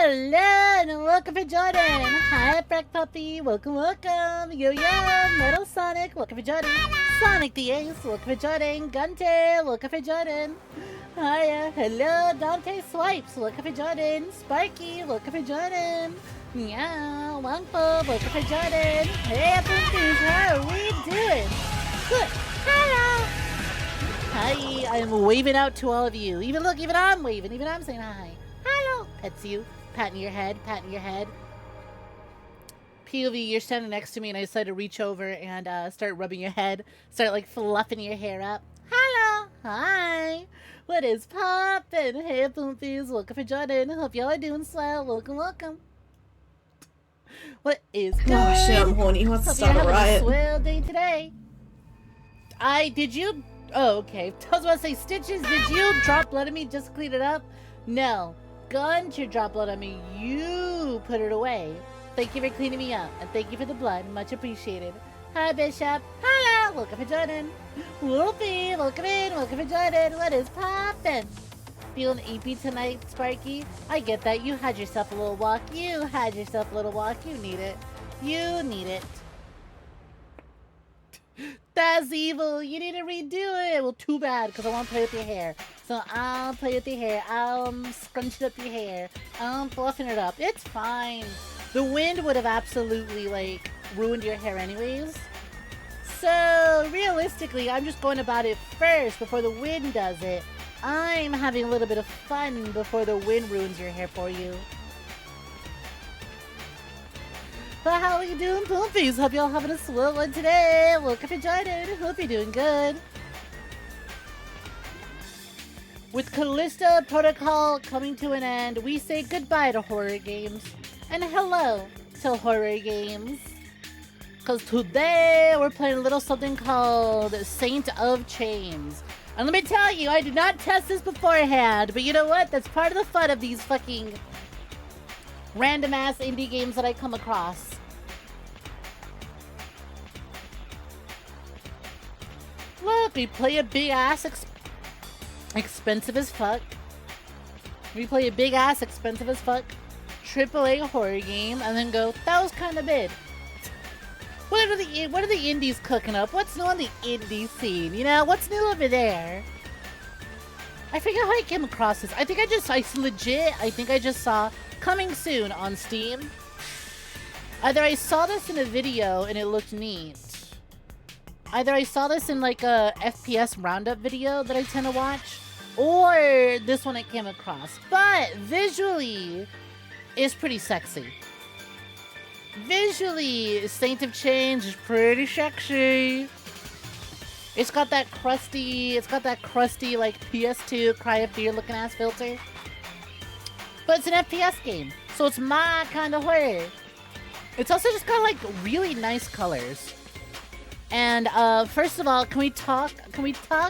Hello and welcome for Jordan. Hi, Breck Puppy. Welcome, welcome. Yo, Metal Sonic. Welcome for Jordan. Sonic the Ace. Welcome for Jordan. Guntail. Welcome for Jordan. Hiya. Hello, Dante Swipes. Welcome for Jordan. Sparky. Welcome for Jordan. Meow. Wangpo. Welcome for Jordan. Hey, Boompies. How are we doing? Good. Hello. Hi. I'm waving out to all of you. Even I'm waving. Even I'm saying hi. Hello. Pets you. Patting your head. Patting your head. POV, you're standing next to me and I decided to reach over and start rubbing your head. Start like fluffing your hair up. Hello. Hi. What is poppin'? Hey, Boompies. Welcome for Jordan. Hope y'all are doing swell. Welcome, welcome. What is good? Oh shit, I'm horny. What's Hope start you're a having riot? a swell day today. Did you? Oh, okay. I was about to say, Stitches, did you drop blood on me just to clean it up? No. Gunter dropped blood on me. You put it away. Thank you for cleaning me up. And thank you for the blood. Much appreciated. Hi, Bishop. Hello. Welcome for Jordan. Wolfie. Welcome in. Welcome for Jordan. What is poppin'? Feeling EP tonight, Sparky? I get that. You had yourself a little walk. You had yourself a little walk. You need it. You need it. That's evil. You need to redo it. Well, too bad, because I want to play with your hair. So I'll play with your hair. I'll scrunch up your hair. I'm fluffing it up. It's fine. The wind would have absolutely, like, ruined your hair anyways. So, realistically, I'm just going about it first before the wind does it. I'm having a little bit of fun before the wind ruins your hair for you. But how are you doing, Poopies? Hope y'all having a swell one today. Welcome for Jordan. Hope you're doing good. With Callisto Protocol coming to an end, we say goodbye to horror games and hello to horror games. Because today we're playing a little something called Saint of Chains. And let me tell you, I did not test this beforehand, but you know what? That's part of the fun of these fucking random ass indie games that I come across. Look, we play a big ass expensive as fuck. We play a big ass expensive as fuck AAA horror game and then go, that was kind of big. What are the indies cooking up? What's new on the indie scene? You know, what's new over there? I forget how I came across this. I think I just saw coming soon on Steam. Either I saw this in a video and it looked neat. Either I saw this in like a FPS roundup video that I tend to watch, or this one I came across. But visually, it's pretty sexy. Visually, Saint of Chains is pretty sexy. It's got that crusty like PS2 Cry of Fear looking ass filter. But it's an FPS game, so it's my kind of horror. It's also just got like really nice colors. And first of all, can we talk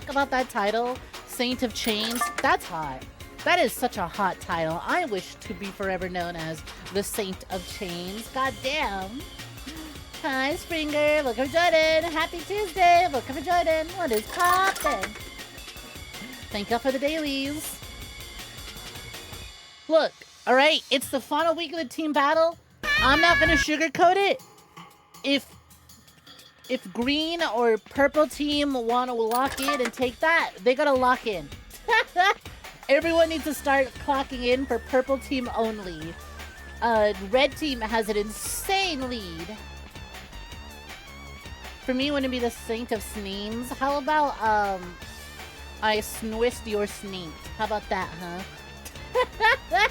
about that title, Saint of Chains? That's hot. That is such a hot title. I wish to be forever known as the Saint of Chains. God damn. Hi, Springer. Welcome for Jordan. Happy Tuesday. Welcome for Jordan. What is poppin'? Thank y'all for the dailies. Look, alright, it's the final week of the team battle. I'm not gonna sugarcoat it. If green or purple team want to lock in and take that, they gotta lock in. Everyone needs to start clocking in for purple team only. Red team has an insane lead. For me, wouldn't it be the Saint of Sneams? How about, I swist your sneak? How about that, huh?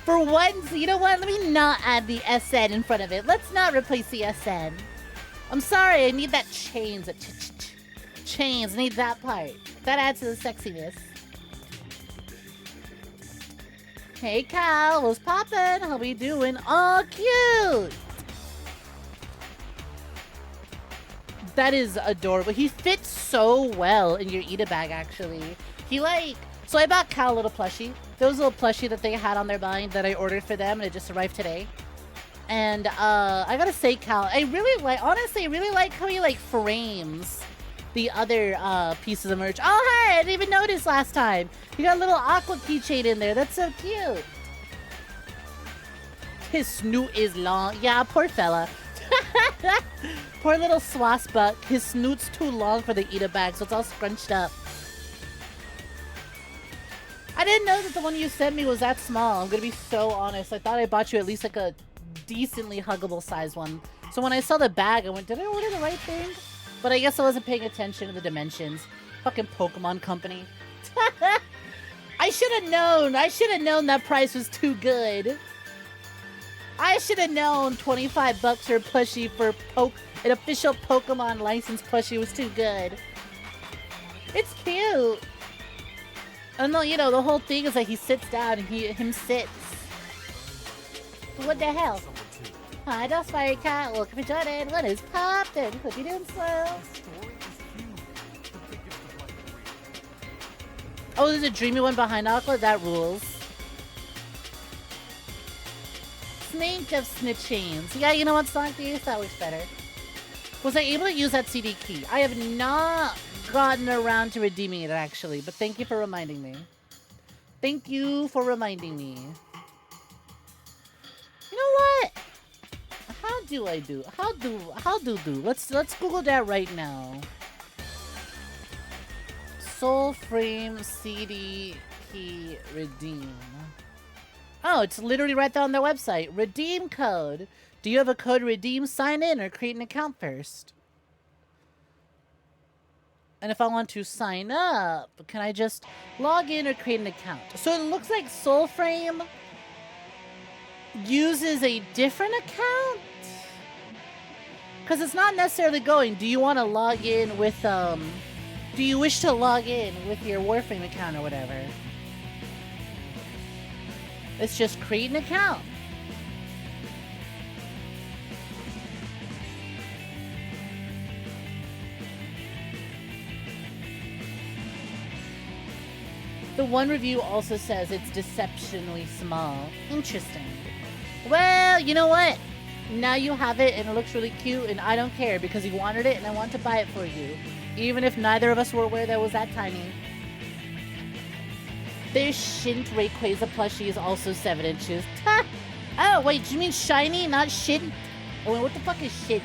For once, you know what? Let me not add the SN in front of it. Let's not replace the SN. I'm sorry, I need that chains. Chains, I need that part. That adds to the sexiness. Hey, Cal, what's poppin'? How we doing? Oh, cute! That is adorable. He fits so well in your Eat-A bag, actually. So I bought Cal a little plushie. There was a little plushie that they had on their mind that I ordered for them, and it just arrived today. And I gotta say, Cal, honestly, I really like how he like frames the other pieces of merch. Oh, hey, I didn't even notice last time. You got a little aqua keychain in there. That's so cute. His snoot is long. Yeah, poor fella. Poor little swasbuck. His snoot's too long for the eat bag, so it's all scrunched up. I didn't know that the one you sent me was that small. I'm gonna be so honest. I thought I bought you at least like a decently huggable size one. So when I saw the bag, I went, did I order the right thing? But I guess I wasn't paying attention to the dimensions. Fucking Pokemon company. I should have known. I should have known that price was too good. I should have known 25 bucks for a plushie for an official Pokemon licensed plushie was too good. It's cute. And you know, the whole thing is like he sits down and him sits. What the hell? Hi, that's my cat. Welcome to Jordan. What is poppin'? Hope you're doing slow. Oh, there's a dreamy one behind Aqua? That rules. Snake of Snitchains. Yeah, you know what, Snek VOD? That works better. Was I able to use that CD key? I have not gotten around to redeeming it, actually. But thank you for reminding me. Thank you for reminding me. You know what? How do I do? How do? Let's Google that right now. Soul Frame CD key redeem. Oh, it's literally right there on their website. Redeem code. Do you have a code to redeem? Sign in or create an account first. And if I want to sign up, can I just log in or create an account? So it looks like Soul Frame uses a different account? Because it's not necessarily going, do you want to log in with, do you wish to log in with your Warframe account or whatever? It's just create an account. The one review also says it's deceptionally small. Interesting. Well, you know what? Now you have it and it looks really cute and I don't care because you wanted it and I want to buy it for you. Even if neither of us were aware that it was that tiny. Their Shint Rayquaza plushie is also 7 inches. Oh, wait, do you mean shiny, not Shint? Oh, wait, what the fuck is Shint?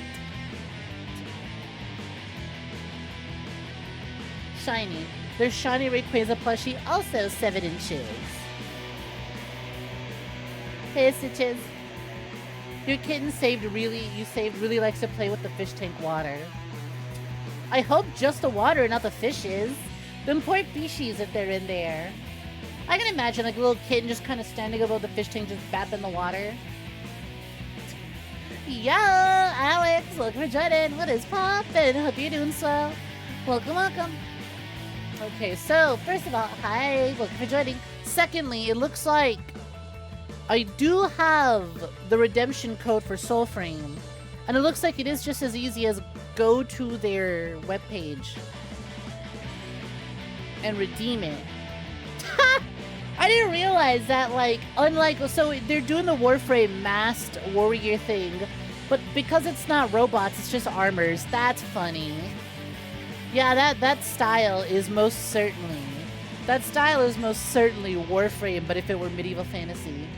Shiny. Their shiny Rayquaza plushie, also 7 inches. Hey, Stitches. Your kitten really likes to play with the fish tank water. I hope just the water, not the fishes. Them poor fishies if they're in there. I can imagine like a little kitten just kind of standing above the fish tank, just bapping the water. Yo, Alex, welcome for joining. What is poppin'? Hope you're doing swell. Welcome, welcome. Okay, so first of all, hi, welcome for joining. Secondly, it looks like I do have the redemption code for Soulframe, and it looks like it is just as easy as go to their webpage and redeem it. I didn't realize that, like, unlike, so they're doing the Warframe masked warrior thing, but because it's not robots, it's just armors. That's funny. Yeah, that style is most certainly Warframe, but if it were medieval fantasy.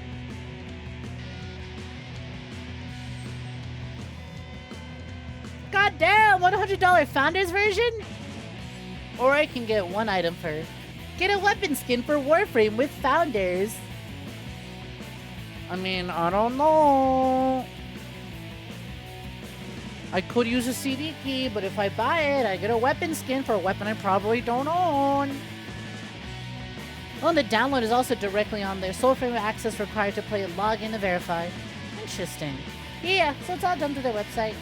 God damn, $100 Founders version? Or I can get one item for... Get a weapon skin for Warframe with Founders. I mean, I don't know. I could use a CD key, but if I buy it, I get a weapon skin for a weapon I probably don't own. Oh, and the download is also directly on there. Soulframe access required to play, log in to verify. Interesting. Yeah, so it's all done through their website.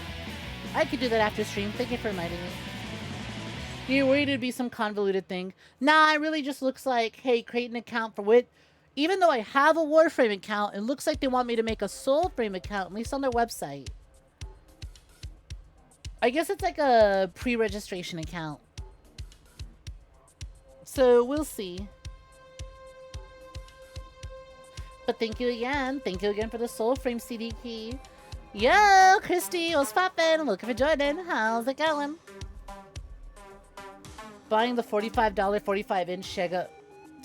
I could do that after stream. Thank you for reminding me. You're worried it'd be some convoluted thing. Nah, it really just looks like, hey, create an account for what? Even though I have a Warframe account, it looks like they want me to make a Soulframe account, at least on their website. I guess it's like a pre-registration account. So, we'll see. But thank you again. Thank you again for the Soulframe CD key. Yo, Christy, what's poppin'? Welcome for joining. How's it going? Buying the $45 45-inch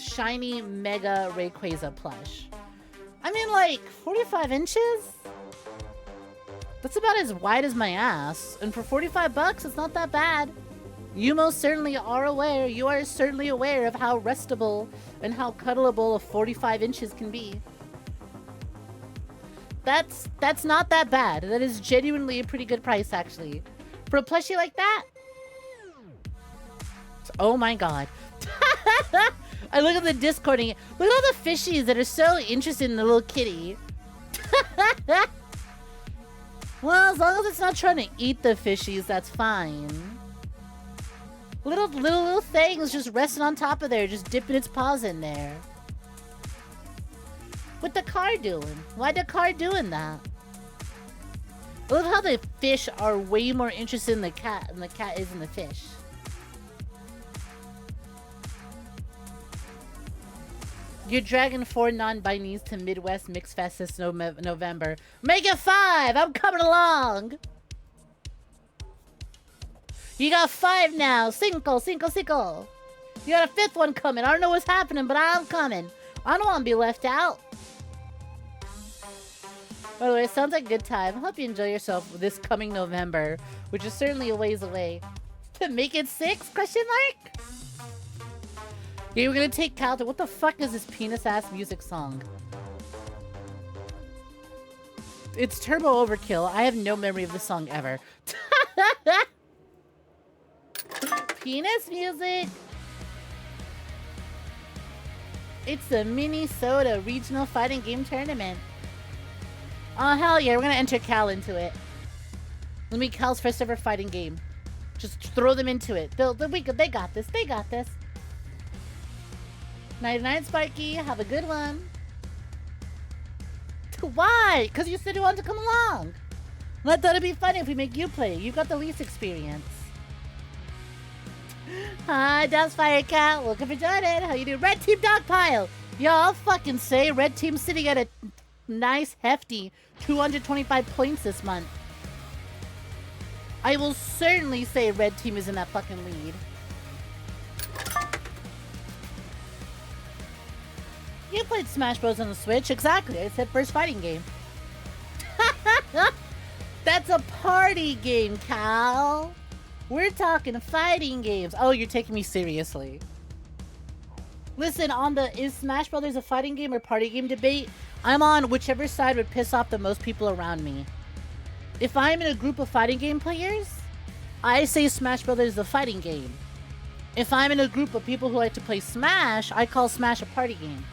shiny Mega Rayquaza plush. I mean, like, 45 inches? That's about as wide as my ass. And for 45 bucks, it's not that bad. You most certainly are aware. You are certainly aware of how restable and how cuddleable a 45 inches can be. That's not that bad. That is genuinely a pretty good price, actually. For a plushie like that? Oh my god. I look at the Discord and look at all the fishies that are so interested in the little kitty. Well, as long as it's not trying to eat the fishies, that's fine. Little things just resting on top of there, just dipping its paws in there. What the car doing? Why the car doing that? I love how the fish are way more interested in the cat than the cat is in the fish. You're dragging 4 non-Chinese to Midwest Mix Fest this November. Make it 5! I'm coming along! You got 5 now. Cinco. You got a 5th one coming. I don't know what's happening, but I'm coming. I don't want to be left out. By the way, it sounds like a good time. I hope you enjoy yourself this coming November, which is certainly a ways away. To make it 6? Question mark? Yeah, we're gonna take Cal to... What the fuck is this penis-ass music song? It's Turbo Overkill. I have no memory of this song ever. Penis music? It's the Minnesota Regional Fighting Game Tournament. Oh, hell yeah. We're gonna enter Cal into it. Let me Cal's first ever fighting game. Just throw them into it. They got this. They got this. 99 Sparky. Have a good one. Why? Because you said you wanted to come along. I thought it'd be funny if we make you play. You got the least experience. Hi, Dust Fire Cat. Welcome for joining. How you doing? Red Team Dogpile. Yo, I'll fucking say Red Team sitting at a nice, hefty 225 points this month. I will certainly say Red Team is in that fucking lead. You played Smash Bros. On the Switch. Exactly. I said first fighting game. That's a party game, Cal. We're talking fighting games. Oh, you're taking me seriously. Listen, on the is Smash Brothers a fighting game or party game debate, I'm on whichever side would piss off the most people around me. If I'm in a group of fighting game players, I say Smash Brothers is a fighting game. If I'm in a group of people who like to play Smash, I call Smash a party game.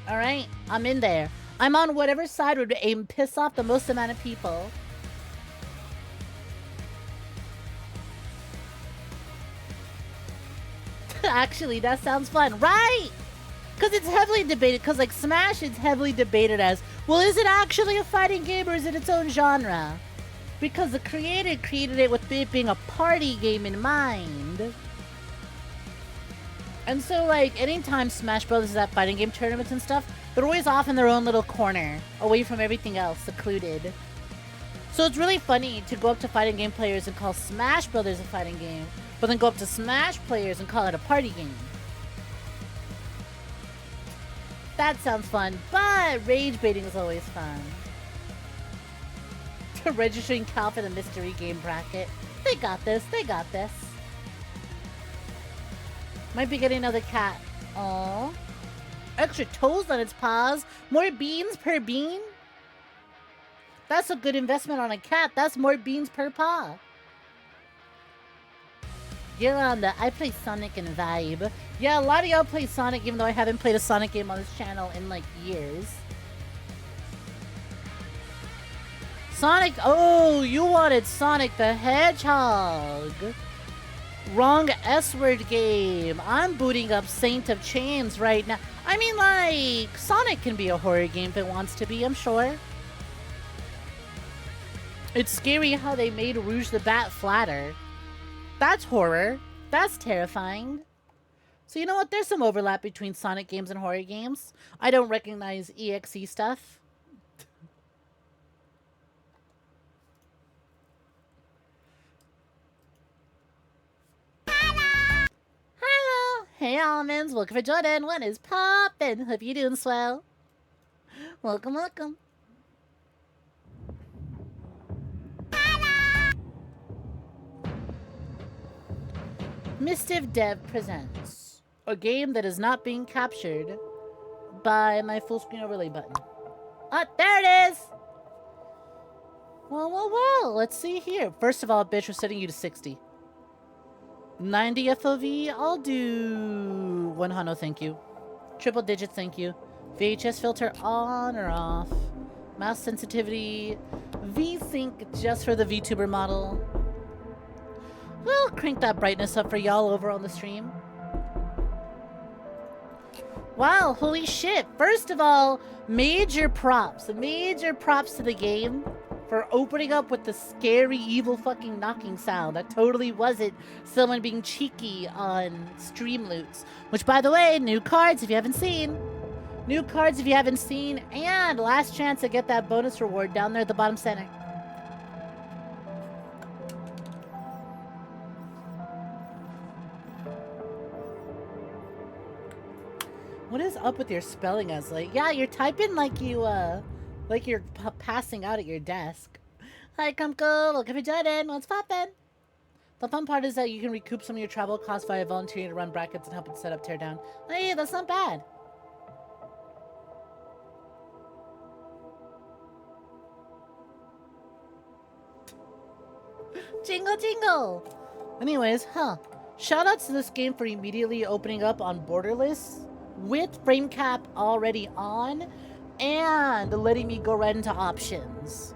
Alright? I'm in there. I'm on whatever side would aim piss off the most amount of people. Actually, that sounds fun. Right! Because it's heavily debated. Because, like, Smash is heavily debated as, well, is it actually a fighting game or is it its own genre? Because the creator created it with it being a party game in mind. And so, like, anytime Smash Brothers is at fighting game tournaments and stuff, they're always off in their own little corner, away from everything else, secluded. So it's really funny to go up to fighting game players and call Smash Brothers a fighting game, but then go up to Smash players and call it a party game. That sounds fun, but rage baiting is always fun. Registering Cal for the mystery game bracket. They got this, they got this. Might be getting another cat. Aww. Extra toes on its paws. More beans per bean? That's a good investment on a cat. That's more beans per paw. Yolanda, I play Sonic and Vibe. Yeah, a lot of y'all play Sonic, even though I haven't played a Sonic game on this channel in, like, years. Sonic, oh, you wanted Sonic the Hedgehog. Wrong S-word game. I'm booting up Saint of Chains right now. I mean, like, Sonic can be a horror game if it wants to be, I'm sure. It's scary how they made Rouge the Bat flatter. That's horror. That's terrifying. So you know what? There's some overlap between Sonic games and horror games. I don't recognize EXE stuff. Hello! Hey almonds, welcome for Jordan. What is poppin'? Hope you doing swell. Welcome, welcome. Mischief Dev presents a game that is not being captured by my full screen overlay button. Ah, there it is! Well, let's see here. First of all, bitch, we're setting you to 60. 90 FOV, I'll do 100, thank you. Triple digits, thank you. VHS filter on or off. Mouse sensitivity. VSync just for the VTuber model. We'll crank that brightness up for y'all over on the stream. Wow, holy shit. First of all, major props to the game for opening up with the scary, evil fucking knocking sound. That totally wasn't someone being cheeky on stream loots. Which, by the way, new cards if you haven't seen. New cards if you haven't seen. And last chance to get that bonus reward down there at the bottom center. What is up with your spelling, Esley? Yeah, you're typing like you, like you're passing out at your desk. Hi, 𝐿𝐴𝐚𝐿. Welcome to Jordan. What's poppin'? The fun part is that you can recoup some of your travel costs via volunteering to run brackets and help it set up teardown. Hey, that's not bad. Jingle, jingle. Anyways, shout out to this game for immediately opening up on borderless with frame cap already on and letting me go right into options.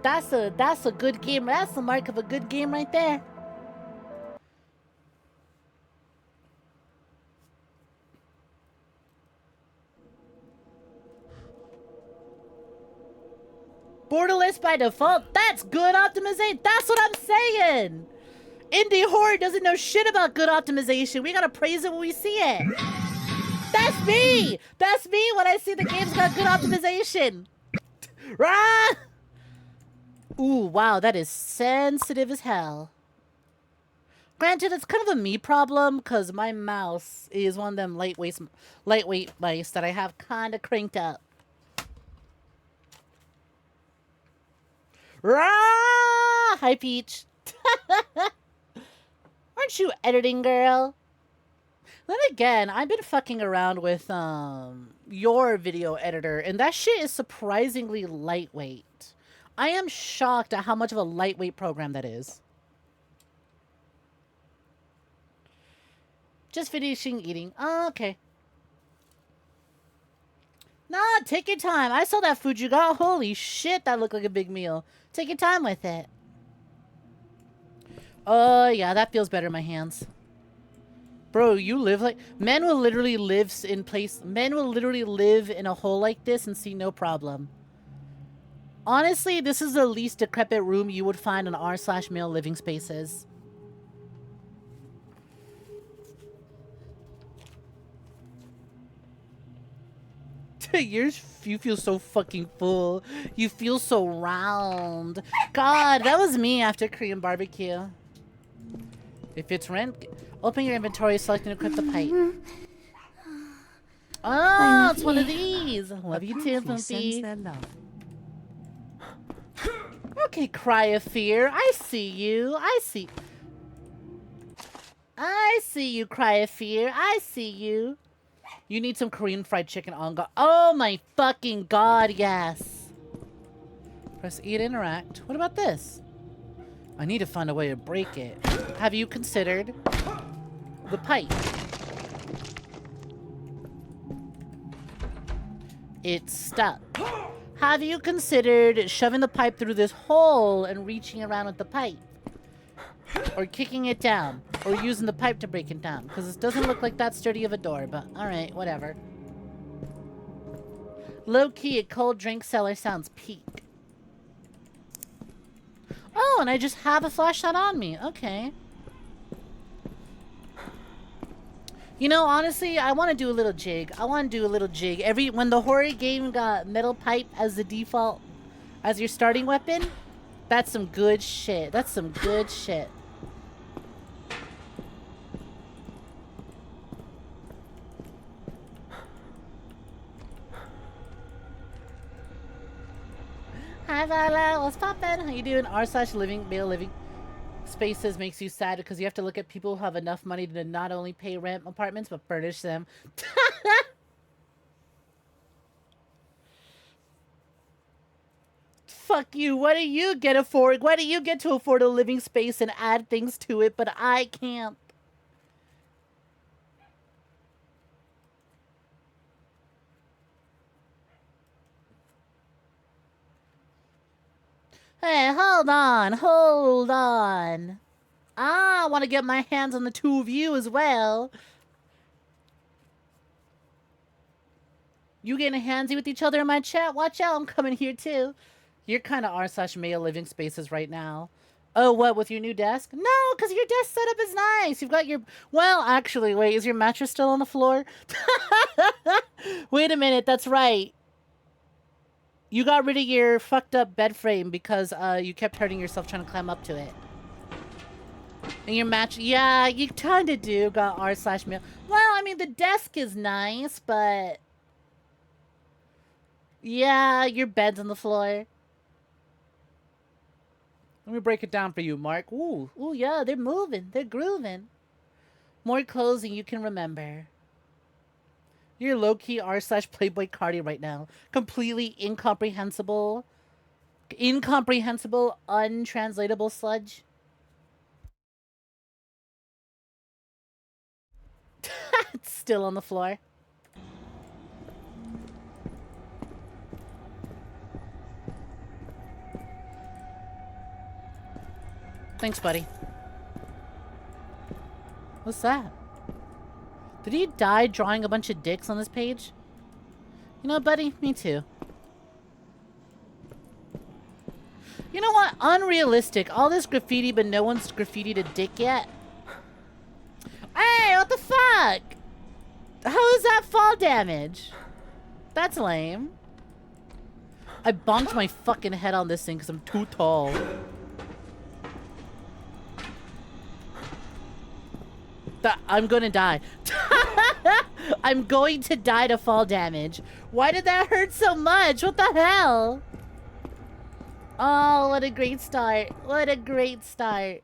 That's a good game. That's the mark of a good game right there. Borderless by default. That's good optimization. That's what I'm saying. Indie horror doesn't know shit about good optimization. We gotta praise it when we see it. That's me! That's me when I see the game's got good optimization! Rah! Ooh, wow, that is sensitive as hell. Granted, it's kind of a me problem, because my mouse is one of them lightweight mice that I have kind of cranked up. Rah! Hi, Peach. Aren't you editing, girl? Then again, I've been fucking around with your video editor, and that shit is surprisingly lightweight. I am shocked at how much of a lightweight program that is. Just finishing eating. Oh, okay. Nah, take your time. I saw that food you got. Holy shit, that looked like a big meal. Take your time with it. Oh, yeah, that feels better in my hands. Bro, you live like... Men will literally live in a hole like this and see no problem. Honestly, this is the least decrepit room you would find in r/male living spaces. You feel so fucking full. You feel so round. God, that was me after Korean barbecue. If it's rent... Open your inventory, select and equip the pipe. Oh, it's one of these. Love you too, Pumpy. Okay, cry of fear. I see you. I see you, cry of fear. I see you. You need some Korean fried chicken on God. Oh my fucking God, yes. Press E to interact. What about this? I need to find a way to break it. Have you considered the pipe? It's stuck. Have you considered shoving the pipe through this hole and reaching around with the pipe? Or kicking it down? Or using the pipe to break it down? Because this doesn't look like that sturdy of a door, but alright, whatever. Low-key, a cold drink seller sounds peak. Oh, and I just have a flashlight on me. Okay. You know, honestly, I want to do a little jig. When the horror game got metal pipe as the default, as your starting weapon, that's some good shit. That's some good shit. Hi, Vala. What's poppin'? How you doing? r/living male living spaces makes you sad because you have to look at people who have enough money to not only pay rent apartments but furnish them. Fuck you. Why do you get to afford a living space and add things to it, but I can't? Hey, hold on. I want to get my hands on the two of you as well. You getting handsy with each other in my chat? Watch out, I'm coming here too. You're kind of r/male living spaces right now. Oh, what, with your new desk? No, because your desk setup is nice. You've got your... Well, actually, wait, is your mattress still on the floor? Wait a minute, that's right. You got rid of your fucked up bed frame because you kept hurting yourself trying to climb up to it. And your match... Yeah, you kind of do got r/male. Well, I mean, the desk is nice, but... Yeah, your bed's on the floor. Let me break it down for you, Mark. Ooh, yeah, they're moving. They're grooving. More clothes than you can remember. You're low-key r/Playboy Cardi right now. Completely incomprehensible, untranslatable sludge. It's still on the floor. Thanks, buddy. What's that? Did he die drawing a bunch of dicks on this page? You know, buddy, me too. You know what? Unrealistic. All this graffiti, but no one's graffitied a dick yet. Hey, what the fuck? How is that fall damage? That's lame. I bonked my fucking head on this thing because I'm too tall. I'm gonna die. I'm going to die to fall damage. Why did that hurt so much? What the hell? Oh, what a great start. What a great start.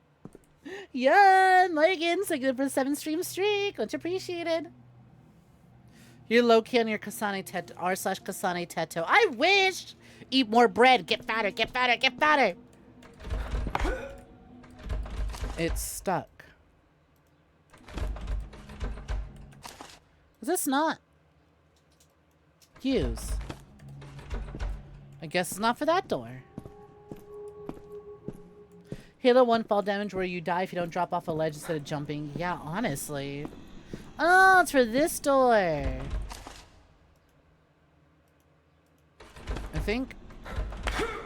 Yeah, Megan, so good for the 7-stream streak. Much appreciated. You're low-key on your r/Kasane Teto. I wish! Eat more bread. Get fatter, get fatter, get fatter. It's stuck. Is this not? Use. I guess it's not for that door. Halo 1 fall damage where you die if you don't drop off a ledge instead of jumping. Yeah, honestly. Oh, it's for this door. I think.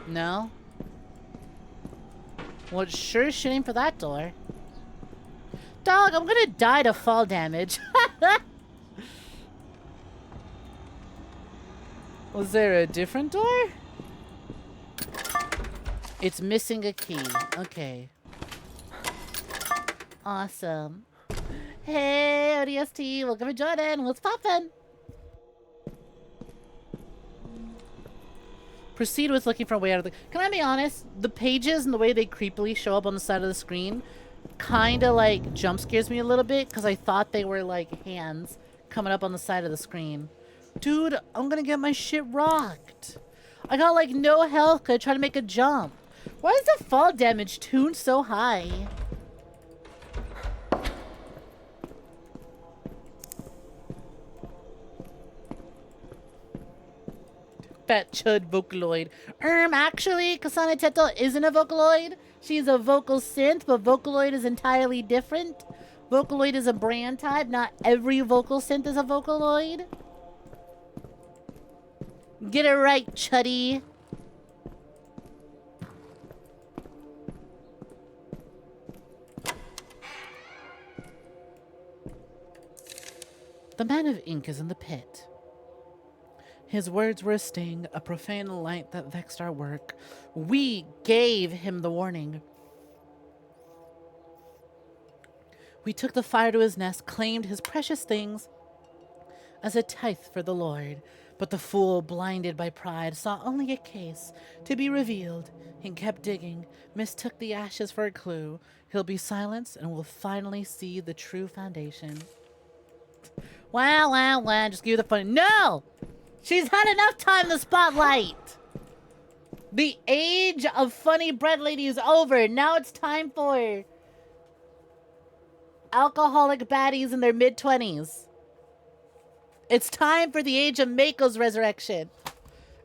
No. Well, it sure shouldn't for that door. Dog, I'm gonna die to fall damage. Was there a different door? It's missing a key. Okay. Awesome. Hey, ODST. Welcome to Jordan. What's poppin'? Proceed with looking for a way out of the... Can I be honest? The pages and the way they creepily show up on the side of the screen kind of, like, jump scares me a little bit because I thought they were, like, hands coming up on the side of the screen. Dude, I'm gonna get my shit rocked. I got, like, no health because I tried to make a jump. Why is the fall damage tuned so high? Fat chud Vocaloid. Actually, Kasane Teto isn't a Vocaloid. She's a vocal synth, but Vocaloid is entirely different. Vocaloid is a brand type. Not every vocal synth is a Vocaloid. Get it right, Chuddy. The man of ink is in the pit. His words were a sting, a profane light that vexed our work. We gave him the warning. We took the fire to his nest, claimed his precious things, as a tithe for the Lord. But the fool, blinded by pride, saw only a case to be revealed. He kept digging, mistook the ashes for a clue. He'll be silenced and will finally see the true foundation. Wow, wow, wow, just give you the funny. No! She's had enough time in the spotlight! The age of funny bread lady is over. Now it's time for alcoholic baddies in their mid-20s. It's time for the age of Mako's resurrection.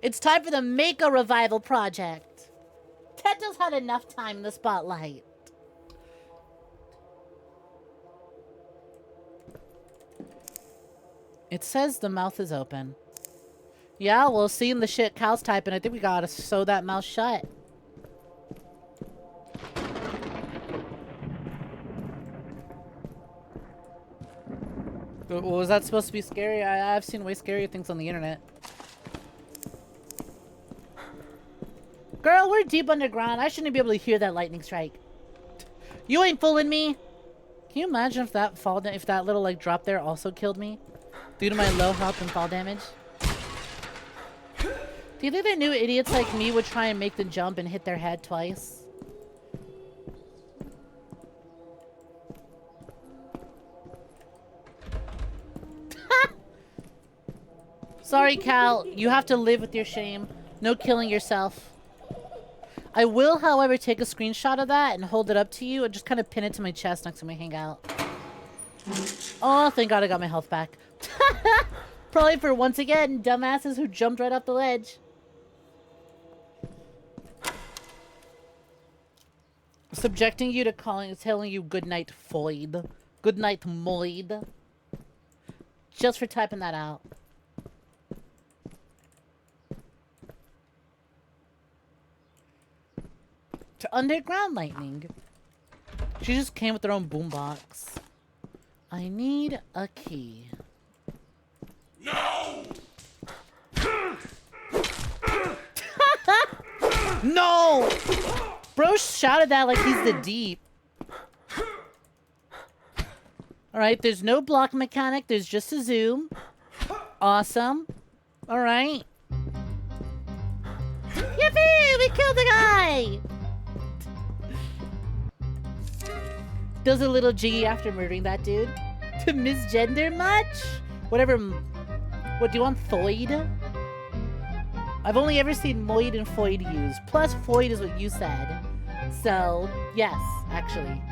It's time for the Mako revival project. Teto's had enough time in the spotlight. It says the mouth is open. Yeah, well, seeing the shit Cal's typing, I think we gotta sew that mouth shut. Was that supposed to be scary? I've seen way scarier things on the internet. Girl, we're deep underground. I shouldn't be able to hear that lightning strike. You ain't fooling me. Can you imagine if that if that little like drop there also killed me due to my low health and fall damage? Do you think that new idiots like me would try and make the jump and hit their head twice? Sorry, Cal. You have to live with your shame. No killing yourself. I will, however, take a screenshot of that and hold it up to you and just kind of pin it to my chest next time we hang out. Oh, thank God I got my health back. Probably for, once again, dumbasses who jumped right off the ledge. Subjecting you to telling you goodnight Foyd. Goodnight Moid. Just for typing that out. To underground lightning. She just came with her own boombox. I need a key. No! No! Bro shouted that like he's the deep. Alright, there's no block mechanic. There's just a zoom. Awesome. Alright. Yippee! We killed the guy! Does a little jiggy after murdering that dude. To misgender much? Whatever. What, do you want Thoid? I've only ever seen Moid and Foyd used. Plus, Foyd is what you said. So, yes, actually.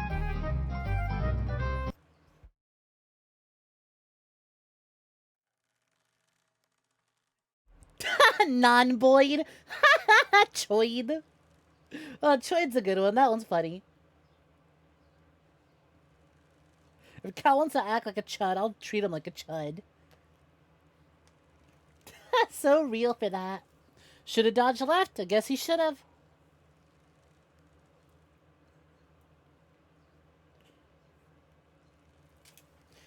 Non-Boyd. Choid. Oh, Choid's a good one. That one's funny. If Cal wants to act like a chud, I'll treat him like a chud. So real for that. Should have dodged left. I guess he should have.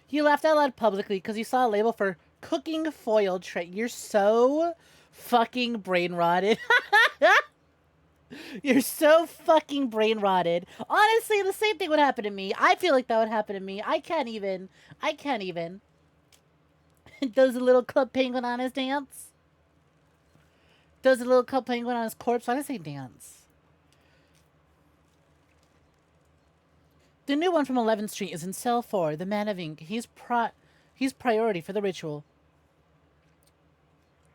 He laughed out loud publicly because he saw a label for cooking foil tray. You're so fucking brain rotted. You're so fucking brain rotted. Honestly, the same thing would happen to me. I feel like that would happen to me. I can't even. Does a little club penguin on his dance? Does a little club penguin on his corpse? Why did I say dance? The new one from 11th Street is in cell 4, the Man of Ink. He's priority for the ritual.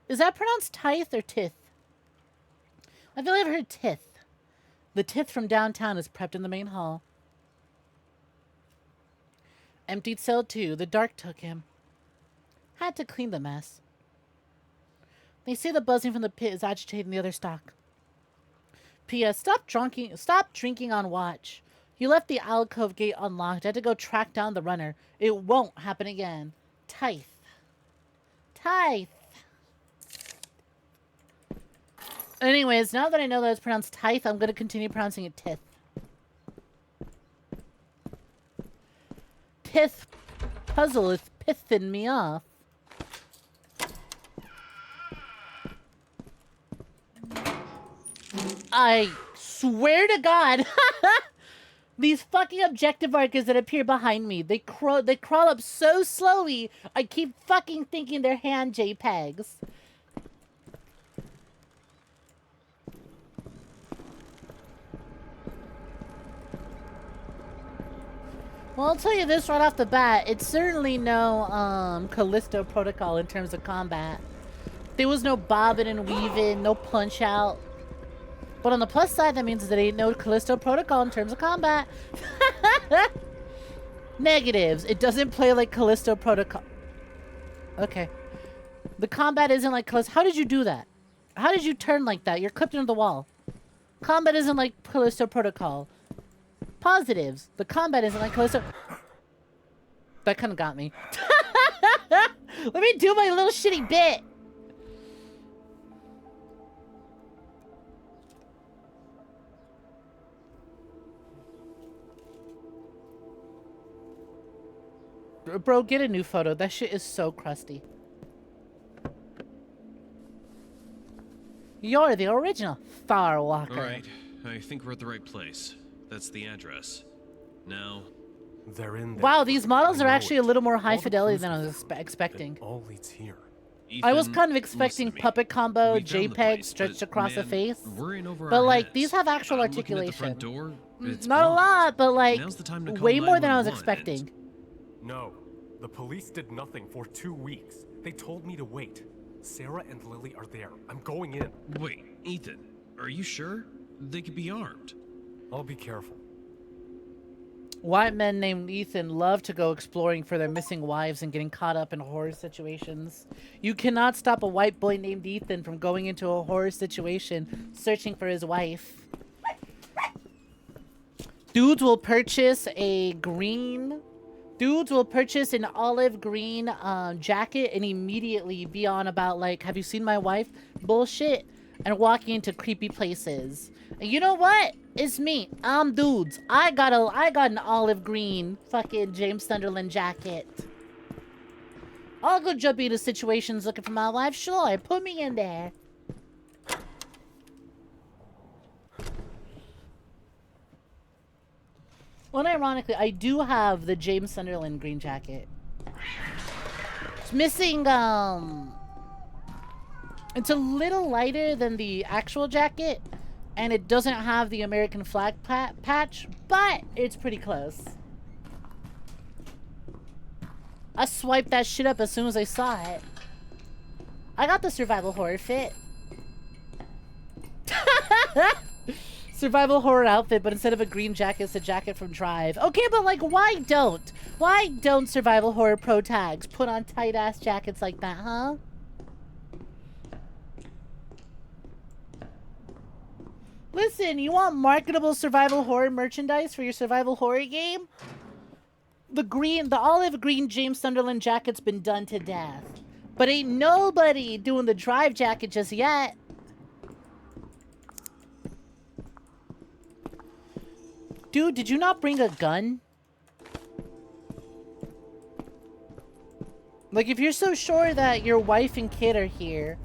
Is that pronounced tithe or tith? I feel like I've heard tith. The tith from downtown is prepped in the main hall. Emptied cell 2. The dark took him. Had to clean the mess. They say the buzzing from the pit is agitating the other stock. P.S. Stop drinking on watch. You left the alcove gate unlocked. I had to go track down the runner. It won't happen again. Tithe. Tithe. Anyways, now that I know that it's pronounced tithe, I'm going to continue pronouncing it tith. Tith puzzle is pissing me off. I swear to God. These fucking objective markers that appear behind me, they crawl up so slowly, I keep fucking thinking they're hand JPEGs. Well, I'll tell you this right off the bat, it's certainly no Callisto Protocol in terms of combat. There was no bobbing and weaving, no punch out. But on the plus side, that means there ain't no Callisto Protocol in terms of combat. Negatives. It doesn't play like Callisto Protocol. Okay. The combat isn't like Callisto. How did you do that? How did you turn like that? You're clipped into the wall. Combat isn't like Callisto Protocol. Positives. The combat isn't like Callisto. That kind of got me. Let me do my little shitty bit. Bro, get a new photo. That shit is so crusty. You're the original Firewalker. Alright, I think we're at the right place. That's the address. Now... They're in there. Wow, these models are actually a little more high fidelity than I was expecting. All leads here. I was kind of expecting puppet combo, JPEG stretched across the face. But like, these have actual articulation. Not a lot, but like, way more than I was expecting. No. The police did nothing for 2 weeks. They told me to wait. Sarah and Lily are there. I'm going in. Wait, Ethan, are you sure? They could be armed. I'll be careful. White men named Ethan love to go exploring for their missing wives and getting caught up in horror situations. You cannot stop a white boy named Ethan from going into a horror situation searching for his wife. Dudes will purchase an olive green jacket and immediately be on about like, have you seen my wife? Bullshit. And walking into creepy places. And you know what? It's me. I'm Dudes. I got an olive green fucking James Sunderland jacket. I'll go jump into situations looking for my wife. Sure, put me in there. Well, ironically, I do have the James Sunderland green jacket. It's missing, it's a little lighter than the actual jacket, and it doesn't have the American flag patch, but it's pretty close. I swiped that shit up as soon as I saw it. I got the survival horror fit. Survival horror outfit, but instead of a green jacket, it's a jacket from Drive. Okay, but like, why don't survival horror pro tags put on tight ass jackets like that, huh? Listen, you want marketable survival horror merchandise for your survival horror game? The olive green James Sunderland jacket's been done to death. But ain't nobody doing the Drive jacket just yet. Dude, did you not bring a gun? Like, if you're so sure that your wife and kid are here...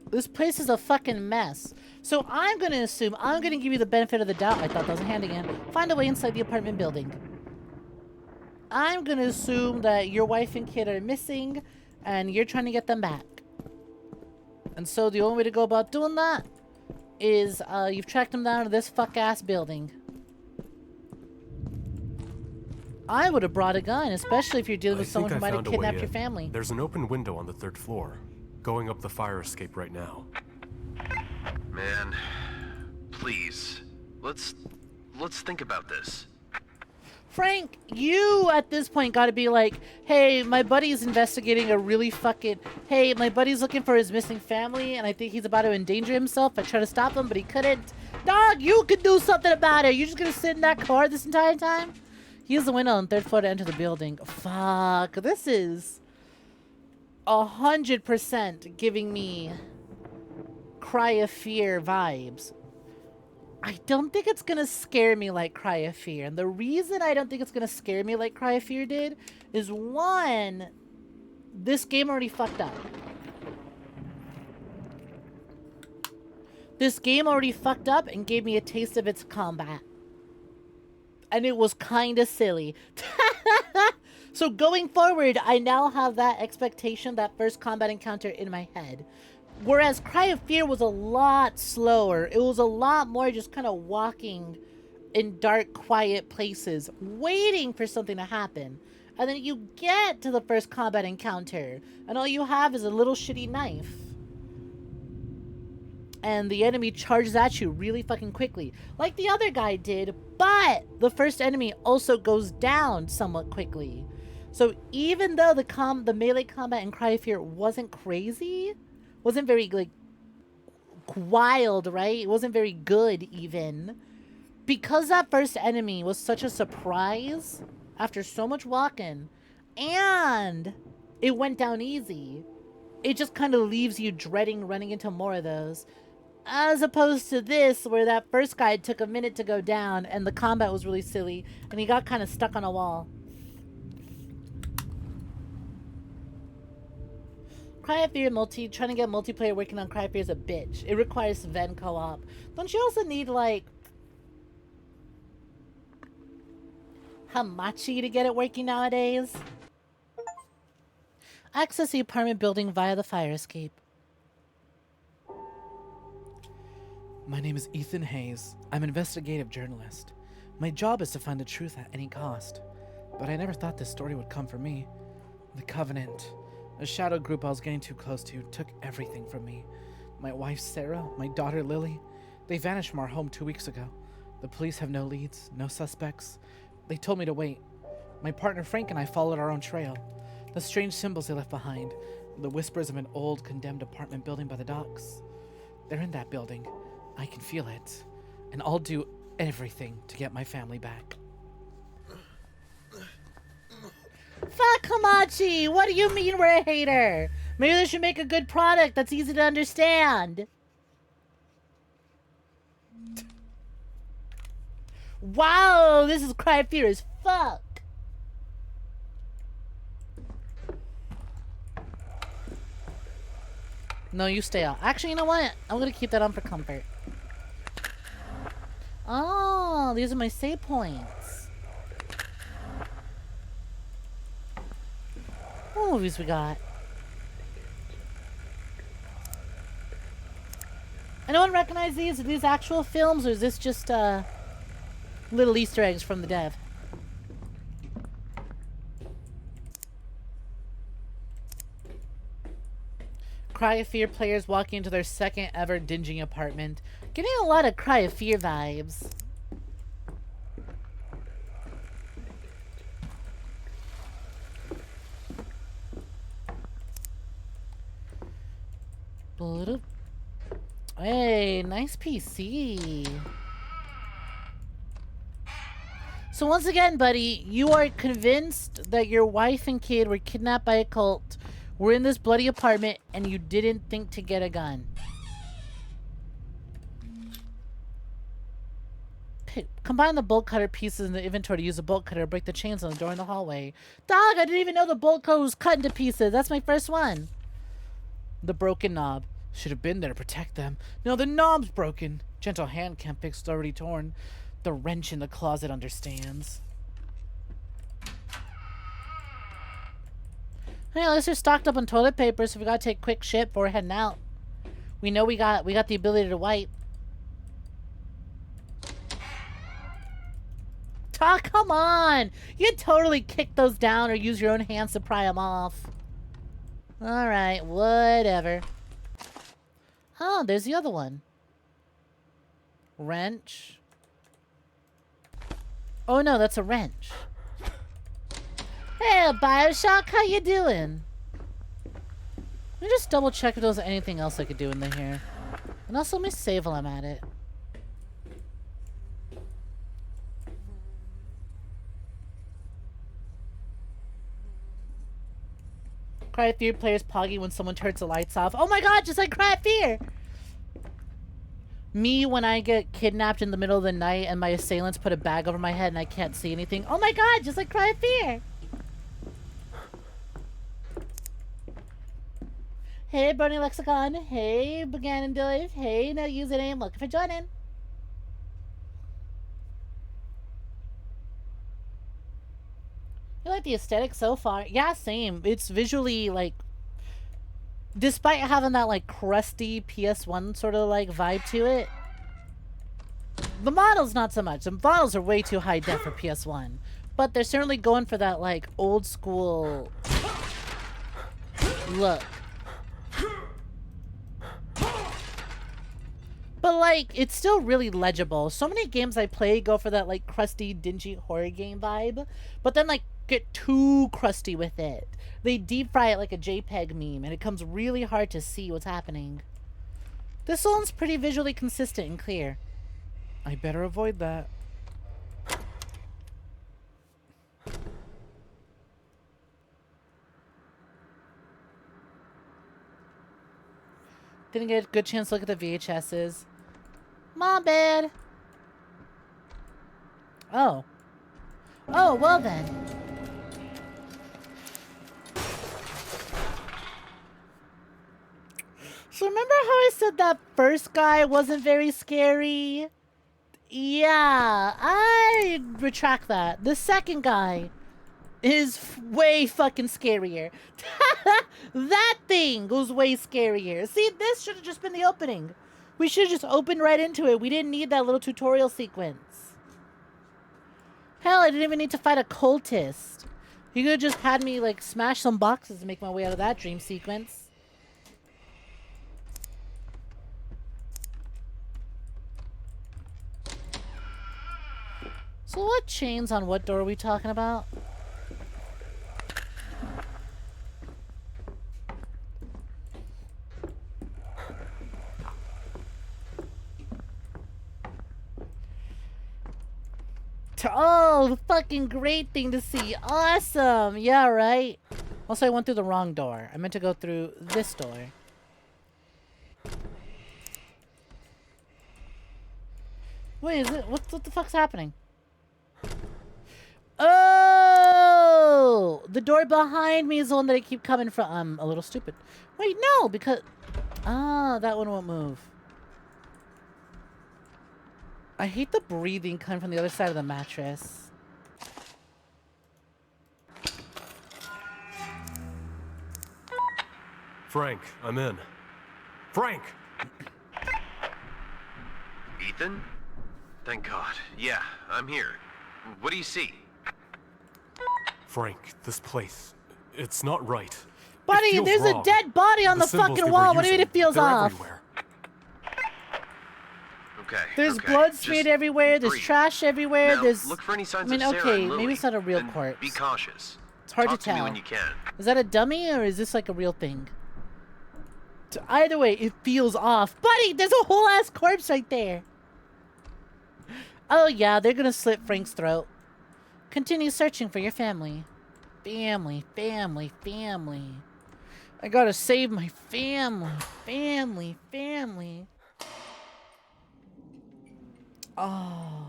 This place is a fucking mess. So I'm gonna assume, I'm gonna give you the benefit of the doubt. I thought that was a hand again. Find a way inside the apartment building. I'm gonna assume that your wife and kid are missing, and you're trying to get them back. And so the only way to go about doing that is you've tracked them down to this fuck-ass building. I would have brought a gun, especially if you're dealing with someone who might have kidnapped your family. There's an open window on the 3rd floor. Going up the fire escape right now. Man, please. Let's think about this. Frank, you at this point gotta be like, hey, my buddy's investigating a really fucking... Hey, my buddy's looking for his missing family, and I think he's about to endanger himself. I tried to stop him, but he couldn't. Dog, you could do something about it. You're just gonna sit in that car this entire time? Use the window on the 3rd floor to enter the building. Fuck, this is 100% giving me Cry of Fear vibes. I don't think it's gonna scare me like Cry of Fear. And the reason I don't think it's gonna scare me like Cry of Fear did is, one, this game already fucked up. This game already fucked up and gave me a taste of its combat. And it was kind of silly. So going forward, I now have that expectation, that first combat encounter in my head. Whereas Cry of Fear was a lot slower. It was a lot more just kind of walking in dark, quiet places, waiting for something to happen. And then you get to the first combat encounter, and all you have is a little shitty knife. And the enemy charges at you really fucking quickly, like the other guy did, but the first enemy also goes down somewhat quickly. So even though the melee combat in Cry of Fear wasn't crazy, wasn't very, like, wild, right? It wasn't very good, even. Because that first enemy was such a surprise, after so much walking, and it went down easy, it just kind of leaves you dreading running into more of those. As opposed to this, where that first guy took a minute to go down, and the combat was really silly, and he got kind of stuck on a wall. Cry of Fear trying to get multiplayer working on Cry of Fear is a bitch. It requires Ven co-op. Don't you also need, like, Hamachi to get it working nowadays? Access the apartment building via the fire escape. My name is Ethan Hayes. I'm an investigative journalist. My job is to find the truth at any cost. But I never thought this story would come from me. The Covenant, a shadow group I was getting too close to, took everything from me. My wife Sarah, my daughter Lily, they vanished from our home 2 weeks ago. The police have no leads, no suspects. They told me to wait. My partner Frank and I followed our own trail. The strange symbols they left behind, the whispers of an old condemned apartment building by the docks. They're in that building. I can feel it. And I'll do everything to get my family back. Fuck Hamachi! What do you mean we're a hater? Maybe they should make a good product that's easy to understand. Wow, this is Cry of Fear as fuck. No, you stay out. Actually, you know what? I'm gonna keep that on for comfort. Oh, these are my save points. What movies we got? Anyone recognize these? Are these actual films, or is this just little Easter eggs from the dev? Cry of Fear players walking into their second ever dingy apartment. Getting a lot of Cry of Fear vibes. Hey, nice PC. So once again, buddy, you are convinced that your wife and kid were kidnapped by a cult, were in this bloody apartment, and you didn't think to get a gun. Combine the bolt cutter pieces in the inventory to use a bolt cutter to break the chains on the door in the hallway. Dog, I didn't even know the bolt cutter was cut into pieces. That's my first one. The broken knob. Should have been there to protect them. No, the knob's broken. Gentle hand can't fix it's already torn. The wrench in the closet understands. Hey, at least we're stocked up on toilet paper, so we gotta take quick shit before we're heading out. We know we got the ability to wipe. Ah, come on! You can totally kick those down or use your own hands to pry them off. Alright, whatever. Oh, there's the other one. Wrench. Oh no, that's a wrench. Hey, Bioshock, how you doing? Let me just double check if there was anything else I could do in here. And also, let me save while I'm at it. Cry of Fear players poggy when someone turns the lights off. Oh my god, just like Cry of Fear! Me when I get kidnapped in the middle of the night and my assailants put a bag over my head and I can't see anything. Oh my god, just like Cry of Fear! Hey, Bernie Lexicon. Hey, Buchanan Dave. Hey, no username. Looking for joining. You like the aesthetic so far? Yeah, same. It's visually, like, despite having that, like, crusty PS1 sort of, like, vibe to it, the models not so much. The models are way too high def for PS1. But they're certainly going for that, like, old school look. But, like, it's still really legible. So many games I play go for that, like, crusty, dingy horror game vibe. But then, like, get too crusty with it. They deep fry it like a JPEG meme, and it becomes really hard to see what's happening. This one's pretty visually consistent and clear. I better avoid that. Didn't get a good chance to look at the VHSs. My bad. Oh. Oh, well then. So remember how I said that first guy wasn't very scary? Yeah, I retract that. The second guy is way fucking scarier. That thing was way scarier. See, this should have just been the opening. We should have just opened right into it. We didn't need that little tutorial sequence. Hell, I didn't even need to fight a cultist. He could have just had me, like, smash some boxes and make my way out of that dream sequence. So what chains on what door are we talking about? Oh, fucking great thing to see. Awesome. Yeah, right. Also, I went through the wrong door. I meant to go through this door. Wait, is it? What the fuck's happening? Oh! The door behind me is the one that I keep coming from. I'm a little stupid. Wait, no, because... Ah, that one won't move. I hate the breathing coming from the other side of the mattress. Frank, I'm in. Frank! Ethan? Thank God. Yeah, I'm here. What do you see? Frank, this place, it's not right. Buddy, there's a dead body on the fucking wall. What do you mean it feels off? Everywhere. Okay. There's okay. blood Just smeared everywhere. There's breathe. trash everywhere. Now, There's... look for any signs I mean, of Sarah okay, and Lily, maybe it's not a real and corpse. Be cautious. It's hard Talk to tell. me when you can. Is that a dummy or is this like a real thing? Either way, it feels off. Buddy, there's a whole ass corpse right there. Oh yeah, they're gonna slit Frank's throat. Continue searching for your family. Family, family, family. I gotta save my family. Family, family. Oh.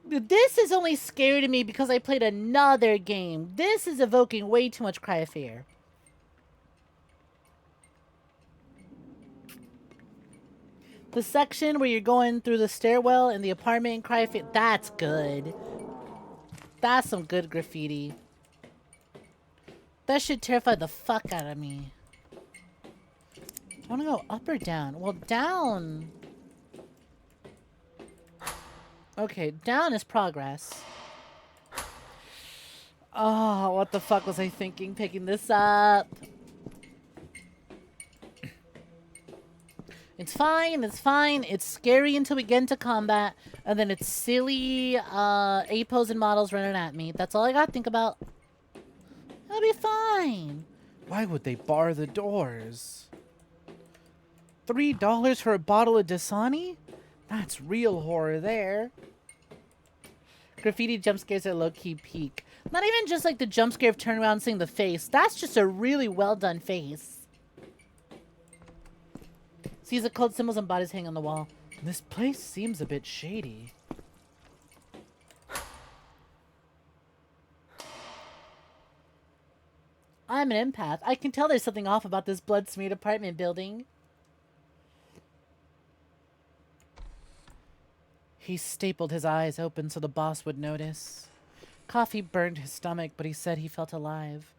This is only scary to me because I played another game. This is evoking way too much cry of fear. The section where you're going through the stairwell in the apartment and cry of fear, that's good. That's some good graffiti. That should terrify the fuck out of me. I want to go up or down? Well, down. Okay, down is progress. Oh, what the fuck was I thinking picking this up? It's fine, it's fine. It's scary until we get into combat. And then it's silly A-pose and models running at me. That's all I gotta think about. It'll be fine. Why would they bar the doors? $3 for a bottle of Dasani? That's real horror there. Graffiti jump scares at low-key peak. Not even just like the jump scare of turn around and seeing the face. That's just a really well done face. Sees the cult symbols and bodies hanging on the wall. This place seems a bit shady. I'm an empath. I can tell there's something off about this blood-smeared apartment building. He stapled his eyes open so the boss would notice. Coffee burned his stomach, but he said he felt alive.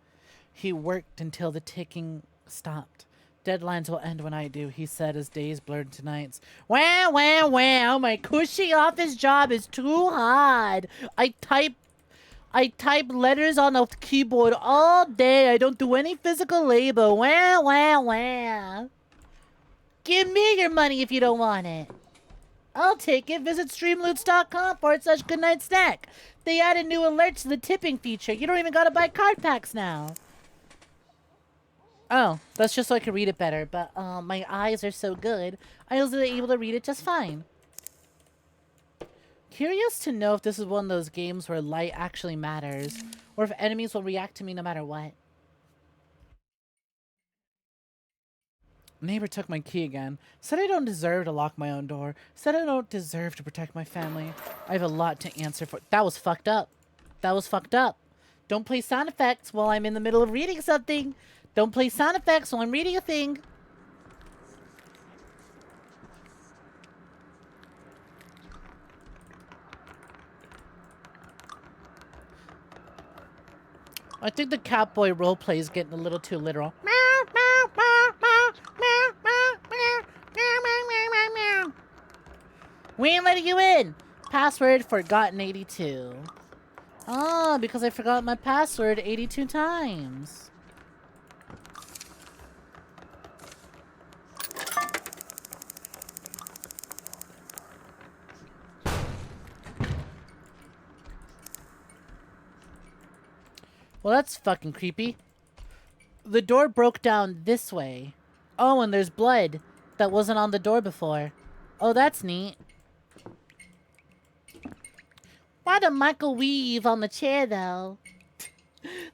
He worked until the ticking stopped. Deadlines will end when I do, he said as days blurred to nights. Wow, wow, wow. My cushy office job is too hard. I type letters on a keyboard all day. I don't do any physical labor. Wow, wow, wow. Give me your money if you don't want it. I'll take it. Visit streamloots.com/GoodnightSnek. They added new alerts to the tipping feature. You don't even gotta buy card packs now. Oh, that's just so I can read it better. But my eyes are so good, I was able to read it just fine. Curious to know if this is one of those games where light actually matters, or if enemies will react to me no matter what. Neighbor took my key again. Said I don't deserve to lock my own door. Said I don't deserve to protect my family. I have a lot to answer for. That was fucked up. That was fucked up. Don't play sound effects while I'm in the middle of reading something. Don't play sound effects while I'm reading a thing. I think the Catboy roleplay is getting a little too literal. We ain't letting you in. Password forgotten 82. Oh, because I forgot my password 82 times. Well, that's fucking creepy. The door broke down this way. Oh, and there's blood that wasn't on the door before. Oh, that's neat. Why the Michael weave on the chair, though?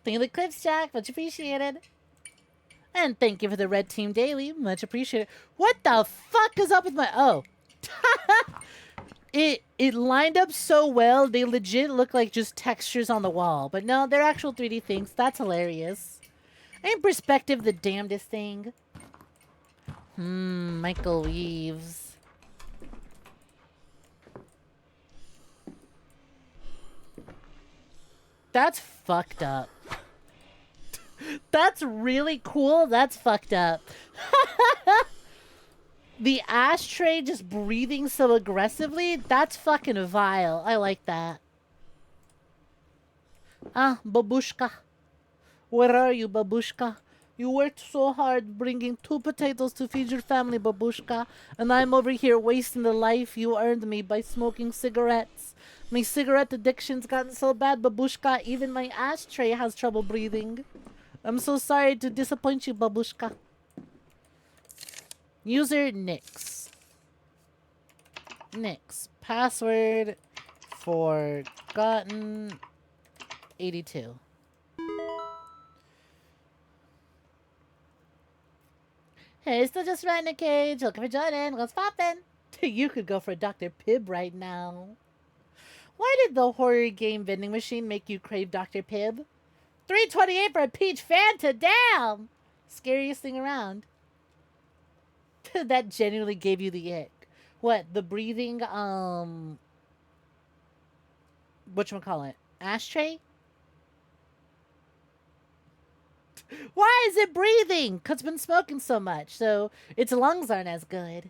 Thank you for the clips, Jack. Much appreciated. And thank you for the Red Team Daily. Much appreciated. What the fuck is up with my... Oh. It lined up so well, they legit look like just textures on the wall. But no, they're actual 3D things. That's hilarious. Ain't perspective the damnedest thing? Michael Weaves. That's fucked up. That's really cool. That's fucked up. The ashtray just breathing so aggressively, that's fucking vile. I like that. Ah, Babushka. Where are you, Babushka? You worked so hard bringing 2 potatoes to feed your family, Babushka. And I'm over here wasting the life you earned me by smoking cigarettes. My cigarette addiction's gotten so bad, Babushka, even my ashtray has trouble breathing. I'm so sorry to disappoint you, Babushka. User Nix. Nix. Password forgotten 82. Hey, still just riding a cage. Looking for Jordan. What's poppin'? You could go for Dr. Pibb right now. Why did the horror game vending machine make you crave Dr. Pibb? $3.28 for a peach Fanta. Damn! Scariest thing around. That genuinely gave you the ick. What? The breathing, whatchamacallit? Ashtray? Why is it breathing? Because it's been smoking so much, so its lungs aren't as good.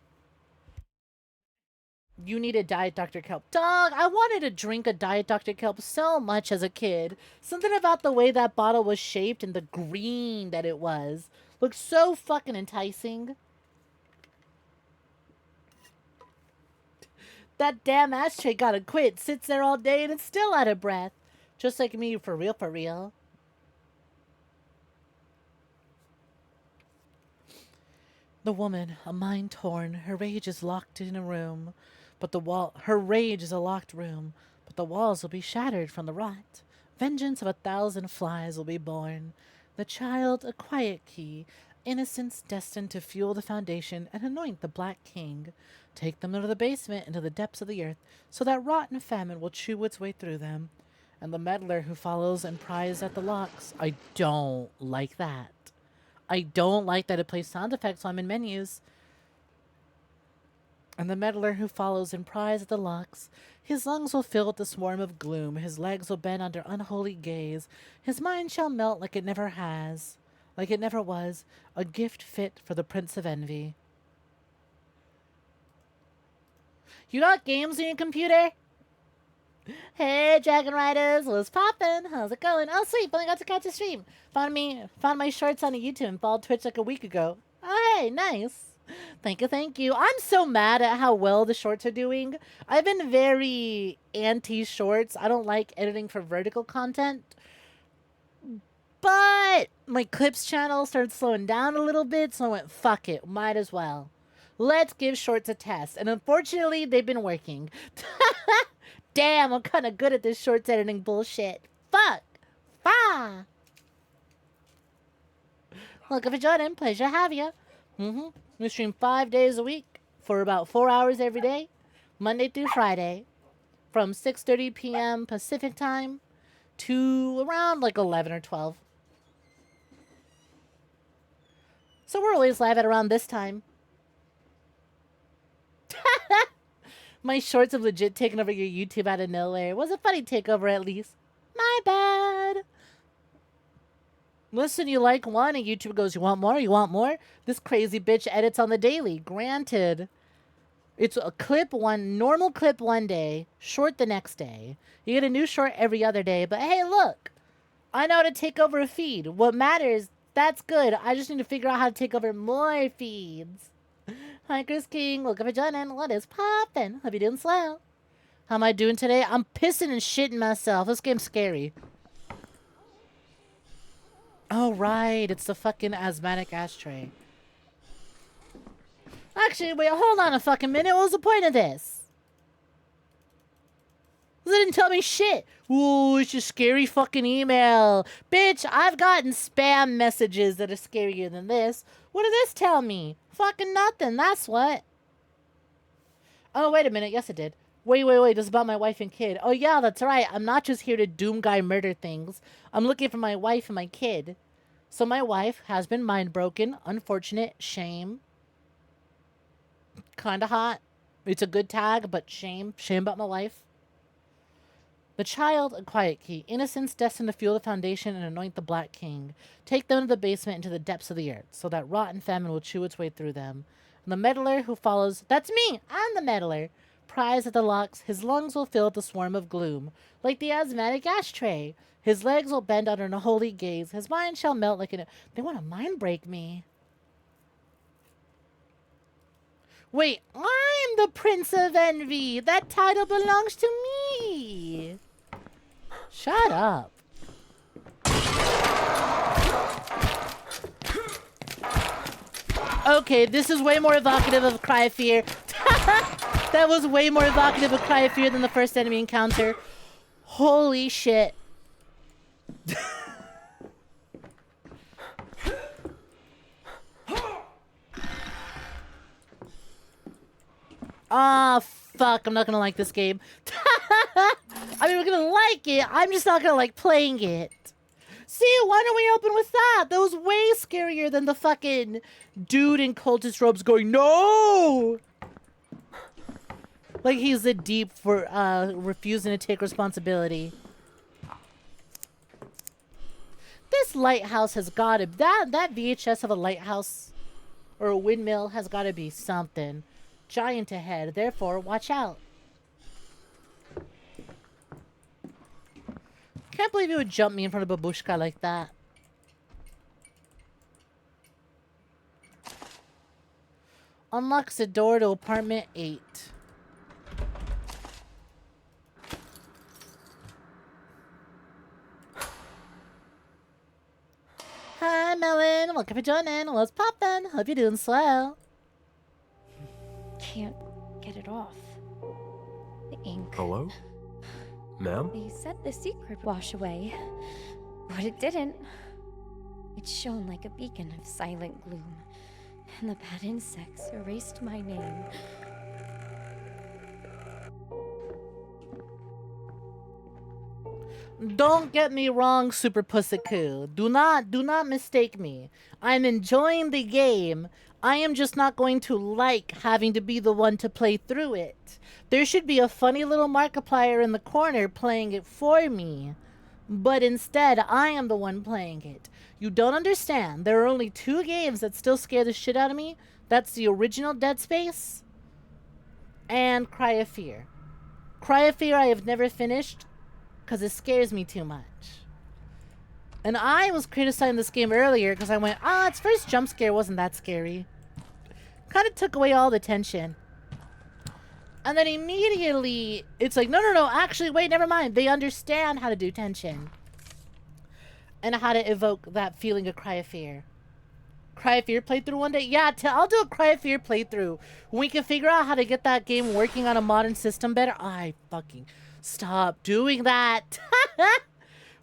You need a Diet Dr. Kelp. Dog, I wanted to drink a Diet Dr. Kelp so much as a kid. Something about the way that bottle was shaped and the green that it was looked so fucking enticing. That damn ashtray gotta quit. Sits there all day and it's still out of breath. Just like me, for real, for real. The woman, a mind torn, her rage is locked in a room, but her rage is a locked room, but the walls will be shattered from the rot. Vengeance of 1,000 flies will be born. The child, a quiet key, innocence destined to fuel the foundation and anoint the Black King. Take them into the basement, into the depths of the earth, so that rot and famine will chew its way through them. And the meddler who follows and pries at the locks. I don't like that. I don't like that it plays sound effects while I'm in menus. And the meddler who follows and pries at the locks. His lungs will fill with the swarm of gloom. His legs will bend under unholy gaze. His mind shall melt like it never has. Like it never was. A gift fit for the Prince of Envy. You got games on your computer? Hey, Dragon Riders, what's poppin'? How's it going? Oh, sweet, finally got to catch a stream. Found my shorts on YouTube and followed Twitch like a week ago. Oh, hey, nice. Thank you, thank you. I'm so mad at how well the shorts are doing. I've been very anti-shorts. I don't like editing for vertical content. But my clips channel started slowing down a little bit, so I went, fuck it, might as well. Let's give shorts a test. And unfortunately, they've been working. Damn, I'm kind of good at this shorts editing bullshit. Fuck. Fa. Look, if you're joining, pleasure to have you. We stream 5 days a week for about 4 hours every day, Monday through Friday, from 6:30 p.m. Pacific time to around like 11 or 12. So we're always live at around this time. My shorts have legit taken over your YouTube out of nowhere. It was a funny takeover at least. My bad. Listen, you like one and YouTube goes, you want more? You want more? This crazy bitch edits on the daily. Granted. It's a clip normal clip one day, short the next day. You get a new short every other day. But hey, look. I know how to take over a feed. What matters, that's good. I just need to figure out how to take over more feeds. Hi, Chris King. Welcome for joining. What is poppin'? Hope you're doing swell. How am I doing today? I'm pissing and shitting myself. This game's scary. Oh, right. It's the fucking asthmatic ashtray. Actually, wait, hold on a fucking minute. What was the point of this? They didn't tell me shit. Ooh, it's a scary fucking email. Bitch, I've gotten spam messages that are scarier than this. What did this tell me? Fucking nothing, that's what. Oh, wait a minute. Yes, it did. Wait. It's about my wife and kid. Oh, yeah, that's right. I'm not just here to doom guy murder things. I'm looking for my wife and my kid. So my wife has been mind broken. Unfortunate. Shame. Kinda hot. It's a good tag, but shame. Shame about my wife. The child, a quiet key. Innocence destined to fuel the foundation and anoint the Black King. Take them to the basement into the depths of the earth, so that rot and famine will chew its way through them. And the meddler who follows... That's me! I'm the meddler. Pries at the locks. His lungs will fill with the swarm of gloom, like the asthmatic ashtray. His legs will bend under an unholy gaze. His mind shall melt like an... They want to mind break me. Wait, I'm the Prince of Envy. That title belongs to me. Shut up. Okay, this is way more evocative of Cry of Fear. That was way more evocative of Cry of Fear than the first enemy encounter. Holy shit. Ah, fuck. I'm not gonna like this game. I mean, we're gonna like it. I'm just not gonna like playing it. See, why don't we open with that? That was way scarier than the fucking dude in cultist robes going, no! Like he's a deep for refusing to take responsibility. This lighthouse has gotta... That VHS of a lighthouse or a windmill has gotta be something. Giant ahead, therefore, watch out. Can't believe you would jump me in front of a babushka like that. Unlocks the door to apartment 8. Hi, Melon. Welcome for joining. What's poppin'? Hope you're doing swell. Can't get it off. The ink. Hello? Ma'am? They said the secret would wash away, but it didn't. It shone like a beacon of silent gloom, and the bad insects erased my name. Don't get me wrong, Super Pussycoo. Do not mistake me. I'm enjoying the game. I am just not going to like having to be the one to play through it. There should be a funny little Markiplier in the corner playing it for me. But instead, I am the one playing it. You don't understand. There are only 2 games that still scare the shit out of me. That's the original Dead Space and Cry of Fear. Cry of Fear I have never finished because it scares me too much. And I was criticizing this game earlier because I went, its first jump scare wasn't that scary. Kind of took away all the tension. And then immediately, it's like, no, actually, wait, never mind. They understand how to do tension. And how to evoke that feeling of Cry of Fear. Cry of Fear playthrough one day? Yeah, I'll do a Cry of Fear playthrough. When we can figure out how to get that game working on a modern system better. I fucking stop doing that.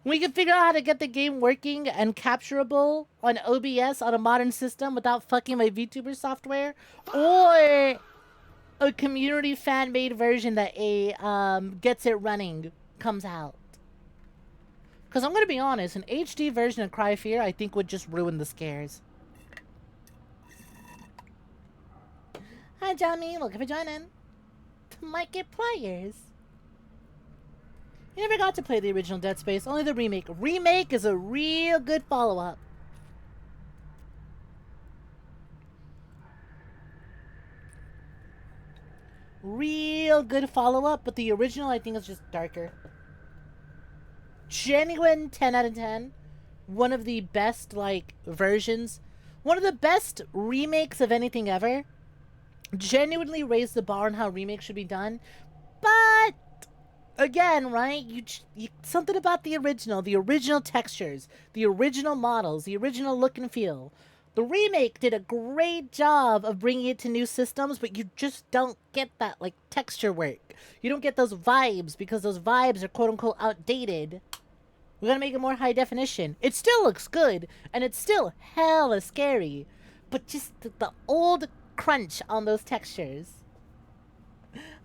We can figure out how to get the game working and capturable on OBS on a modern system without fucking my VTuber software. Or a community fan-made version that gets it running comes out. Because I'm going to be honest, an HD version of Cry of Fear I think would just ruin the scares. Hi, Johnny. Welcome for joining. Markipliers. You never got to play the original Dead Space, only the remake. Remake is a real good follow-up. Real good follow-up, but the original I think is just darker. Genuine 10 out of 10. One of the best, like, versions. One of the best remakes of anything ever. Genuinely raised the bar on how remakes should be done. But again, right? You something about the original textures, the original models, the original look and feel. The remake did a great job of bringing it to new systems, but you just don't get that, like, texture work. You don't get those vibes because those vibes are quote-unquote outdated. We gotta make it more high definition. It still looks good, and it's still hella scary, but just the old crunch on those textures.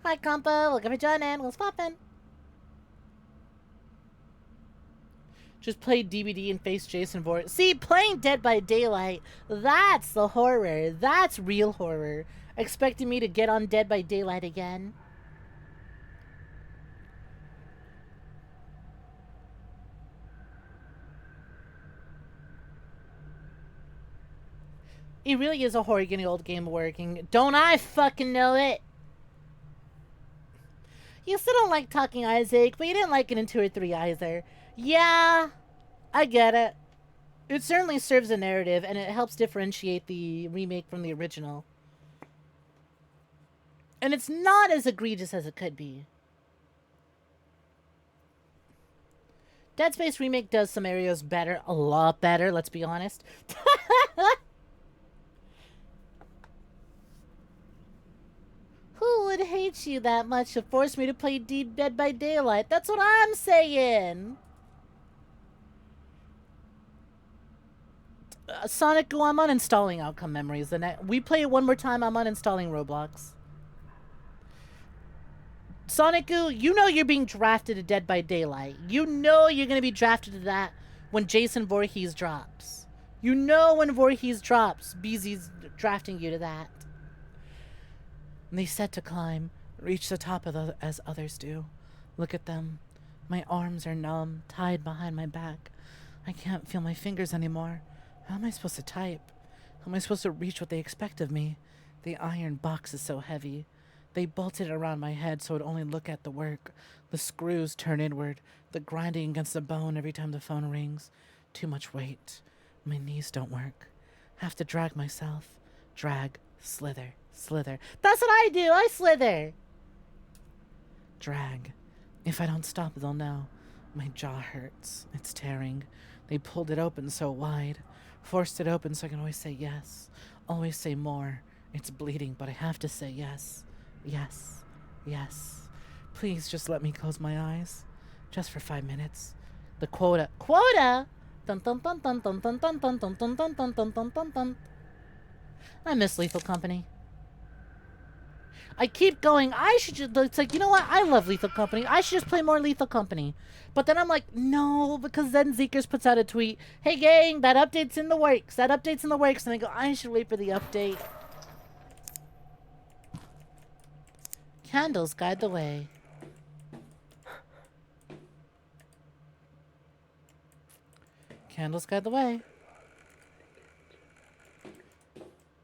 Hi, compa. Welcome for joining. What's poppin'? Just play DVD and face Jason Voorhees. See, playing Dead by Daylight, that's the horror. That's real horror. Expecting me to get on Dead by Daylight again. It really is a horror getting old game working. Don't I fucking know it? You still don't like talking Isaac, but you didn't like it in 2 or 3 either. Yeah, I get it. It certainly serves a narrative, and it helps differentiate the remake from the original. And it's not as egregious as it could be. Dead Space Remake does some areas better, a lot better, let's be honest. Who would hate you that much to force me to play Dead by Daylight? That's what I'm saying. Sonic, I'm uninstalling Outcome Memories. We play it one more time, I'm uninstalling Roblox. Sonic, you know you're being drafted to Dead by Daylight. You know you're going to be drafted to that when Jason Voorhees drops. You know when Voorhees drops, BZ's drafting you to that. And they set to climb, reach the top of as others do. Look at them. My arms are numb, tied behind my back. I can't feel my fingers anymore. How am I supposed to type? How am I supposed to reach what they expect of me? The iron box is so heavy. They bolted it around my head so I'd only look at the work. The screws turn inward, the grinding against the bone every time the phone rings. Too much weight. My knees don't work. Have to drag myself. Drag, slither, slither. That's what I do! I slither! Drag. If I don't stop, they'll know. My jaw hurts. It's tearing. They pulled it open so wide. Forced it open so I can always say yes. Always say more. It's bleeding, but I have to say yes. Yes. Yes. Please just let me close my eyes. Just for 5 minutes. The quota. Quota? Dun dun dun dun dun dun dun dun dun dun dun dun dun dun dun dun. I miss Lethal Company. I keep going, I should just, it's like, you know what? I love Lethal Company. I should just play more Lethal Company. But then I'm like, no, because then Zeekers puts out a tweet, hey gang, that update's in the works. That update's in the works. And I go, I should wait for the update. Candles guide the way. Candles guide the way.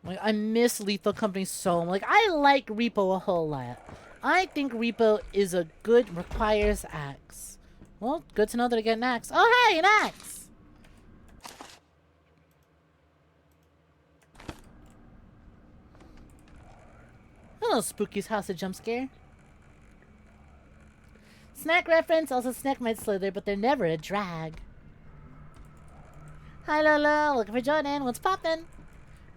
Like, I miss Lethal Company so much. Like, I like Repo a whole lot. I think Repo is a good requires axe. Well, good to know that I get an axe. Oh, hey, an axe! Hello, Spooky's House of Jump Scare. Snack reference, also Snek might slither, but they're never a drag. Hi, Lolo, looking for Jordan, what's poppin'?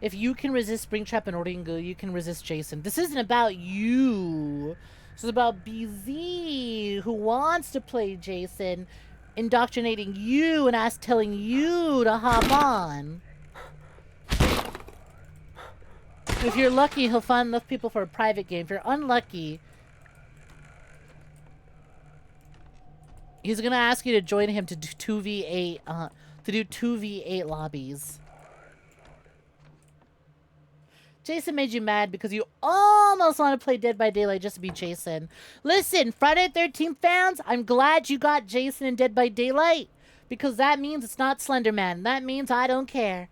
If you can resist Springtrap and Ringu, you can resist Jason. This isn't about you. This is about BZ, who wants to play Jason, indoctrinating you and us telling you to hop on. If you're lucky, he'll find enough people for a private game. If you're unlucky, he's gonna ask you to join him to do 2v8 lobbies. Jason made you mad because you almost want to play Dead by Daylight just to be Jason. Listen, Friday the 13th fans, I'm glad you got Jason in Dead by Daylight. Because that means it's not Slender Man. That means I don't care.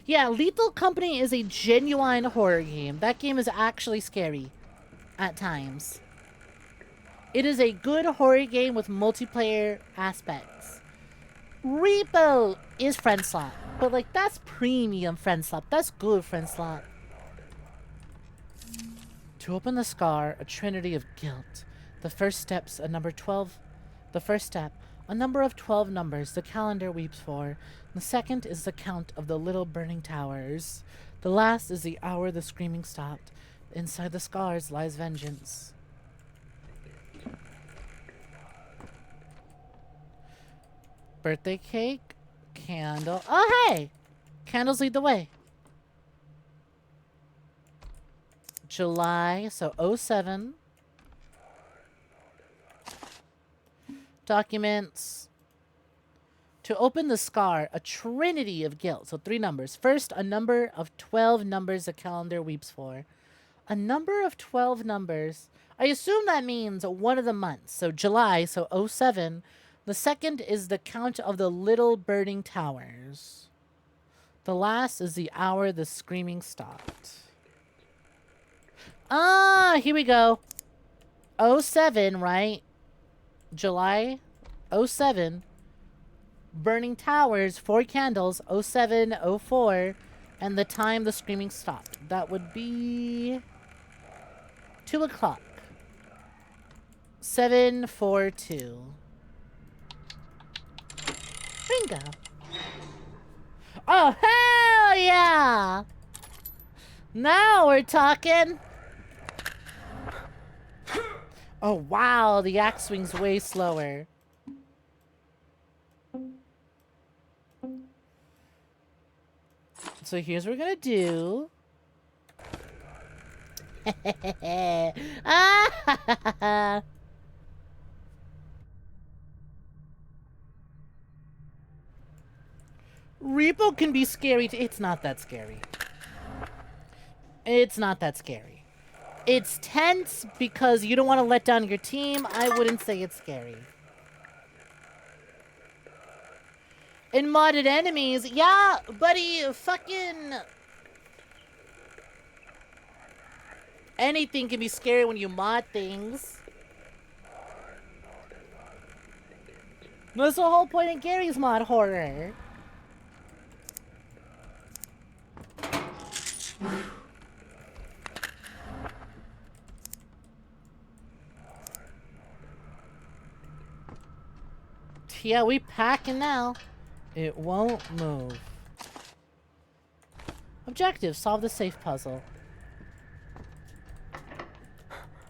Yeah, Lethal Company is a genuine horror game. That game is actually scary. At times. It is a good horror game with multiplayer aspects. Repo is friend slot. But, like, that's premium friend slot. That's good friend slot. To open the scar, a trinity of guilt. The first step's a number 12. The first step, a number of 12 numbers the calendar weeps for. The second is the count of the little burning towers. The last is the hour the screaming stopped. Inside the scars lies vengeance. Birthday cake. Candle. Oh, hey! Candles lead the way. July, so 07. Documents. To open the scar, a trinity of guilt. So 3 numbers. First, a number of 12 numbers the calendar weeps for. A number of 12 numbers. I assume that means one of the months. So July, so 07. The second is the count of the little burning towers. The last is the hour the screaming stopped. Ah, here we go. 07, right? July 07. Burning towers, 4 candles, 07, 04. And the time the screaming stopped. That would be 2 o'clock. 7:42. Bingo. Oh, hell yeah! Now we're talking. Oh, wow. The axe swings way slower. So here's what we're going to do. Ah! Repo can be scary. It's not that scary. It's not that scary. It's tense because you don't want to let down your team. I wouldn't say it's scary. In modded enemies, yeah, buddy, fucking... anything can be scary when you mod things. That's the whole point of Gary's mod horror. Yeah, we packing now. It won't move. Objective, solve the safe puzzle.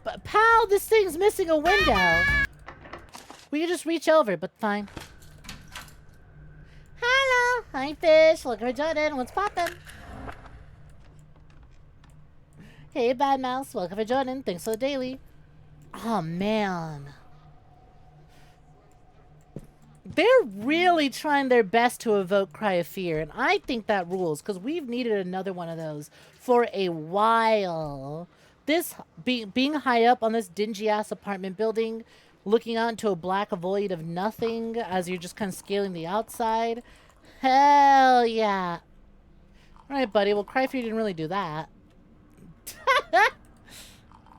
But pal, this thing's missing a window. We can just reach over, but fine. Hello, hi fish. Look at Jordan. What's poppin'? Hey, Bad Mouse. Welcome for joining. Thanks for the daily. Oh, man. They're really trying their best to evoke Cry of Fear, and I think that rules, because we've needed another one of those for a while. This, being high up on this dingy-ass apartment building, looking out into a black void of nothing as you're just kind of scaling the outside. Hell yeah. Alright, buddy. Well, Cry of Fear didn't really do that.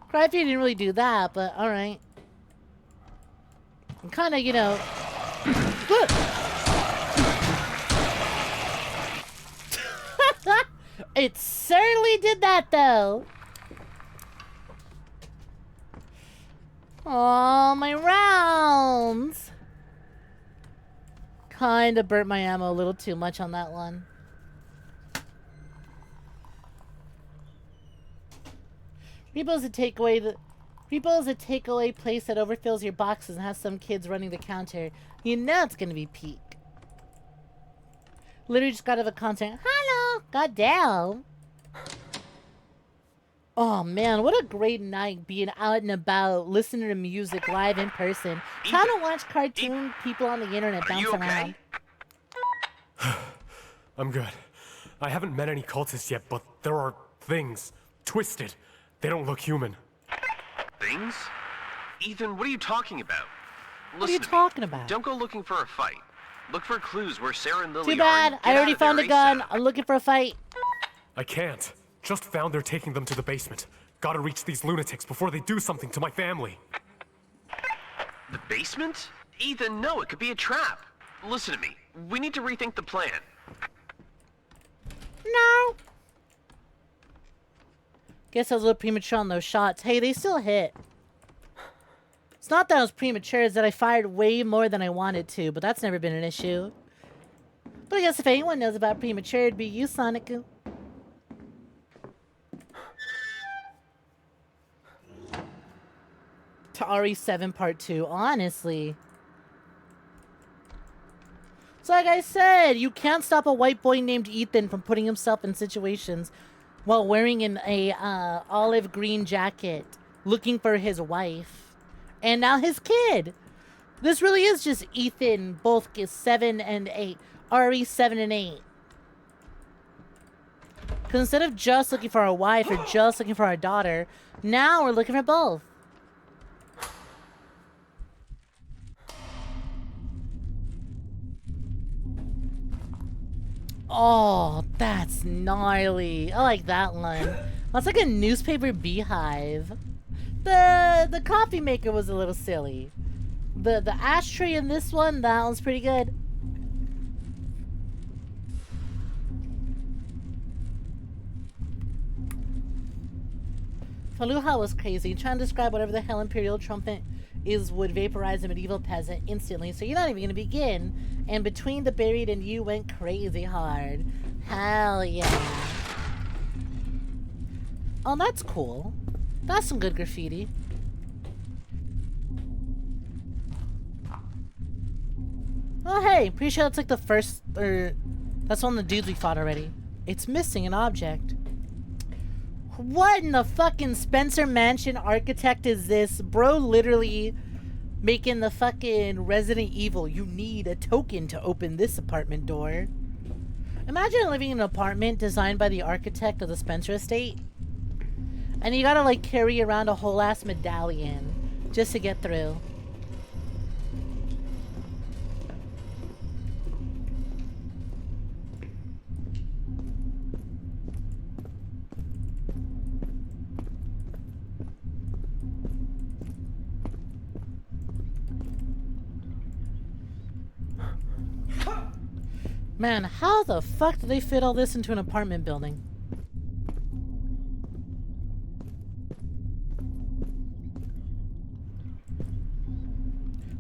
Cry of Fear didn't really do that, but alright. Kind of, you know... It certainly did that, though. Oh, my rounds. Kind of burnt my ammo a little too much on that one. Repo's a takeaway place that overfills your boxes and has some kids running the counter. You know it's gonna be peak. Literally just got out of a concert. Hello! Goddamn! Oh man, what a great night being out and about, listening to music live in person. Trying to watch cartoon people on the internet bounce around. I'm good. I haven't met any cultists yet, but there are things. Twisted. They don't look human. Things? Ethan, what are you talking about? What are you talking about? Don't go looking for a fight. Look for clues where Sarah and Lily Too bad. are. I already found a gun. I'm looking for a fight. I can't. Just found they're taking them to the basement. Gotta reach these lunatics before they do something to my family. The basement? Ethan, no, it could be a trap. Listen to me. We need to rethink the plan. No. Guess I was a little premature on those shots. Hey, they still hit. It's not that I was premature, it's that I fired way more than I wanted to, but that's never been an issue. But I guess if anyone knows about premature, it'd be you, Sonic. To RE7 Part 2, honestly. So like I said, you can't stop a white boy named Ethan from putting himself in situations while wearing a olive green jacket, looking for his wife. And now his kid. This really is just Ethan, both 7 and 8. RE7 and 8. Because instead of just looking for our wife or just looking for our daughter, now we're looking for both. Oh, that's gnarly. I like that one. That's like a newspaper beehive. The coffee maker was a little silly. The ashtray in this one, that one's pretty good. Faluha was crazy. Trying to describe whatever the hell Imperial trumpet is would vaporize a medieval peasant instantly, so you're not even gonna begin. And Between the Buried and You went crazy hard. Hell yeah. Oh, that's cool. That's some good graffiti. Oh, hey, pretty sure that's like the first, or that's one of the dudes we fought already. It's missing an object. What in the fucking Spencer Mansion architect is this? Bro literally making the fucking Resident Evil. You need a token to open this apartment door. Imagine living in an apartment designed by the architect of the Spencer estate. And you gotta like carry around a whole ass medallion just to get through. Man, how the fuck did they fit all this into an apartment building?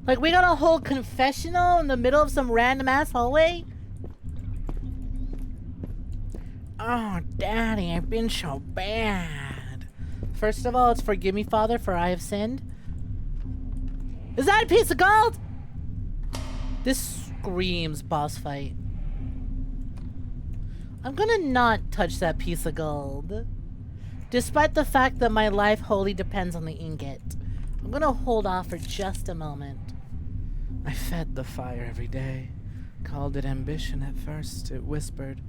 Like, we got a whole confessional in the middle of some random ass hallway? Oh, Daddy, I've been so bad. First of all, it's forgive me, Father, for I have sinned. Is that a piece of gold? This screams boss fight. I'm gonna not touch that piece of gold. despite the fact that my life wholly depends on the ingot. I'm gonna hold off for just a moment. I fed the fire every day, called it ambition at first. It whispered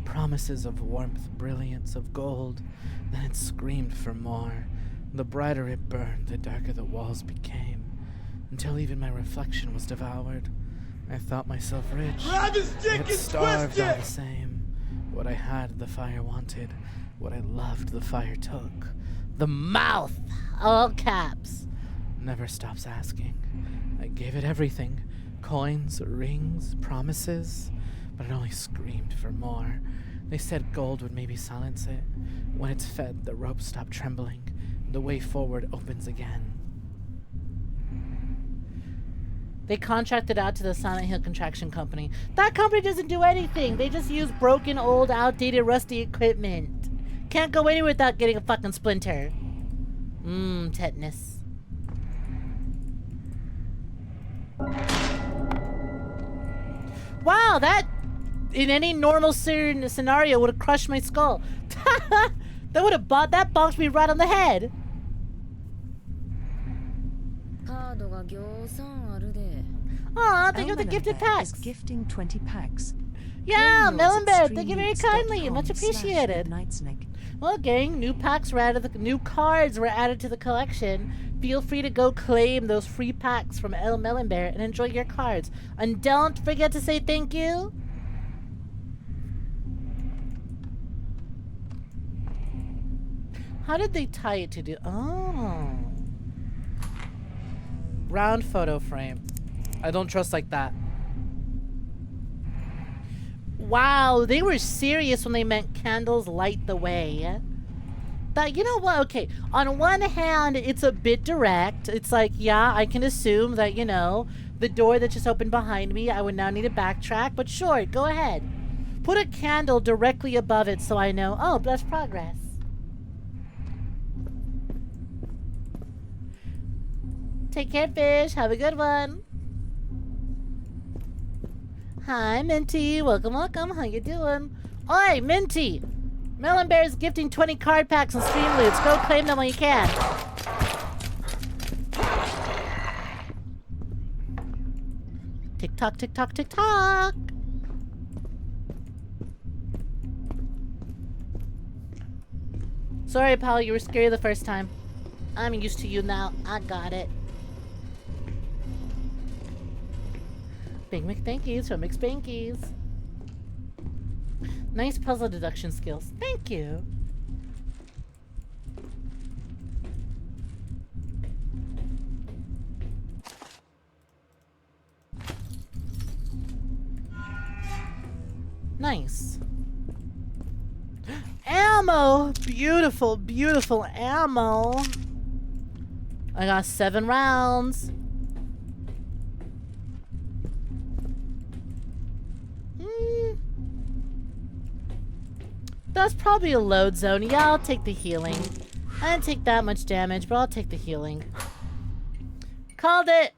promises of warmth, brilliance, of gold. Then it screamed for more. The brighter it burned, the darker the walls became, until even my reflection was devoured. I thought myself rich, yet starved all the same. What I had, the fire wanted. What I loved, the fire took. The mouth, all caps. Never stops asking. I gave it everything. Coins, rings, promises. But it only screamed for more. They said gold would maybe silence it. When it's fed, the ropes stop trembling. The way forward opens again. They contracted out to the Silent Hill Contraction Company. That company doesn't do anything. They just use broken, old, outdated, rusty equipment. Can't go anywhere without getting a fucking splinter. Tetanus. Wow, that in any normal scenario would have crushed my skull. That would have bonked me right on the head. Aw, thank you for the gifted packs. Is gifting 20 packs. Yeah, Claim yours Melon at Bear, thank you very kindly. Much streamlabs.com/goodnightsnek. appreciated. Well, gang, new cards were added to the collection. Feel free to go claim those free packs from El Melon Bear and enjoy your cards. And don't forget to say thank you. How did they tie it to do? Oh. Round photo frame. I don't trust like that. Wow, they were serious when they meant candles light the way. That, you know what? Okay, on one hand, it's a bit direct. It's like, yeah, I can assume that, you know, the door that just opened behind me, I would now need to backtrack. But sure, go ahead. Put a candle directly above it so I know, oh, that's progress. Take care, fish. Have a good one. Hi, Minty. Welcome, welcome. How you doing? Oi, Minty! Melon Bear's gifting 20 card packs and Streamlabs. Go claim them when you can. Tick tock, tick tock, tick tock. Sorry, pal. You were scary the first time. I'm used to you now. I got it. Big McThankies from McSpankies. Nice puzzle deduction skills. Thank you. Nice. Ammo! Beautiful, beautiful ammo. I got 7 rounds. That's probably a load zone. Yeah, I'll take the healing. I didn't take that much damage, but I'll take the healing. Called it!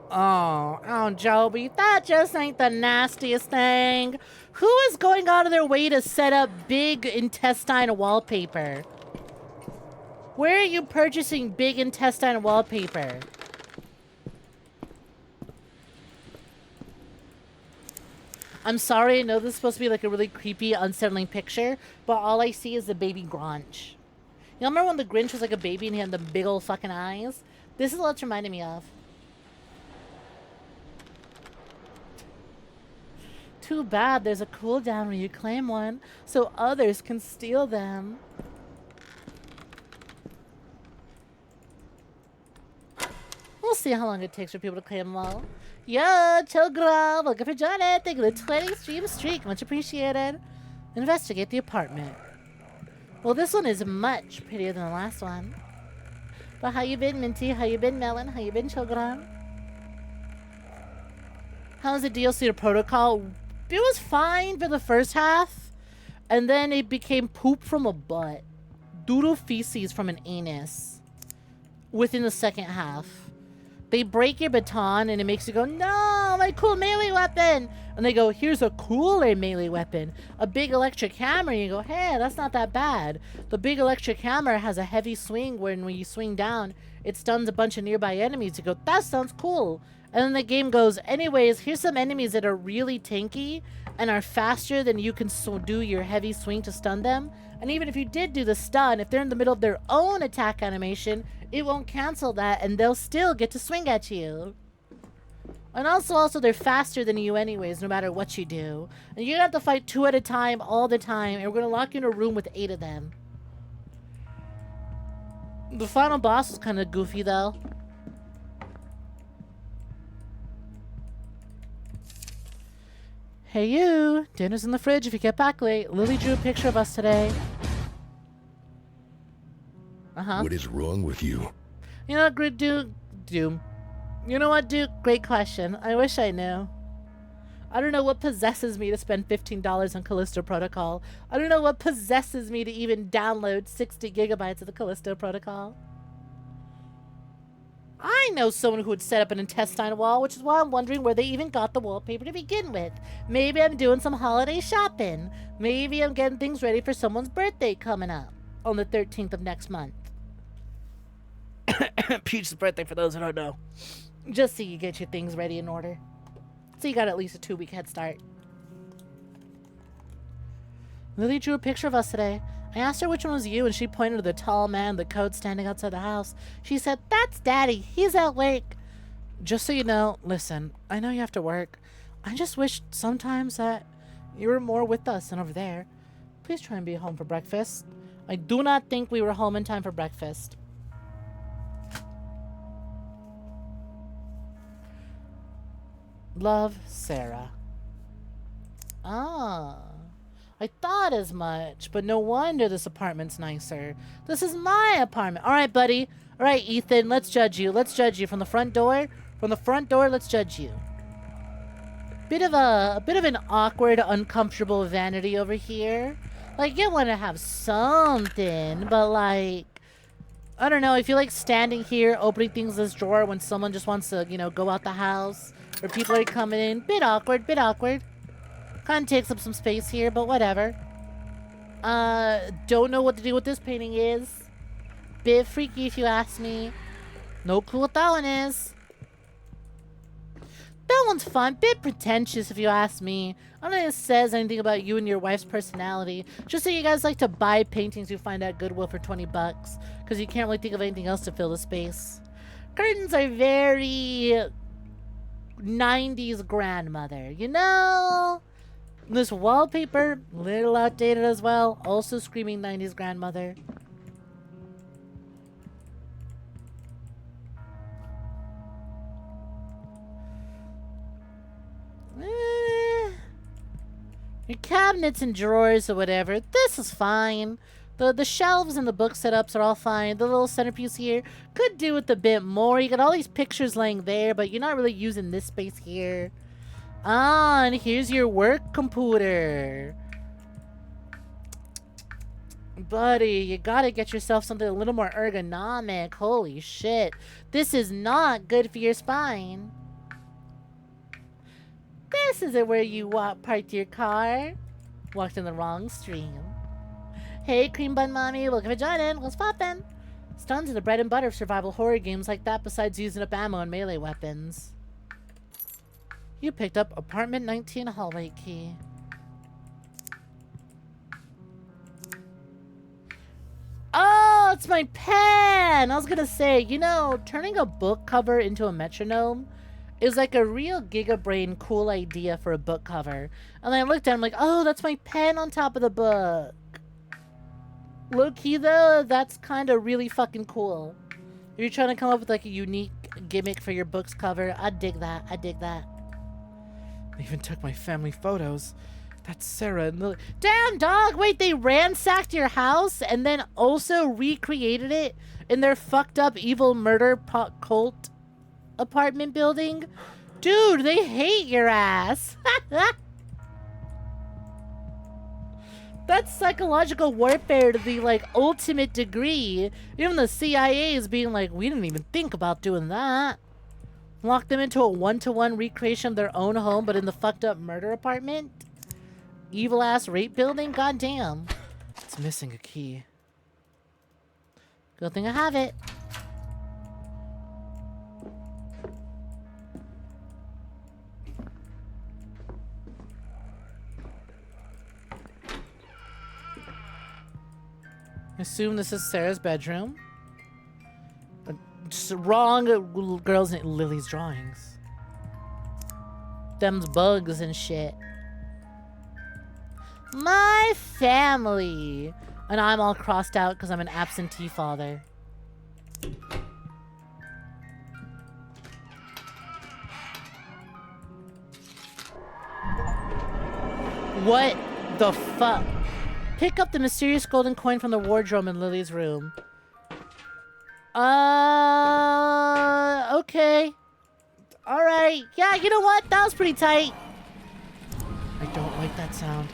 Oh, Joby, that just ain't the nastiest thing. Who is going out of their way to set up big intestine wallpaper? Where are you purchasing big intestine wallpaper? I'm sorry, I know this is supposed to be like a really creepy, unsettling picture, but all I see is the baby Grinch. You remember when the Grinch was like a baby and he had the big old fucking eyes? This is what it's reminding me of. Too bad there's a cooldown when you claim one, so others can steal them. We'll see how long it takes for people to claim them all. Yo, 𝐶𝐤, welcome for joining. Thank you for the 20 stream streak. Much appreciated. Investigate the apartment. Well, this one is much prettier than the last one. But how you been, Minty? How you been, Melon? How you been, 𝐶𝐤? How's the DLC to Protocol? It was fine for the first half. And then it became poop from a butt. Doodle feces from an anus. Within the second half. They break your baton and it makes you go, no, my cool melee weapon. And they go, here's a cooler melee weapon, a big electric hammer. And you go, hey, that's not that bad. The big electric hammer has a heavy swing where when you swing down, it stuns a bunch of nearby enemies. You go, that sounds cool. And then the game goes, anyways, here's some enemies that are really tanky and are faster than you can do your heavy swing to stun them. And even if you did do the stun, if they're in the middle of their own attack animation, it won't cancel that and they'll still get to swing at you. And also they're faster than you anyways, no matter what you do. And you're gonna have to fight 2 at a time all the time, and we're gonna lock you in a room with 8 of them. The final boss was kind of goofy though. Hey you, dinner's in the fridge if you get back late. Lily drew a picture of us today. What is wrong with you? You know what, Duke? You know what, Duke? Great question. I wish I knew. I don't know what possesses me to spend $15 on Callisto Protocol. I don't know what possesses me to even download 60 gigabytes of the Callisto Protocol. I know someone who would set up an intestine wall, which is why I'm wondering where they even got the wallpaper to begin with. Maybe I'm doing some holiday shopping. Maybe I'm getting things ready for someone's birthday coming up on the 13th of next month. Peach's birthday, for those who don't know. Just so you get your things ready in order. So you got at least a 2-week head start. Lily drew a picture of us today. I asked her which one was you, and she pointed to the tall man in the coat standing outside the house. She said, that's Daddy. He's at work. Just so you know, listen, I know you have to work. I just wish sometimes that you were more with us than over there. Please try and be home for breakfast. I do not think we were home in time for breakfast. Love, Sarah. Ah. I thought as much, but no wonder this apartment's nicer. This is my apartment. All right, buddy. All right, Ethan, let's judge you. Let's judge you from the front door. From the front door, let's judge you. Bit of an awkward, uncomfortable vanity over here. Like, you want to have something, but like, I don't know. I feel like standing here, opening things in this drawer when someone just wants to, you know, go out the house, or people are coming in. Bit awkward, bit awkward. Kind of takes up some space here, but whatever. Don't know what to do with this painting is. Bit freaky if you ask me. No clue what that one is. That one's fun. Bit pretentious if you ask me. I don't think it says anything about you and your wife's personality. Just so you guys like to buy paintings you find at Goodwill for 20 bucks. Because you can't really think of anything else to fill the space. Curtains are very 90s grandmother, you know? This wallpaper, little outdated as well. Also screaming 90s grandmother. Your cabinets and drawers or whatever, this is fine. The shelves and the book setups are all fine. The little centerpiece here could do with a bit more. You got all these pictures laying there, but you're not really using this space here. Ah, and here's your work computer. Buddy, you gotta get yourself something a little more ergonomic. Holy shit. This is not good for your spine. This isn't where you parked your car. Walked in the wrong stream. Hey, Cream Bun Mommy, welcome for joining. What's poppin'? Stuns are the bread and butter of survival horror games like that besides using up ammo and melee weapons. You picked up apartment 19 hallway key. Oh, it's my pen! I was gonna say, you know, turning a book cover into a metronome is like a real gigabrain cool idea for a book cover. And then I looked at it, I'm like, oh, that's my pen on top of the book. Low key though, that's kind of really fucking cool. If you're trying to come up with like a unique gimmick for your book's cover, I dig that. I dig that. They even took my family photos. That's Sarah and Lily. Damn, dog! Wait, they ransacked your house and then also recreated it in their fucked up evil murder cult apartment building? Dude, they hate your ass. That's psychological warfare to the, like, ultimate degree. Even the CIA is being like, we didn't even think about doing that. Lock them into a one-to-one recreation of their own home, but in the fucked up murder apartment? Evil ass rape building? Goddamn. It's missing a key. Good thing I have it. Assume this is Sarah's bedroom. Just wrong girls in Lily's drawings. Them's bugs and shit. My family. And I'm all crossed out because I'm an absentee father. What the fuck? Pick up the mysterious golden coin from the wardrobe in Lily's room. Okay. Alright. Yeah, you know what? That was pretty tight. I don't like that sound.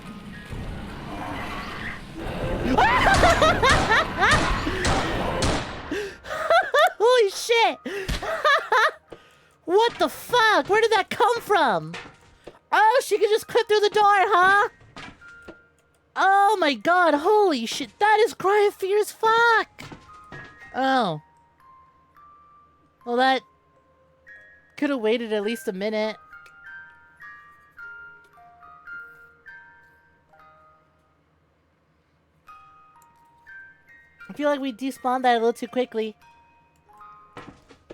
Holy shit! What the fuck? Where did that come from? Oh, she could just clip through the door, huh? Oh my god, holy shit, that is cry of fear as fuck! Oh. Well, that could have waited at least a minute. I feel like we despawned that a little too quickly.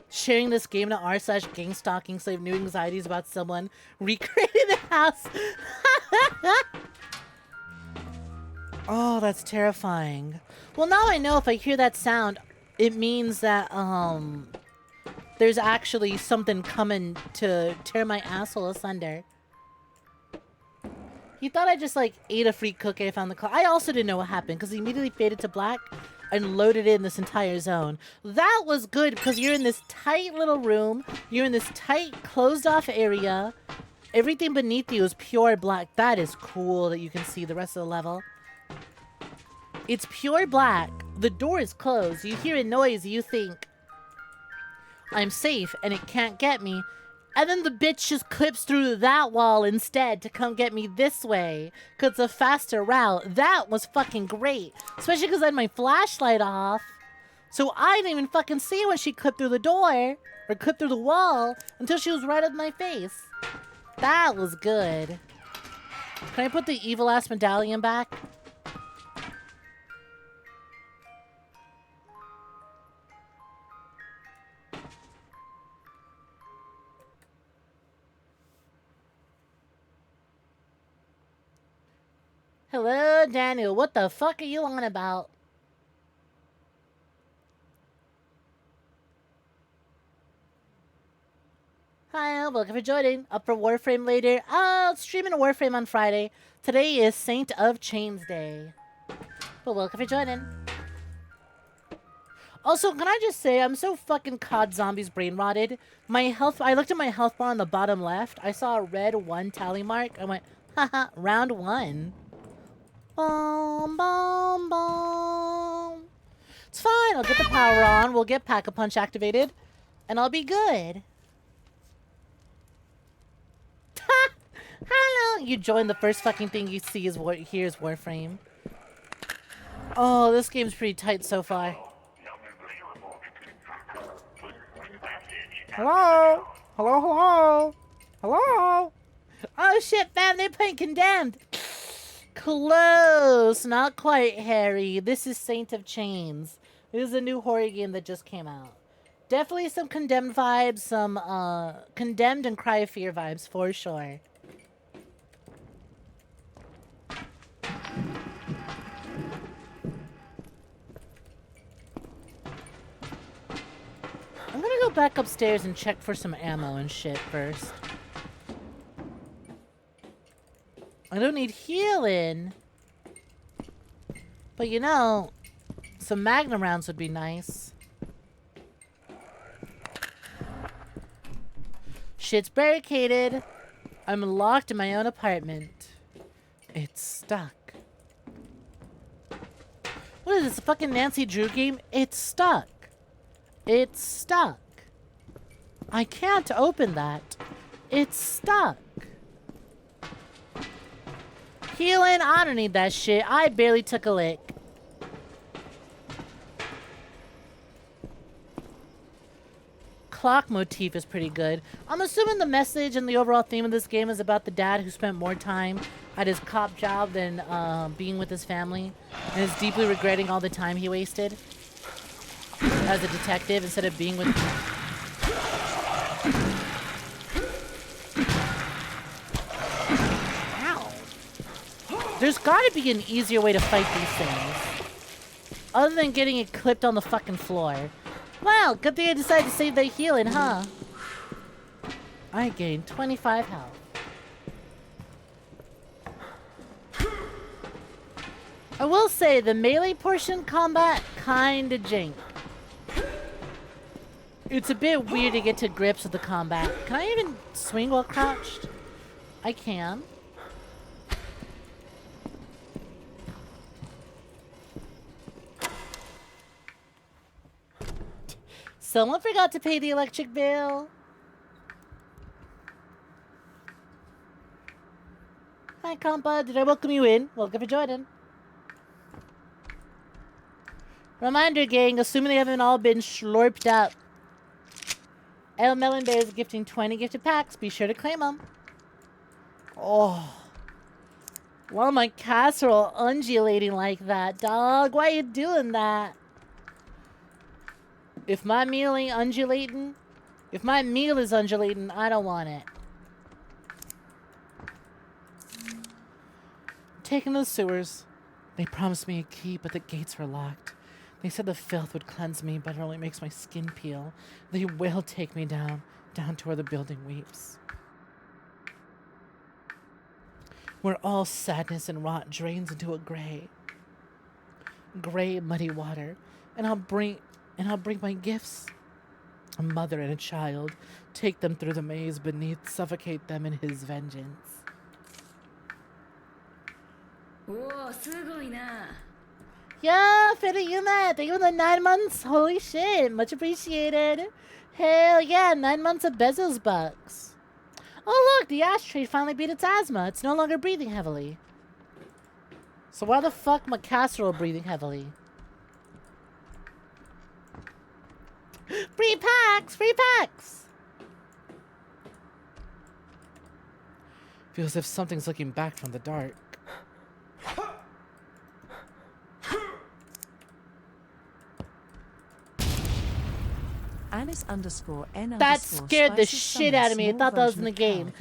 Sharing this game to r/gang stalking so I have new anxieties about someone recreating the house. Oh, that's terrifying. Well, now I know if I hear that sound, it means that, there's actually something coming to tear my asshole asunder. He thought I just, like, ate a free cookie I found in the car. I also didn't know what happened, because he immediately faded to black and loaded in this entire zone. That was good, because you're in this tight little room. You're in this tight, closed-off area. Everything beneath you is pure black. That is cool that you can see the rest of the level. It's pure black. The door is closed. You hear a noise. You think, I'm safe and it can't get me. And then the bitch just clips through that wall instead to come get me this way. Because it's a faster route. That was fucking great. Especially because I had my flashlight off. So I didn't even fucking see when she clipped through the door. Or clipped through the wall. Until she was right up my face. That was good. Can I put the evil ass medallion back? Hello, Daniel. What the fuck are you on about? Hi, welcome for joining. Up for Warframe later. I'll stream in Warframe on Friday. Today is Saint of Chains Day. But welcome for joining. Also, can I just say, I'm so fucking COD Zombies brain rotted. My health, I looked at my health bar on the bottom left. I saw a red 1 tally mark. I went, haha, round 1. Boom, boom, boom. It's fine. I'll get the power on. We'll get Pack-a-Punch activated. And I'll be good. Hello. You join the first fucking thing you see is here's Warframe. Oh, this game's pretty tight so far. Hello? Hello, hello? Hello? Oh shit, fam, they're playing Condemned. Close. Not quite, Harry. This is Saint of Chains. This is a new horror game that just came out. Definitely some Condemned vibes, some Condemned and Cry of Fear vibes, for sure. I'm gonna go back upstairs and check for some ammo and shit first. I don't need healing. But you know, some Magnum rounds would be nice. Shit's barricaded. I'm locked in my own apartment. It's stuck. What is this, a fucking Nancy Drew game? It's stuck. It's stuck. I can't open that. It's stuck. Healing? I don't need that shit. I barely took a lick. Clock motif is pretty good. I'm assuming the message and the overall theme of this game is about the dad who spent more time at his cop job than being with his family, and is deeply regretting all the time he wasted as a detective instead of being with... Ow. There's gotta be an easier way to fight these things. Other than getting it clipped on the fucking floor. Wow, good thing I decided to save the healing, huh? I gained 25 health. I will say, the melee portion combat kinda jank. It's a bit weird to get to grips with the combat. Can I even swing while crouched? I can. Someone forgot to pay the electric bill. Hi, compa. Did I welcome you in? Welcome for joining. Reminder, gang, assuming they haven't all been slurped up. El Melon Bear is gifting 20 gifted packs. Be sure to claim them. Oh. Why am I casserole undulating like that, dog? Why are you doing that? If my meal ain't undulating, if my meal is undulating, I don't want it. Taking the sewers. They promised me a key, but the gates were locked. They said the filth would cleanse me, but it only makes my skin peel. They will take me down to where the building weeps. Where all sadness and rot drains into a gray, muddy water. And I'll bring my gifts. A mother and a child. Take them through the maze beneath, suffocate them in his vengeance. Yeah, Fedayuma, thank you for the 9 months. Holy shit, much appreciated. Hell yeah, 9 months of Bezos bucks. Oh look, the ashtray finally beat its asthma. It's no longer breathing heavily. So why the fuck my casserole breathing heavily? Free packs! Free packs! Feels as if something's looking back from the dark. Alice_N_. That scared the shit out of me. I thought that was in the game.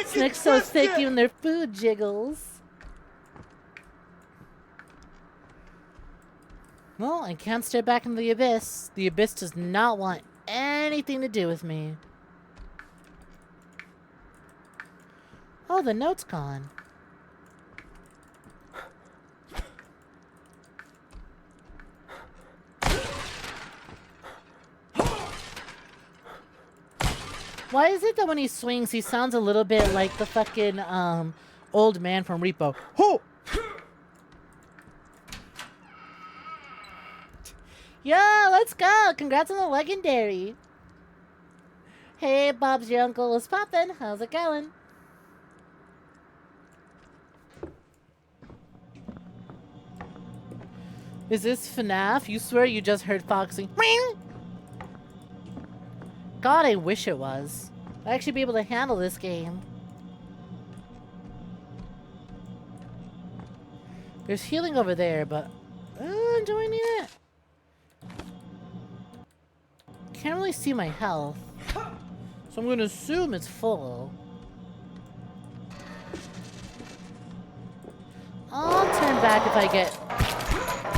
Snake's so thick even their food jiggles. Well, I can't stare back into the abyss. The abyss does not want anything to do with me. Oh, the note's gone. Why is it that when he swings, he sounds a little bit like the fucking, old man from Repo? Ho! Yo, let's go! Congrats on the legendary! Hey, Bob's your uncle. What's poppin'? How's it going? Is this FNAF? You swear you just heard Foxy. God, I wish it was. I'd actually be able to handle this game. There's healing over there, but... do I need it? Can't really see my health. So I'm going to assume it's full. I'll turn back if I get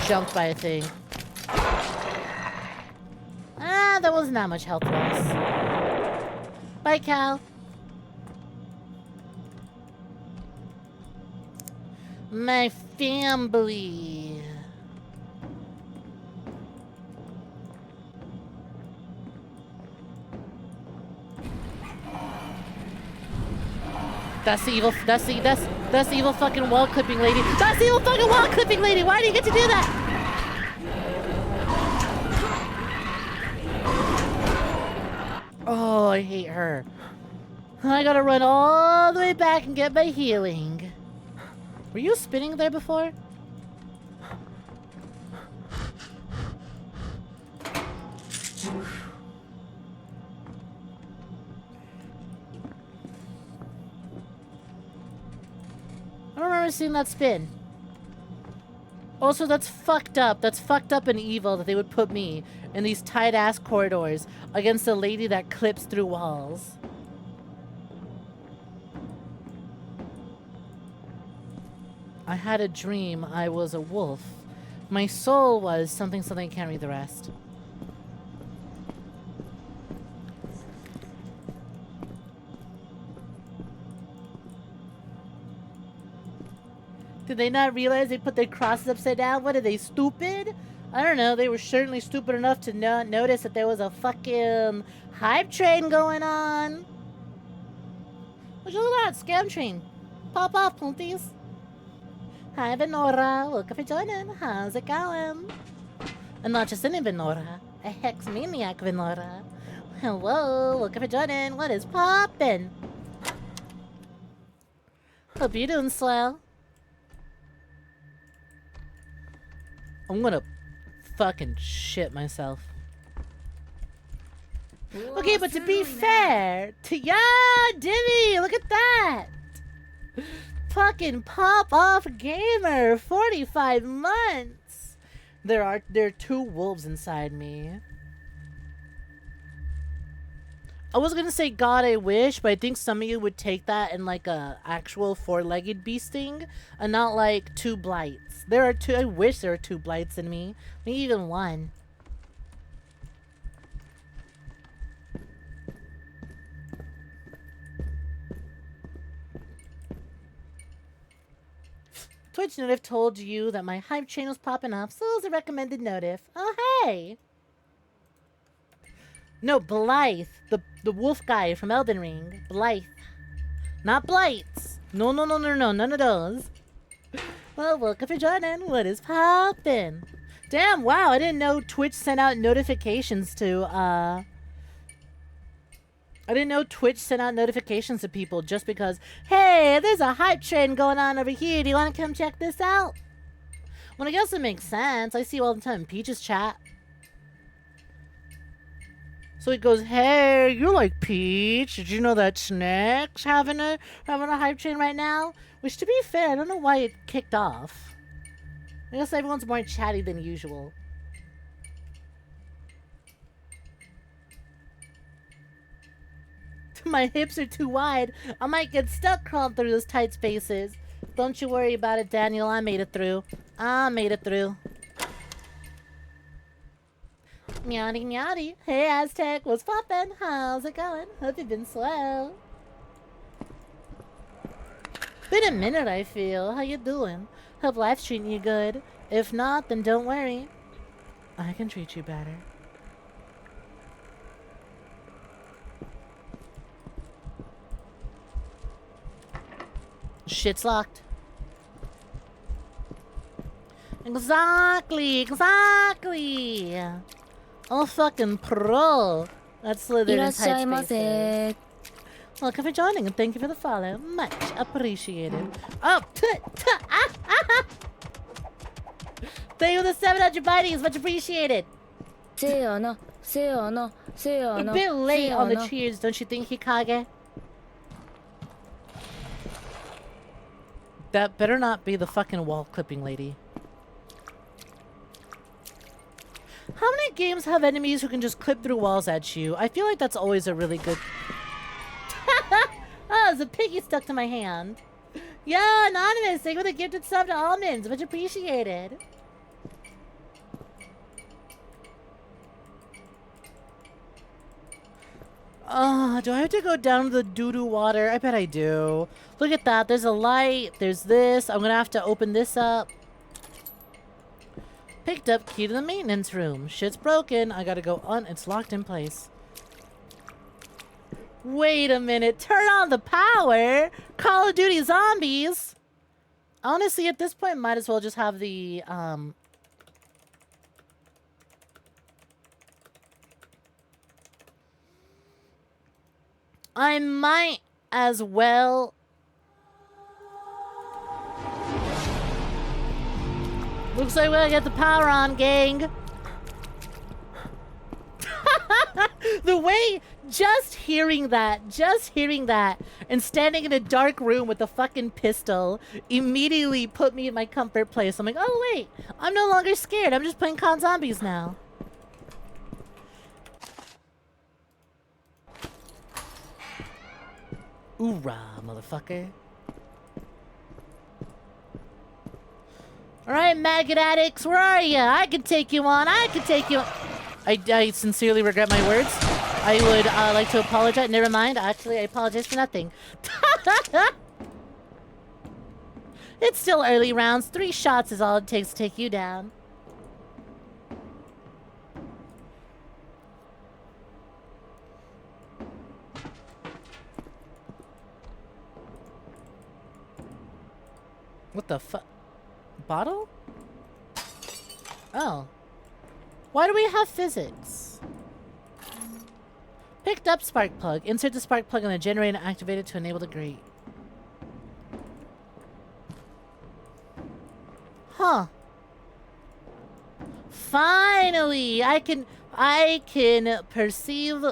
jumped by a thing. Ah, that wasn't that much health loss. Bye, Cal. My family. That's the evil, that's the evil fucking wall clipping lady. That's the evil fucking wall clipping lady. Why do you get to do that? Oh, I hate her. I gotta run all the way back and get my healing. Were you spinning there before? I don't remember seeing that spin. Also, that's fucked up. That's fucked up and evil that they would put me in these tight-ass corridors against a lady that clips through walls. I had a dream I was a wolf. My soul was something, can't read the rest. Did they not realize they put their crosses upside down? What are they, stupid? I don't know. They were certainly stupid enough to not notice that there was a fucking hype train going on. Would you look at that scam train? Pop off, please. Hi, Venora. Welcome for joining. How's it going? And not just any Venora. A hex maniac Venora. Hello. Welcome for joining. What is poppin'? Hope you're doing swell. I'm gonna fucking shit myself. Okay, but to be fair, yeah, Dimmy, look at that. Fucking pop off gamer, 45 months. There are two wolves inside me. I was gonna say God I wish, but I think some of you would take that in like a actual four-legged beasting and not like two blights. There are two. I wish there were two blights in me. Maybe even one. Twitch notif told you that my hype chain was popping up, so it was a recommended notif. Oh, hey! No, Blythe. The wolf guy from Elden Ring. Blythe. Not Blights. No, none of those. Well, welcome for joining. What is poppin'? Damn, wow, I didn't know Twitch sent out notifications to, I didn't know Twitch sent out notifications to people just because, hey, there's a hype train going on over here. Do you want to come check this out? Well, I guess it makes sense. I see you all the time in Peach's chat. So he goes, hey, you like Peach? Did you know that Snek's having a hype train right now? Which, to be fair, I don't know why it kicked off. I guess everyone's more chatty than usual. My hips are too wide. I might get stuck crawling through those tight spaces. Don't you worry about it, Daniel. I made it through. Meowdy meowdy. Hey Aztec, what's poppin'? How's it going? Hope you've been slow. Been a minute, I feel. How you doing? Hope life's treating you good. If not, then don't worry. I can treat you better. Shit's locked. Exactly. Oh, fucking pro. That's slithered in tight spaces. Welcome for joining and thank you for the follow. Much appreciated. Oh, thank you for the 700 biddies. Much appreciated. A bit late on the cheers, don't you think, Hikage? That better not be the fucking wall clipping lady. How many games have enemies who can just clip through walls at you? I feel like that's always a really good... Oh, there's a piggy stuck to my hand. Yo, Anonymous, thank you for the gifted sub to Almonds. Much appreciated. Do I have to go down to the doo-doo water? I bet I do. Look at that. There's a light. There's this. I'm gonna have to open this up. Picked up key to the maintenance room. Shit's broken. I gotta go on. It's locked in place. Wait a minute. Turn on the power? Call of Duty Zombies? Honestly, at this point, might as well just have the, I might as well... Looks like we'll get the power on, gang. The way, just hearing that, and standing in a dark room with a fucking pistol immediately put me in my comfort place. I'm like, oh wait, I'm no longer scared. I'm just playing Con Zombies now. Oorah, motherfucker. Alright, maggot addicts, where are you? I can take you on. I sincerely regret my words. I would like to apologize. Never mind. Actually, I apologize for nothing. It's still early rounds. 3 shots is all it takes to take you down. What the fuck? Bottle? Oh. Why do we have physics? Picked up spark plug. Insert the spark plug in the generator and activate it to enable the grate. Huh. Finally! I can perceive...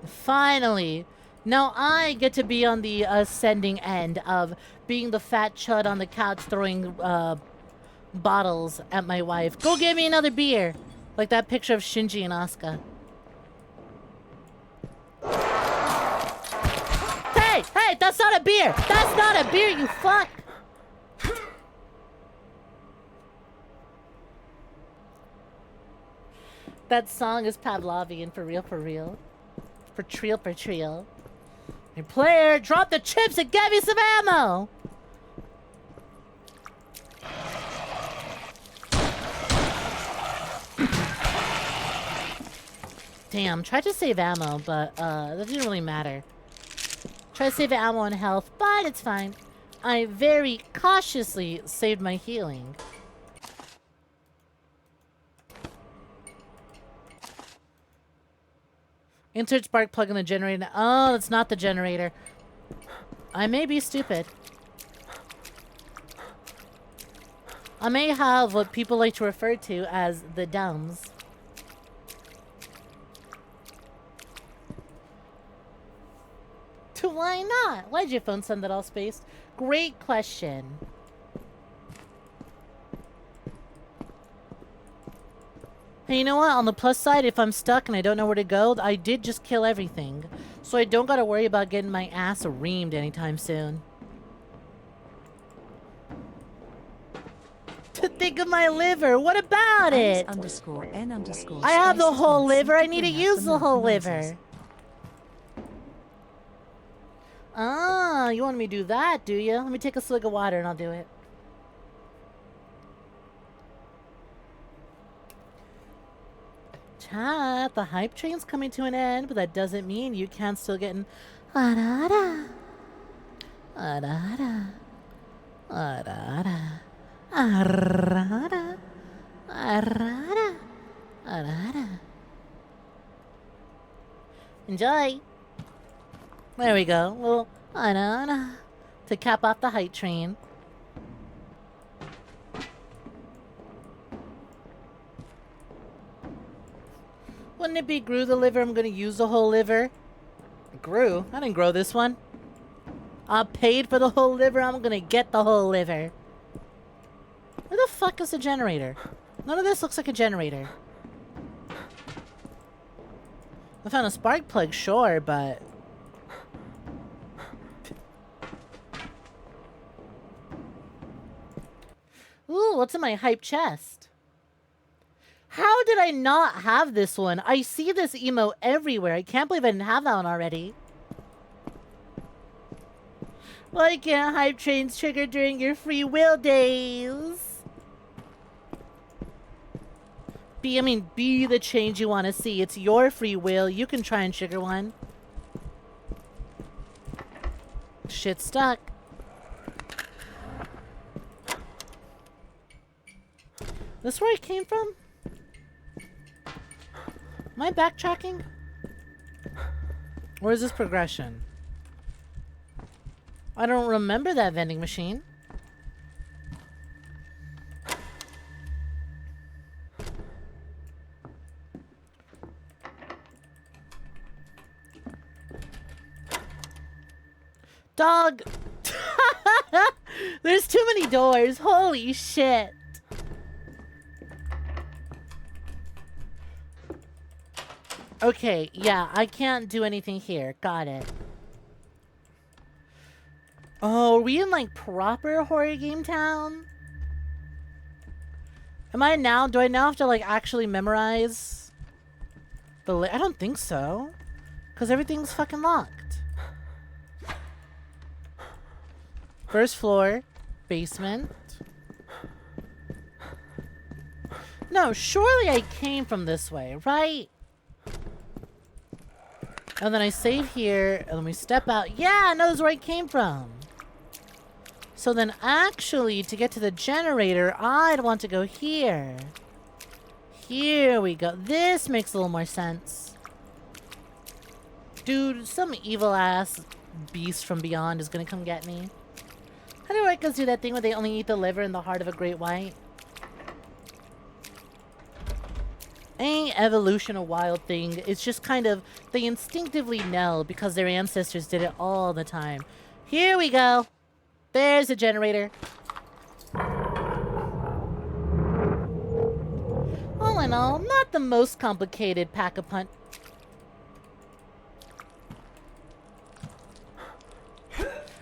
Finally. Now I get to be on the ascending end of being the fat chud on the couch throwing bottles at my wife. Go get me another beer. Like that picture of Shinji and Asuka. Hey, that's not a beer. That's not a beer, you fuck. That song is Pavlovian, for real, for real. For trial. Hey, player, drop the chips and get me some ammo! Damn, tried to save ammo, but that didn't really matter. Tried to save ammo and health, but it's fine. I very cautiously saved my healing. Insert spark plug in the generator. Oh, that's not the generator. I may be stupid. I may have what people like to refer to as the dumbs. Why not? Why'd your phone send that all spaced? Great question. Hey, you know what? On the plus side, if I'm stuck and I don't know where to go, I did just kill everything. So I don't gotta worry about getting my ass reamed anytime soon. To think of my liver, what about it? _N_. I have the whole liver, I need to use the whole liver. Ah, you want me to do that, do you? Let me take a swig of water and I'll do it. Chat, the hype train's coming to an end, but that doesn't mean you can't still get in. Arara. Arara. Arara. Arara. Arara. Arara. Enjoy. There we go. Well, to cap off the hype train. Wouldn't it be grew the liver? I'm gonna use the whole liver. Grew? I didn't grow this one. I paid for the whole liver. I'm gonna get the whole liver. Where the fuck is the generator? None of this looks like a generator. I found a spark plug, sure, but... Ooh, what's in my hype chest? How did I not have this one? I see this emote everywhere. I can't believe I didn't have that one already. Why can't hype trains trigger during your free will days? Be the change you want to see. It's your free will. You can try and trigger one. Shit stuck. This where I came from? Am I backtracking? Or is this progression? I don't remember that vending machine. Dog! There's too many doors. Holy shit. Okay, yeah, I can't do anything here. Got it. Oh, are we in like proper horror game town? Am I now? Do I now have to like actually memorize the I don't think so. Because everything's fucking locked. First floor, basement. No, surely I came from this way, right? And then I save here, and then we step out. Yeah, I know this is where I came from. So then actually, to get to the generator, I'd want to go here. Here we go. This makes a little more sense. Dude, some evil-ass beast from beyond is gonna come get me. How do orcas do that thing where they only eat the liver and the heart of a great white? Ain't evolution a wild thing? It's just kind of, they instinctively know because their ancestors did it all the time. Here we go. There's a generator. All in all, not the most complicated pack-a-punch.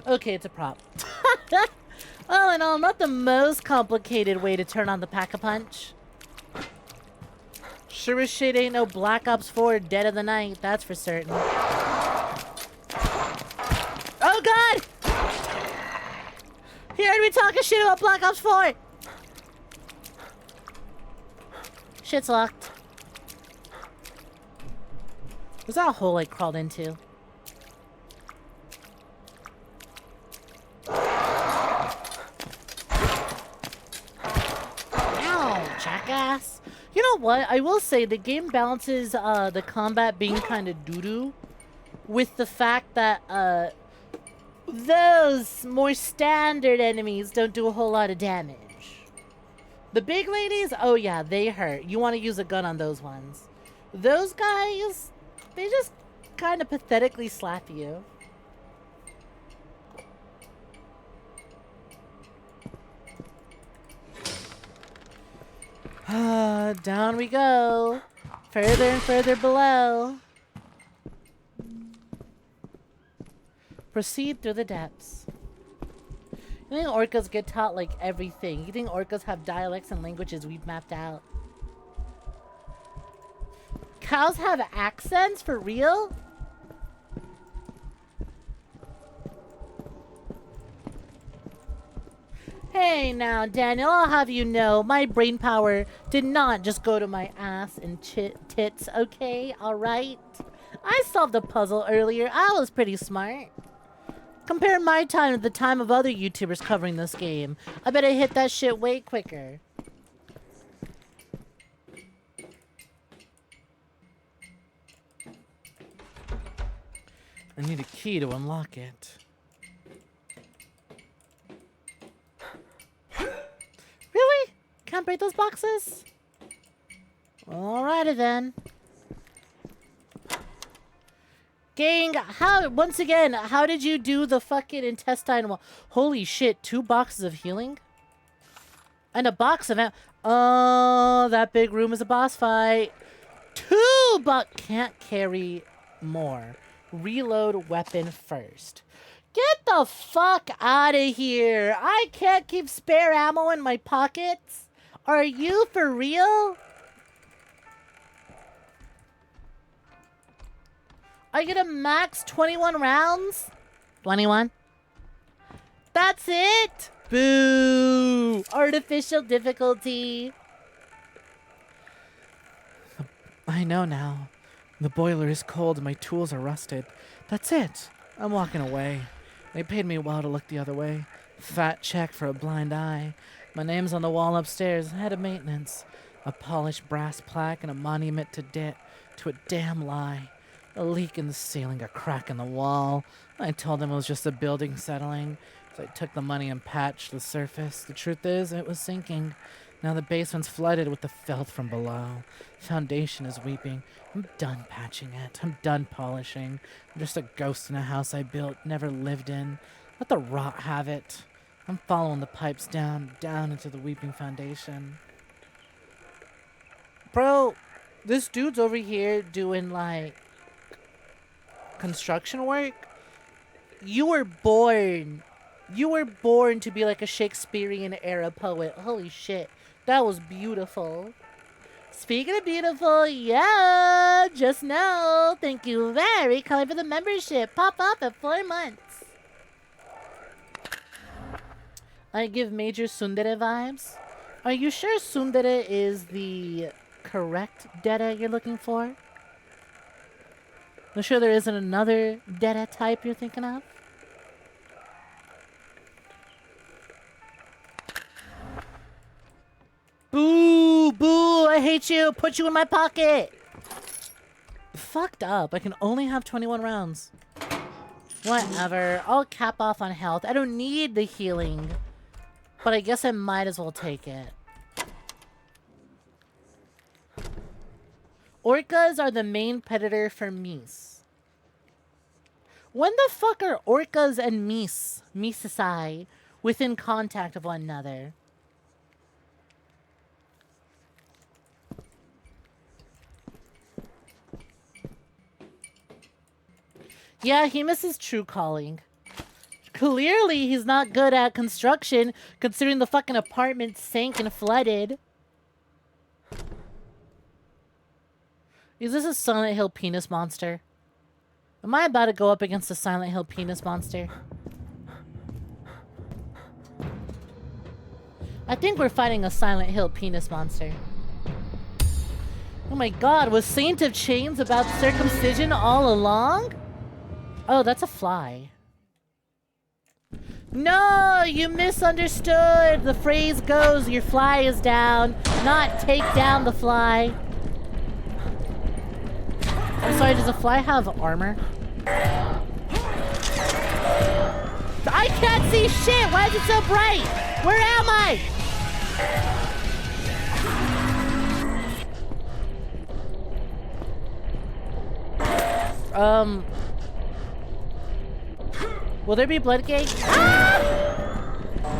Okay, it's a prop. All in all, not the most complicated way to turn on the pack-a-punch. Sure as shit ain't no Black Ops 4 Dead of the Night, that's for certain. Oh god! He heard me talking shit about Black Ops 4! Shit's locked. Was that a hole I crawled into? Ow, jackass. You know what? I will say the game balances the combat being kind of doo-doo with the fact that those more standard enemies don't do a whole lot of damage. The big ladies, oh yeah, they hurt. You want to use a gun on those ones. Those guys, they just kind of pathetically slap you. Down we go. Further and further below. Proceed through the depths. You think orcas get taught like everything? You think orcas have dialects and languages we've mapped out? Cows have accents for real? Hey now, Daniel, I'll have you know, my brain power did not just go to my ass and tits, okay? Alright? I solved a puzzle earlier. I was pretty smart. Compare my time to the time of other YouTubers covering this game. I bet I hit that shit way quicker. I need a key to unlock it. Really? Can't break those boxes? Alrighty then. Gang, once again, how did you do the fucking intestine wall? Holy shit, 2 boxes of healing? And a box of oh, that big room is a boss fight. 2 can't carry more. Reload weapon first. Get the fuck out of here. I can't keep spare ammo in my pockets. Are you for real? I get a max 21 rounds? 21? That's it? Boo! Artificial difficulty. I know now. The boiler is cold and my tools are rusted. That's it. I'm walking away. They paid me well to look the other way. Fat check for a blind eye. My name's on the wall upstairs, head of maintenance. A polished brass plaque and a monument to a damn lie. A leak in the ceiling, a crack in the wall. I told them it was just a building settling, so I took the money and patched the surface. The truth is, it was sinking. Now the basement's flooded with the filth from below. Foundation is weeping. I'm done patching it. I'm done polishing. I'm just a ghost in a house I built, never lived in. Let the rot have it. I'm following the pipes down into the weeping foundation. Bro, this dude's over here doing, like, construction work. You were born to be like a Shakespearean era poet. Holy shit. That was beautiful. Speaking of beautiful, yeah, just know. Thank you very kindly for the membership. Pop up at 4 months. I give major tsundere vibes. Are you sure tsundere is the correct dere you're looking for? I'm sure there isn't another dere type you're thinking of? Boo! Boo! I hate you! Put you in my pocket! Fucked up. I can only have 21 rounds. Whatever. I'll cap off on health. I don't need the healing. But I guess I might as well take it. Orcas are the main predator for meese. When the fuck are orcas and meesai, within contact of one another? Yeah, he misses true calling. Clearly, he's not good at construction, considering the fucking apartment sank and flooded. Is this a Silent Hill penis monster? Am I about to go up against a Silent Hill penis monster? I think we're fighting a Silent Hill penis monster. Oh my god, was Saint of Chains about circumcision all along? Oh, that's a fly. No, you misunderstood. The phrase goes, your fly is down, not take down the fly. I'm sorry, does a fly have armor? I can't see shit! Why is it so bright? Where am I? Will there be blood gate? Ah!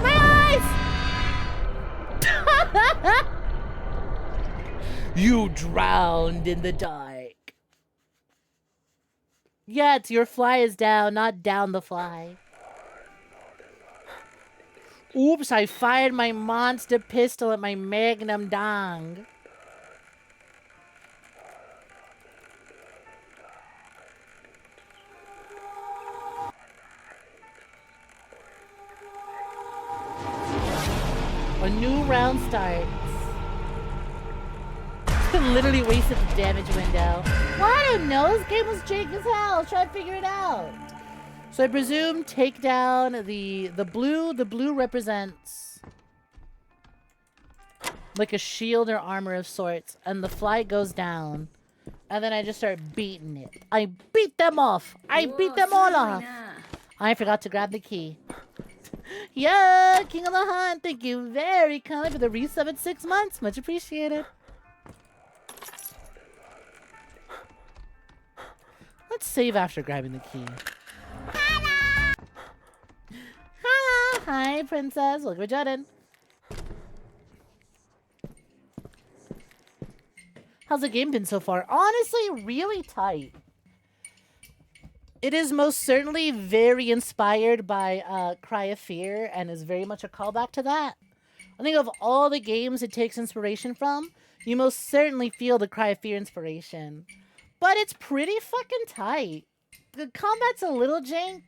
My eyes! You drowned in the dark. Yeah, it's your fly is down, not down the fly. Oops, I fired my monster pistol at my magnum dong. A new round starts. Literally wasted the damage window. Well, I don't know. This game was jank as hell. Try to figure it out. So I presume take down the blue. The blue represents like a shield or armor of sorts, and the fly goes down, and then I just start beating it. I beat them off. I beat them all off. I forgot to grab the key. Yeah, King of the Hunt, thank you very kindly for the resub at 6 months. Much appreciated. Let's save after grabbing the key. Hello! Hello! Hi, princess. Look what I did. How's the game been so far? Honestly, really tight. It is most certainly very inspired by Cry of Fear and is very much a callback to that. I think of all the games it takes inspiration from, you most certainly feel the Cry of Fear inspiration. But it's pretty fucking tight. The combat's a little jank,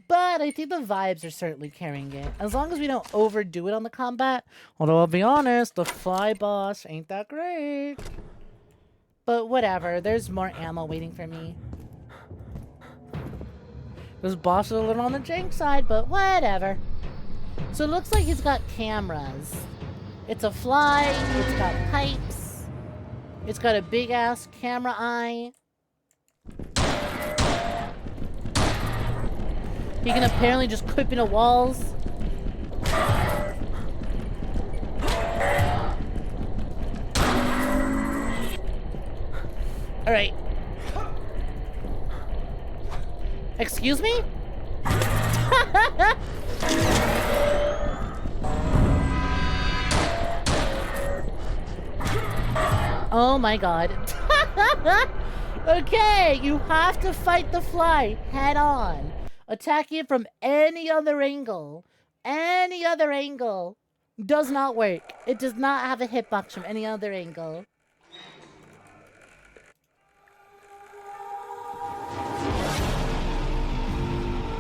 but I think the vibes are certainly carrying it. As long as we don't overdo it on the combat. Although I'll be honest, the fly boss ain't that great. But whatever, there's more ammo waiting for me. This boss is a little on the jank side, but whatever. So it looks like he's got cameras. It's a fly, it's got pipes, it's got a big ass camera eye. He can apparently just clip into walls. Alright. Excuse me? Oh my god. Okay, you have to fight the fly head on. Attacking it from any other angle. Any other angle does not work. It does not have a hitbox from any other angle.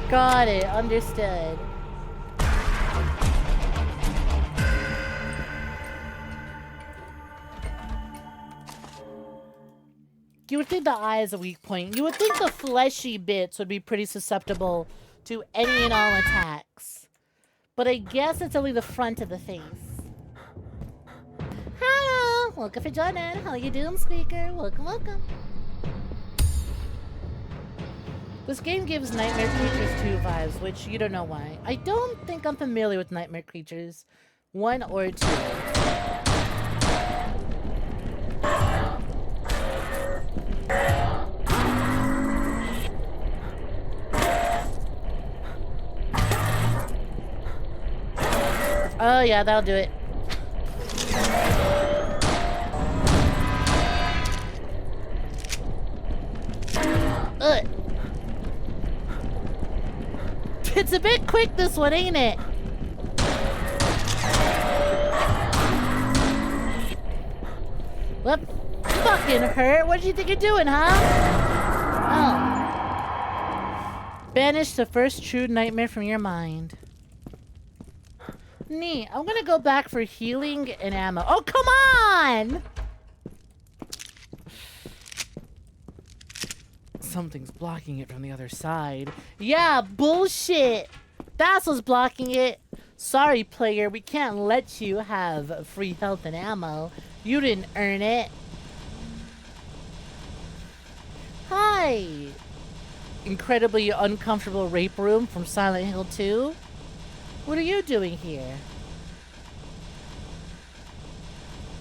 Got it. Understood. You would think the eye is a weak point. You would think the fleshy bits would be pretty susceptible to any and all attacks. But I guess it's only the front of the face. Hello! Welcome for joining. How you doing, speaker? Welcome, welcome. This game gives Nightmare Creatures 2 vibes, which you don't know why. I don't think I'm familiar with Nightmare Creatures 1 or 2. Oh yeah, that'll do it. Ugh. It's a bit quick, this one, ain't it? What? Fucking hurt? What do you think you're doing, huh? Oh. Banish the first true nightmare from your mind. Neat. I'm gonna go back for healing and ammo. Oh, come on! Something's blocking it from the other side. Yeah, bullshit! That's what's blocking it. Sorry, player. We can't let you have free health and ammo. You didn't earn it. Hi! Incredibly uncomfortable rape room from Silent Hill 2. What are you doing here?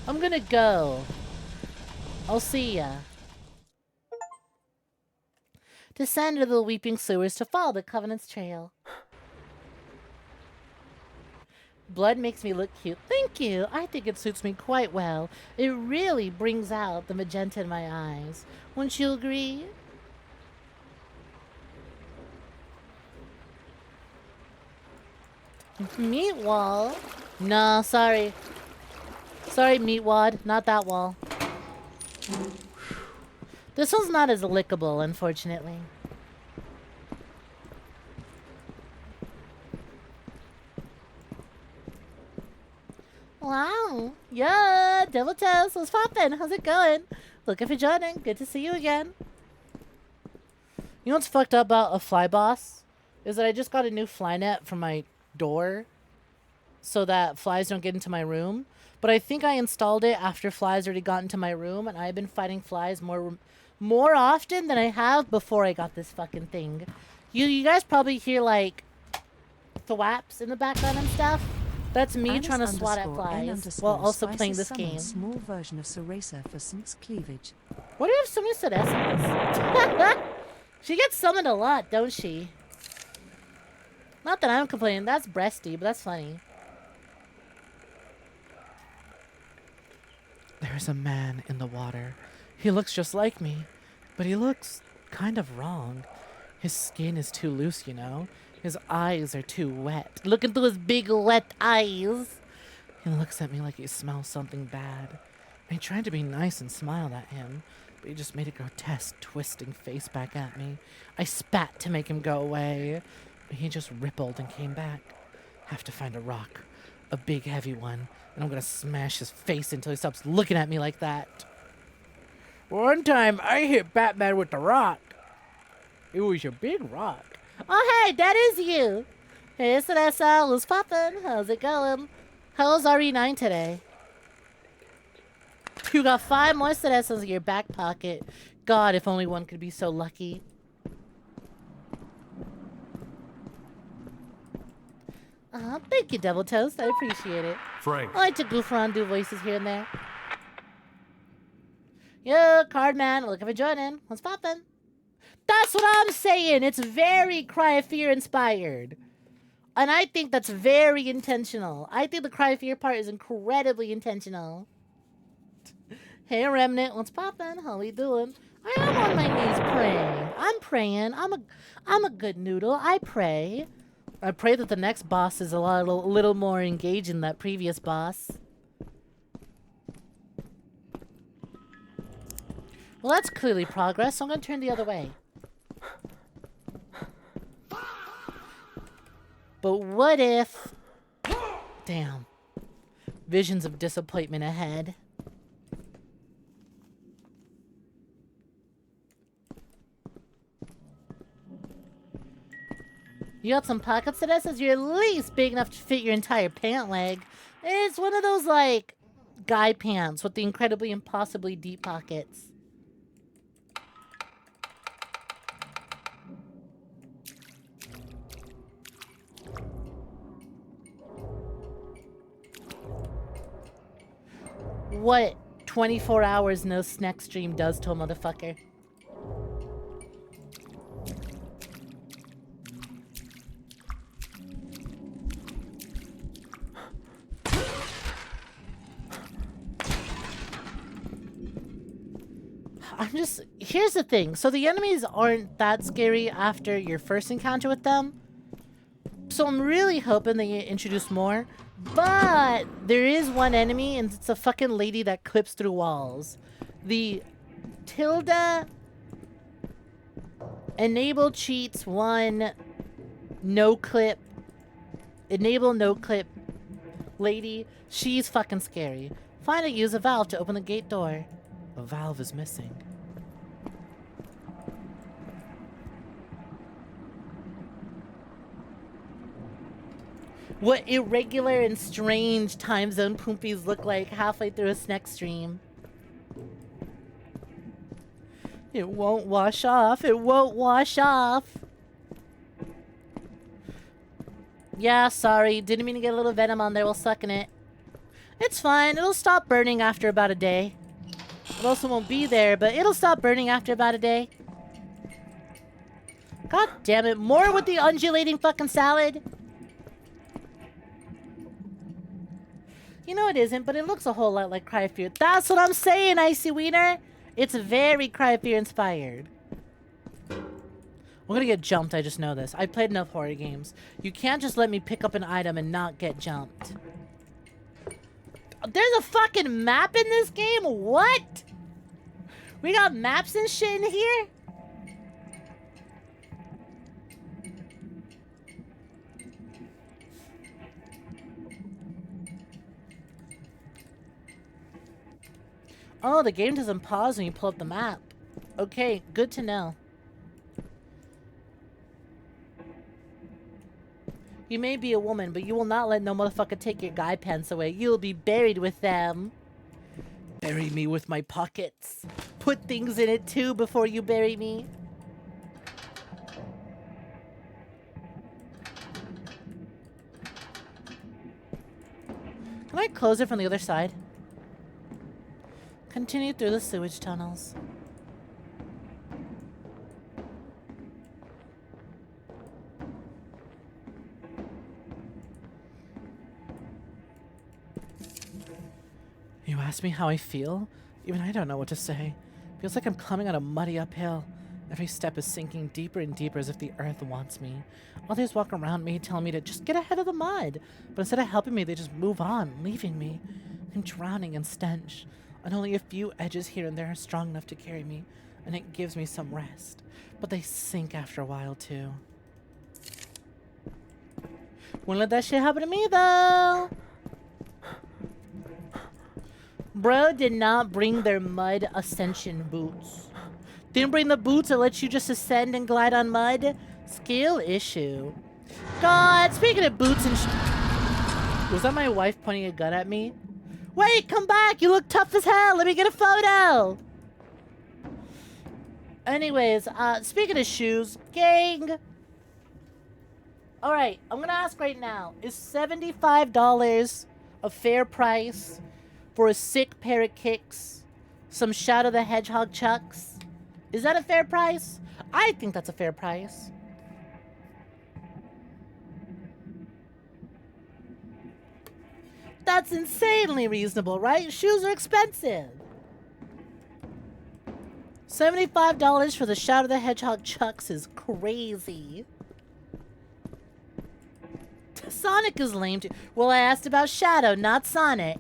I'm gonna go. I'll see ya. Descend into the weeping sewers to follow the Covenant's trail. Blood makes me look cute. Thank you. I think it suits me quite well. It really brings out the magenta in my eyes. Wouldn't you agree? Meat wall? No, sorry. Sorry, meat wad. Not that wall. This one's not as lickable, unfortunately. Wow. Yeah, Devil Toast. What's poppin'? How's it going? Looking for joining. Good to see you again. You know what's fucked up about a fly boss? Is that I just got a new fly net for my door so that flies don't get into my room. But I think I installed it after flies already got into my room, and I've been fighting flies more often than I have before I got this fucking thing. You guys probably hear like thwaps in the background and stuff. That's me trying to swat at flies while also playing this game. Small version of Ceresa for Snek 𝐿𝐽. What do you have so many Ceresas? She gets summoned a lot, don't she? Not that I'm complaining. That's breasty, but that's funny. There's a man in the water. He looks just like me, but he looks kind of wrong. His skin is too loose, you know? His eyes are too wet. Look into his big wet eyes. He looks at me like he smells something bad. I tried to be nice and smiled at him, but he just made a grotesque, twisting face back at me. I spat to make him go away, but he just rippled and came back. Have to find a rock, a big heavy one, and I'm gonna smash his face until he stops looking at me like that. One time, I hit Batman with the rock. It was a big rock. Oh, hey, that is you. Hey, Celeste, what's poppin'? How's it going? How's RE9 today? You got 5 more Celestes in your back pocket. God, if only one could be so lucky. Thank you, Devil Toast. I appreciate it. Frank. I like to goof around, do voices here and there. Yo, Cardman, looking for joining. What's poppin'? That's what I'm saying. It's very Cry of Fear inspired. And I think that's very intentional. I think the Cry of Fear part is incredibly intentional. Hey, Remnant, what's poppin'? How we doing? I am on my knees praying. I'm praying. I'm a good noodle. I pray. I pray that the next boss is a little more engaged than that previous boss. Well, that's clearly progress, so I'm gonna turn the other way. But what if... Damn. Visions of disappointment ahead. You got some pockets to this? As you're at least big enough to fit your entire pant leg. It's one of those, like, guy pants with the incredibly impossibly deep pockets. What 24 hours no Snek stream does to a motherfucker. Here's the thing. So the enemies aren't that scary after your first encounter with them. So I'm really hoping they introduce more. But there is one enemy, and it's a fucking lady that clips through walls. The Tilda enable cheats one no clip. Enable no clip lady. She's fucking scary. Finally use a valve to open the gate door. A valve is missing. What irregular and strange time zone poopies look like halfway through a Snek stream. It won't wash off. It won't wash off. Yeah, sorry. Didn't mean to get a little venom on there while sucking it. It's fine. It'll stop burning after about a day. It also won't be there, but it'll stop burning after about a day. God damn it. More with the undulating fucking salad. You know it isn't, but it looks a whole lot like Cry of Fear. That's what I'm saying, Icy Wiener. It's very Cry of Fear inspired. We're gonna get jumped, I just know this. I played enough horror games. You can't just let me pick up an item and not get jumped. There's a fucking map in this game? What? We got maps and shit in here? Oh, the game doesn't pause when you pull up the map. Okay, good to know. You may be a woman, but you will not let no motherfucker take your guy pants away. You'll be buried with them. Bury me with my pockets. Put things in it too before you bury me. Can I close it from the other side? Continue through the sewage tunnels. You ask me how I feel? Even I don't know what to say. Feels like I'm climbing on a muddy uphill. Every step is sinking deeper and deeper as if the earth wants me. Others walk around me telling me to just get ahead of the mud. But instead of helping me, they just move on, leaving me. I'm drowning in stench. And only a few edges here and there are strong enough to carry me, and it gives me some rest. But they sink after a while, too. Wouldn't let that shit happen to me, though! Bro did not bring their mud ascension boots. Didn't bring the boots that let you just ascend and glide on mud. Skill issue. God, speaking of boots and was that my wife pointing a gun at me? Wait, come back! You look tough as hell! Let me get a photo! Anyways, speaking of shoes, gang! Alright, I'm gonna ask right now, is $75 a fair price for a sick pair of kicks? Some Shadow the Hedgehog chucks? Is that a fair price? I think that's a fair price. That's insanely reasonable, right? Shoes are expensive. $75 for the Shadow the Hedgehog chucks is crazy. Sonic is lame too. Well, I asked about Shadow, not Sonic.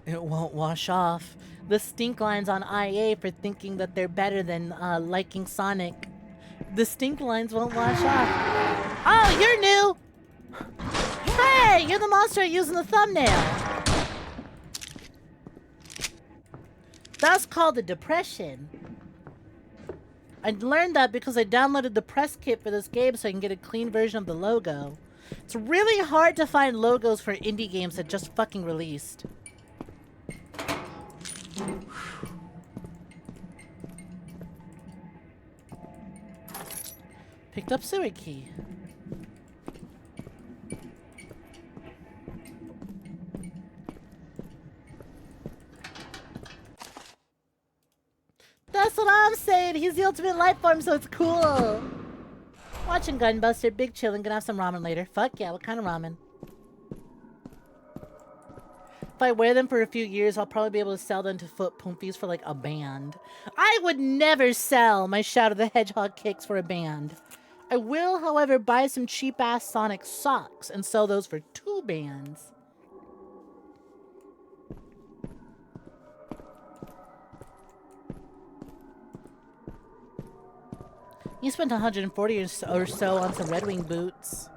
It won't wash off. The stink lines on IA for thinking that they're better than liking Sonic. The stink lines won't wash off. Oh, you're new! Hey, you're the monster I used in the thumbnail. That's called a depression. I learned that because I downloaded the press kit for this game so I can get a clean version of the logo. It's really hard to find logos for indie games that just fucking released. Picked up sewer key. That's what I'm saying. He's the ultimate life form, so it's cool. Watching Gunbuster, big chillin', gonna have some ramen later. Fuck yeah, what kind of ramen? If I wear them for a few years, I'll probably be able to sell them to foot poompies for like a band. I would never sell my Shadow the Hedgehog kicks for a band. I will, however, buy some cheap-ass Sonic socks and sell those for 2 bands. You spent 140 or so on some Red Wing boots.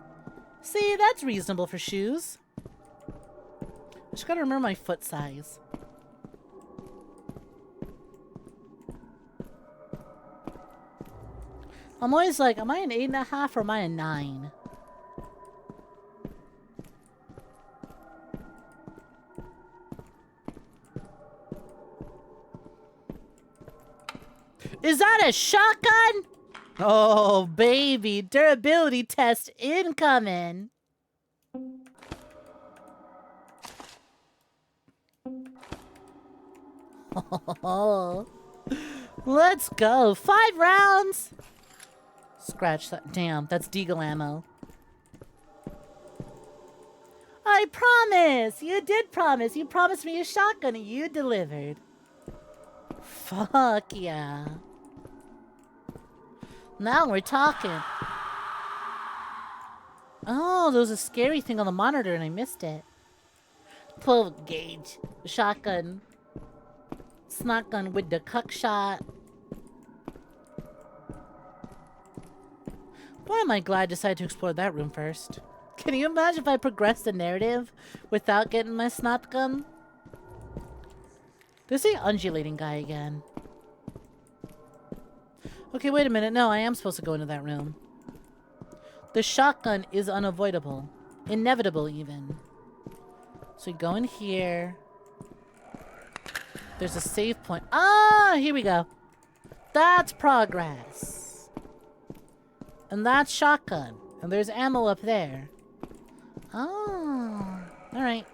See, that's reasonable for shoes. I just gotta remember my foot size. I'm always like, am I an 8.5 or am I a 9? Is that a shotgun? Oh, baby. Durability test incoming. Oh, let's go. 5 rounds. Scratch that. Damn, that's Deagle ammo. I promise. You did promise. You promised me a shotgun and you delivered. Fuck yeah. Now we're talking. Oh, there was a scary thing on the monitor and I missed it. 12 gauge. Shotgun. Shotgun with the cuck shot. Why am I glad I decided to explore that room first? Can you imagine if I progressed the narrative without getting my snot gun? There's the undulating guy again. Okay, wait a minute. No, I am supposed to go into that room. The shotgun is unavoidable. Inevitable, even. So we go in here. There's a save point. Ah, here we go. That's progress. And that's shotgun. And there's ammo up there. Oh, alright.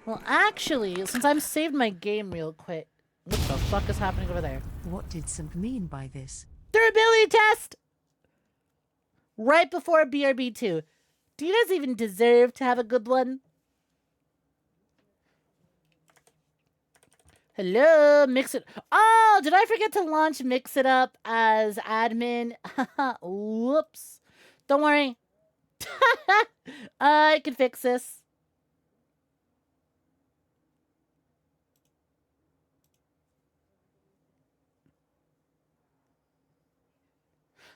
Well, actually, since I've saved my game real quick, what the fuck is happening over there? What did Simp mean by this? Durability test! Right before BRB2. Do you guys even deserve to have a good one? Hello, Mix It. Oh, did I forget to launch Mix It Up as admin? Whoops. Don't worry. I can fix this.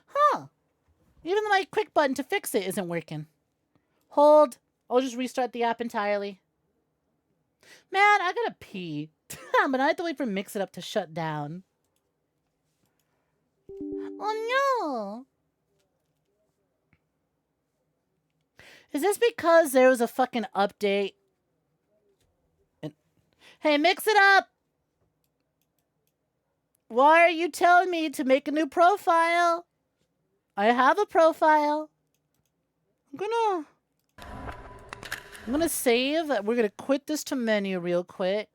Huh. Even my quick button to fix it isn't working. Hold. I'll just restart the app entirely. Man, I gotta pee. But I have to wait for Mix It Up to shut down. Oh no! Is this because there was a fucking update? And hey, mix it up! Why are you telling me to make a new profile? I have a profile. I'm gonna save. We're gonna quit this to menu real quick.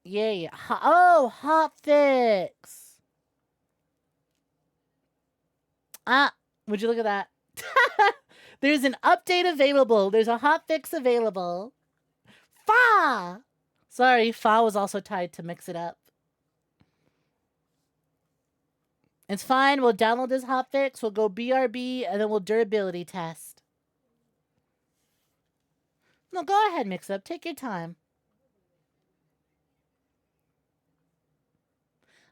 Yeah. Oh, hotfix. Ah, would you look at that? There's an update available. There's a hotfix available. Fa! Sorry, Fa was also tied to mix it up. It's fine. We'll download this hotfix. We'll go BRB, and then we'll durability test. No, go ahead, mix up. Take your time.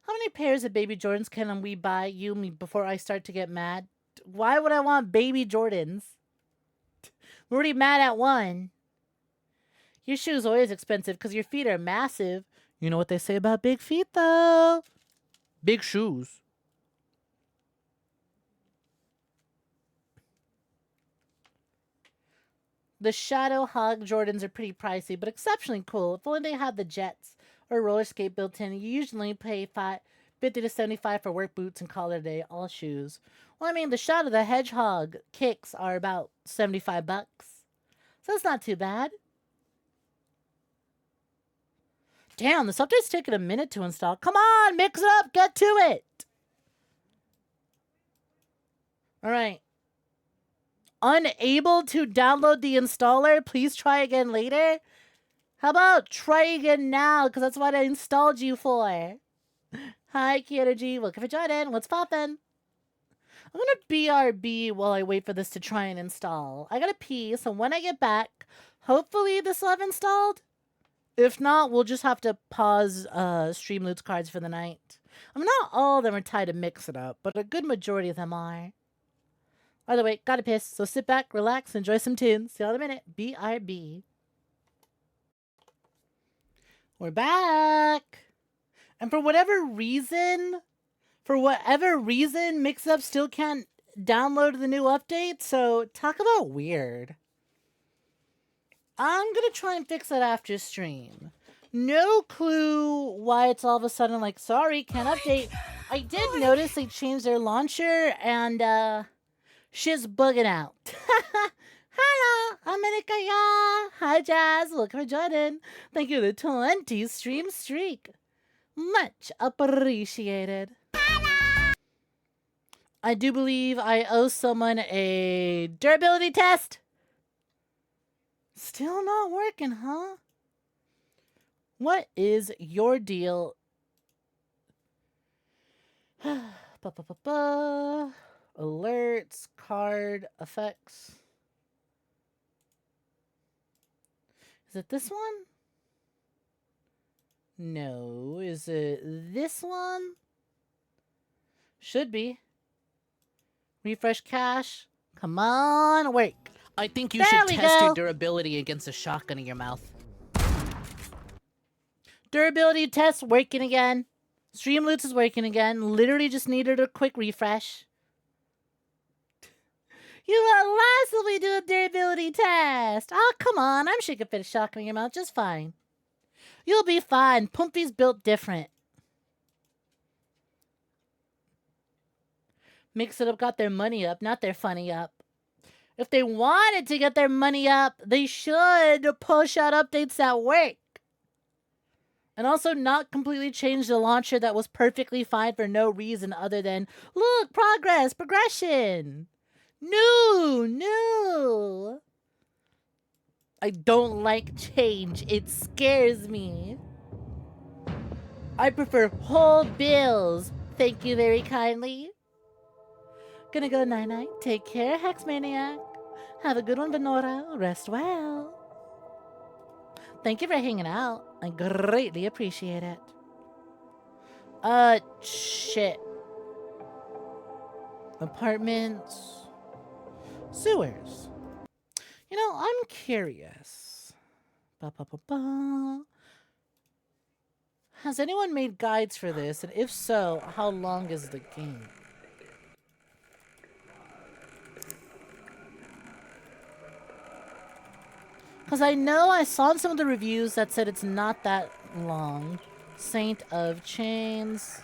How many pairs of baby Jordans can we buy you before I start to get mad? Why would I want baby Jordans? I'm already mad at one. Your shoe's always expensive because your feet are massive. You know what they say about big feet, though? Big shoes. The Shadow Hog Jordans are pretty pricey, but exceptionally cool. If only they had the jets or roller skate built in. You usually pay $50 to $75 for work boots and call it a day. All shoes. Well, I mean, the Shadow the Hedgehog kicks are about $75. So it's not too bad. Damn, this update's taking a minute to install. Come on, mix it up. Get to it. All right. Unable to download the installer, please try again later. How about try again now, because that's what I installed you for. Hi, 𝐾 welcome for joining. What's poppin'? I'm gonna BRB while I wait for this to try and install. I gotta pee, so when I get back, hopefully this will have installed. If not, we'll just have to pause stream loot cards for the night. I mean, not all of them are tied to mix it up, but a good majority of them are. By the way, gotta piss, so sit back, relax, enjoy some tunes. See you in a minute. BRB. We're back. And for whatever reason, Mix Up still can't download the new update, so talk about weird. I'm gonna try and fix that after stream. No clue why it's all of a sudden like, sorry, can't update. I did notice they changed their launcher, and, shit's bugging out. Hello, 𝐒𝐴𝐿𝐻. Hi, Jazz. Welcome for joining. Thank you for the 20 stream streak. Much appreciated. Hello. I do believe I owe someone a durability test. Still not working, huh? What is your deal? Alerts, card, effects. Is it this one? No. Is it this one? Should be. Refresh cache. Come on, work. I think you should test your durability against a shotgun in your mouth. Durability test working again. Streamloots is working again. Literally just needed a quick refresh. You will lastly do a durability test. Oh, come on. I'm sure you can fit a shotgun in your mouth just fine. You'll be fine. Pumpy's built different. Mix It Up got their money up, not their funny up. If they wanted to get their money up, they should push out updates that work. And also not completely change the launcher that was perfectly fine for no reason other than, look, progress, progression. No. I don't like change. It scares me. I prefer whole bills. Thank you very kindly. Gonna go night-night. Take care, Hexmaniac. Have a good one, Venora. Rest well. Thank you for hanging out. I greatly appreciate it. Shit. Apartments. Sewers. You know, I'm curious. Has anyone made guides for this? And if so, how long is the game? Because I know I saw in some of the reviews that said it's not that long. Saint of Chains.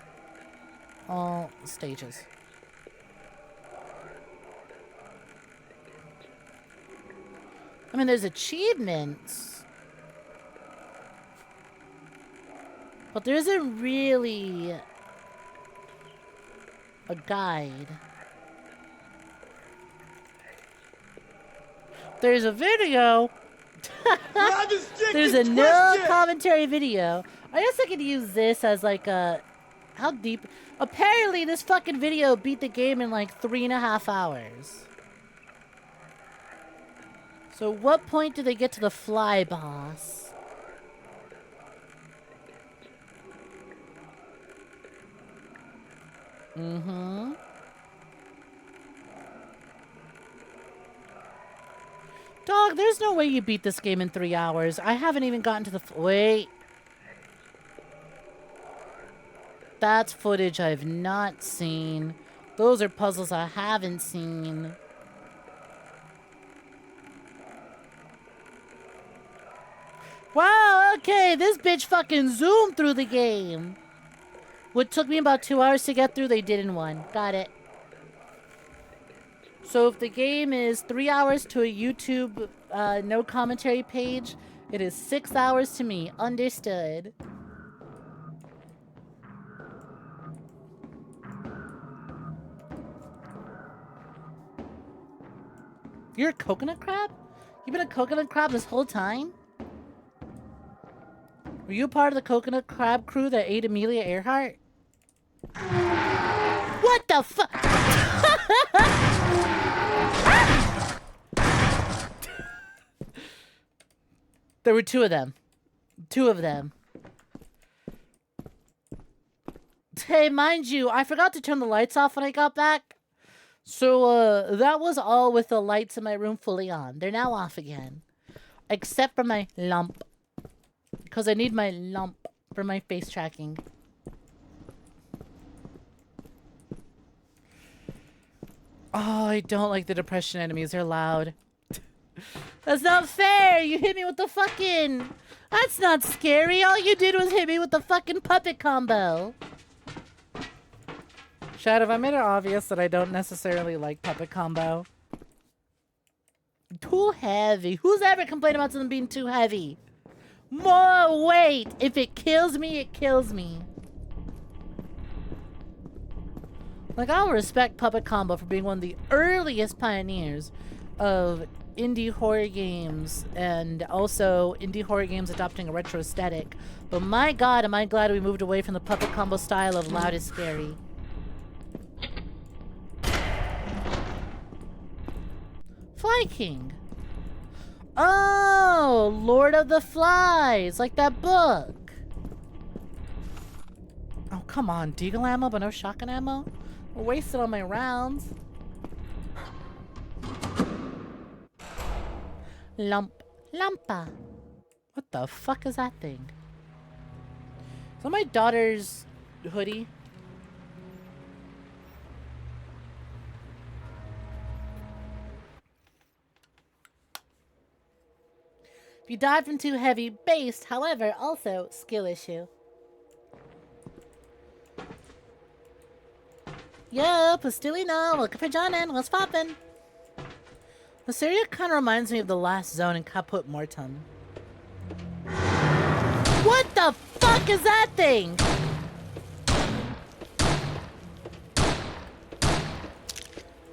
All stages. I mean, there's achievements. But there isn't really a guide. There's a video. There's a no commentary video. I guess I could use this as like a... How deep? Apparently this fucking video beat the game in like 3.5 hours. So what point do they get to the fly boss? Mm-hmm. Dog, there's no way you beat this game in 3 hours. I haven't even gotten to the... Wait. That's footage I've not seen. Those are puzzles I haven't seen. Wow, okay, this bitch fucking zoomed through the game. What took me about 2 hours to get through, they did in 1. Got it. So if the game is 3 hours to a YouTube no commentary page, it is 6 hours to me. Understood. You're a coconut crab? You've been a coconut crab this whole time? Were you part of the coconut crab crew that ate Amelia Earhart? What the fuck? There were 2 of them. 2 of them. Hey, mind you, I forgot to turn the lights off when I got back. So, that was all with the lights in my room fully on. They're now off again. Except for my lamp. Because I need my lamp for my face tracking. Oh, I don't like the depression enemies. They're loud. That's not fair! You hit me with the fucking... That's not scary. All you did was hit me with the fucking puppet combo. Chad, have I made it obvious that I don't necessarily like puppet combo? Too heavy. Who's ever complained about something being too heavy? More weight. If it kills me, it kills me. Like, I'll respect Puppet Combo for being one of the earliest pioneers of indie horror games and also indie horror games adopting a retro aesthetic. But my god, am I glad we moved away from the Puppet Combo style of loud is scary. Fly King. Oh, Lord of the Flies, like that book. Oh, come on, deagle ammo but no shotgun ammo? I wasted all my rounds. Lampa. What the fuck is that thing? Is that my daughter's hoodie? If you died from too heavy, based, however, also skill issue. Yo, Pastilino, looking for Johnnin. What's poppin'? This area kind of reminds me of the last zone in Caput Mortem. What the fuck is that thing?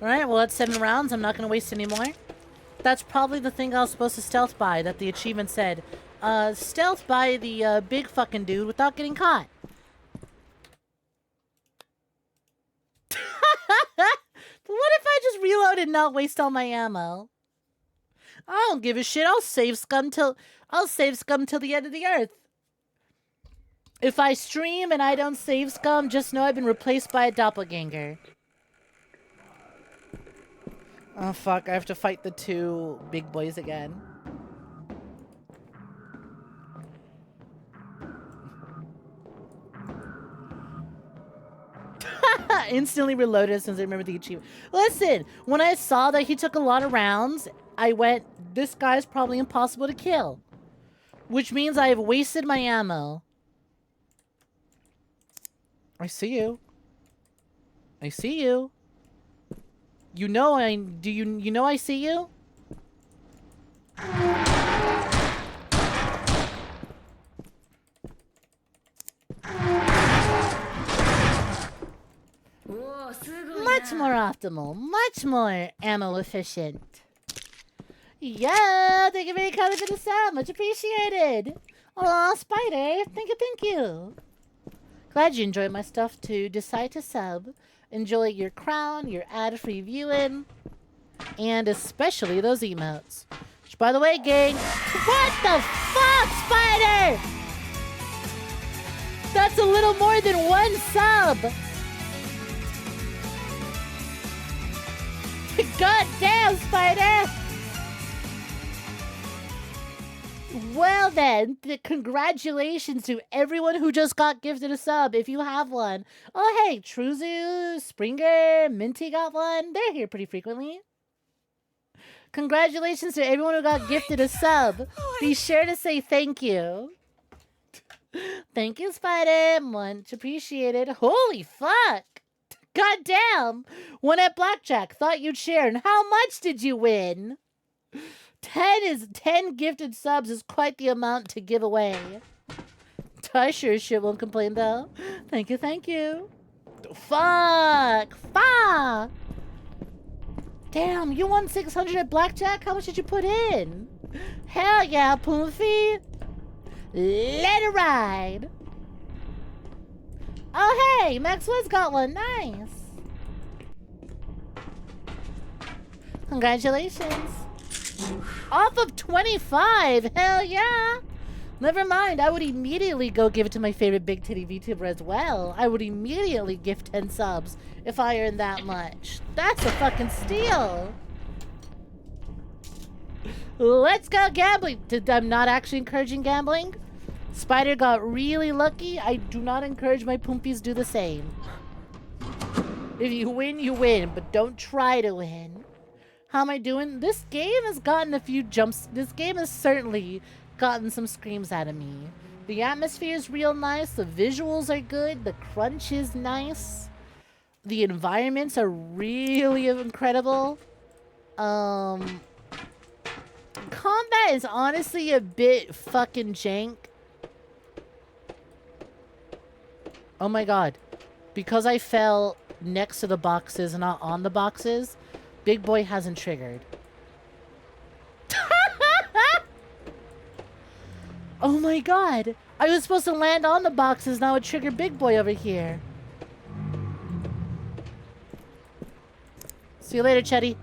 Alright, well that's 7 rounds. I'm not gonna waste any more. That's probably the thing I was supposed to stealth by that the achievement said. Stealth by the big fucking dude without getting caught. What if I just reload and not waste all my ammo? I don't give a shit. I'll save scum till the end of the earth. If I stream and I don't save scum, just know I've been replaced by a doppelganger. Oh fuck, I have to fight the 2 big boys again. instantly reloaded as soon as I remembered the achievement. Listen, when I saw that he took a lot of rounds, I went, this guy's probably impossible to kill. Which means I have wasted my ammo. I see you. I see you. You know you know I see you? Much more optimal, much more ammo efficient. Yeah, thank you very kindly for the sub, much appreciated. Aw, Spider, thank you. Glad you enjoyed my stuff too. Decide to sub. Enjoy your crown, your ad-free viewing, and especially those emotes. Which, by the way, gang, what the fuck, Spider? That's a little more than one sub. God damn, Spider! Well then, congratulations to everyone who just got gifted a sub, if you have one. Oh hey, Truzu, Springer, Minty got one. They're here pretty frequently. Congratulations to everyone who got gifted a sub. Be sure to say thank you. Thank you, Spider. Much appreciated. Holy fuck! God damn! Won at blackjack. Thought you'd share. And how much did you win? 10 gifted subs is quite the amount to give away. I sure shit won't complain though. Thank you. Fuck! Fuck! Damn, you won 600 at blackjack? How much did you put in? Hell yeah, Poofy! Let it ride! Oh hey, Maxwell's got one. Nice! Congratulations! Off of 25! Hell yeah! Never mind, I would immediately go give it to my favorite big titty VTuber as well. I would immediately gift 10 subs if I earned that much. That's a fucking steal! Let's go gambling! I'm not actually encouraging gambling. Spider got really lucky. I do not encourage my Poompies do the same. If you win, you win, but don't try to win. How am I doing? This game has gotten a few jumps. This game has certainly gotten some screams out of me. The atmosphere is real nice. The visuals are good. The crunch is nice. The environments are really incredible. Combat is honestly a bit fucking jank. Oh my god. Because I fell next to the boxes and not on the boxes, Big Boy hasn't triggered. Oh my god. I was supposed to land on the boxes, now it triggered Big Boy over here. See you later, Chetty.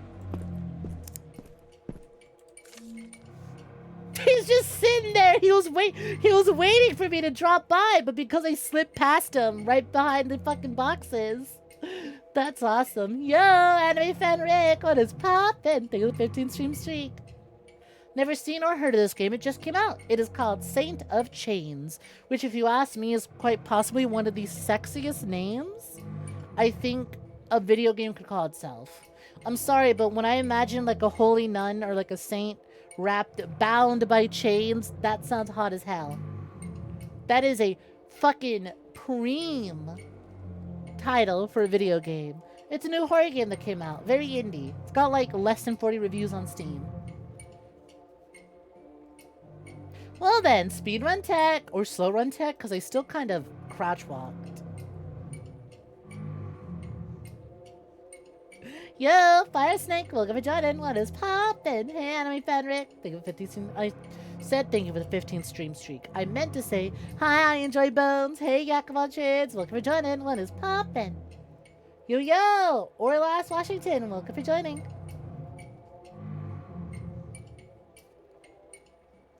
He's just sitting there. He was waiting for me to drop by, but because I slipped past him right behind the fucking boxes. That's awesome. Yo, anime fan Rick, what is poppin'? Thank you for the 15 stream streak. Never seen or heard of this game. It just came out. It is called Saint of Chains, which, if you ask me, is quite possibly one of the sexiest names I think a video game could call itself. I'm sorry, but when I imagine like a holy nun or like a saint bound by chains, that sounds hot as hell. That is a fucking preem title for a video game. It's a new horror game that came out. Very indie. It's got like less than 40 reviews on Steam. Well then, speedrun tech or slow run tech, because I still kind of crouch walked. Yo, Fire Snake, welcome for joining. What is poppin'? Hey, anime fan Rick. Thank you for 15. I said thank you for the 15th stream streak. I meant to say, hi, I enjoy bones. Hey, Yakavon welcome for joining. What is poppin'? Yo, Orlas Washington, welcome for joining.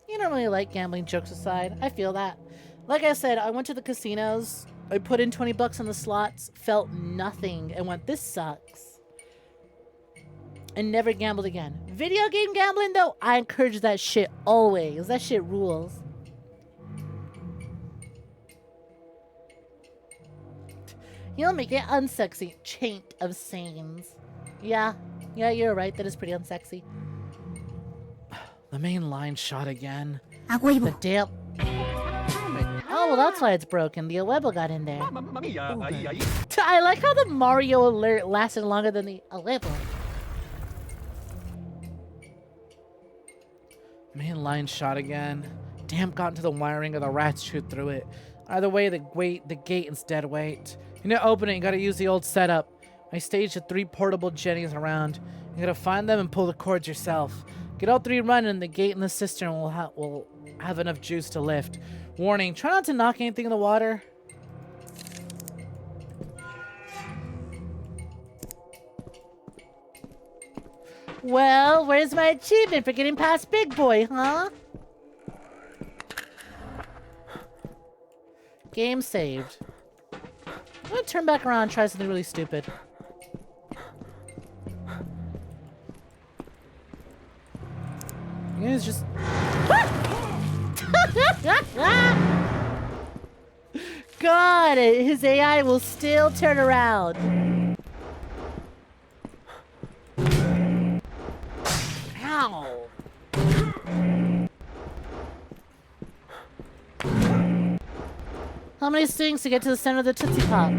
You don't really like gambling, jokes aside. I feel that. Like I said, I went to the casinos. I put in 20 bucks on the slots, felt nothing, and went, this sucks. And never gambled again. Video game gambling, though, I encourage that shit always. That shit rules. You'll make it unsexy. Chaint of Sains. Yeah, you're right. That is pretty unsexy. The main line shot again. The damn. Oh, well, that's why it's broken. The 𝐒𝐕𝐄 got in there. I like how the Mario alert lasted longer than the 𝐒𝐕𝐄. Main line shot again. Damn, got into the wiring of the rats shoot through it. Either way, the gate instead wait. You need to open it, you gotta use the old setup. I staged the 3 portable jennies around. You gotta find them and pull the cords yourself. Get all 3 running, the gate and the cistern will have enough juice to lift. Warning, try not to knock anything in the water. Well, where's my achievement for getting past Big Boy, huh? Game saved. I'm gonna turn back around and try something really stupid. You guys just... God, his AI will still turn around. Ow. How many swings to get to the center of the Tootsie Pop?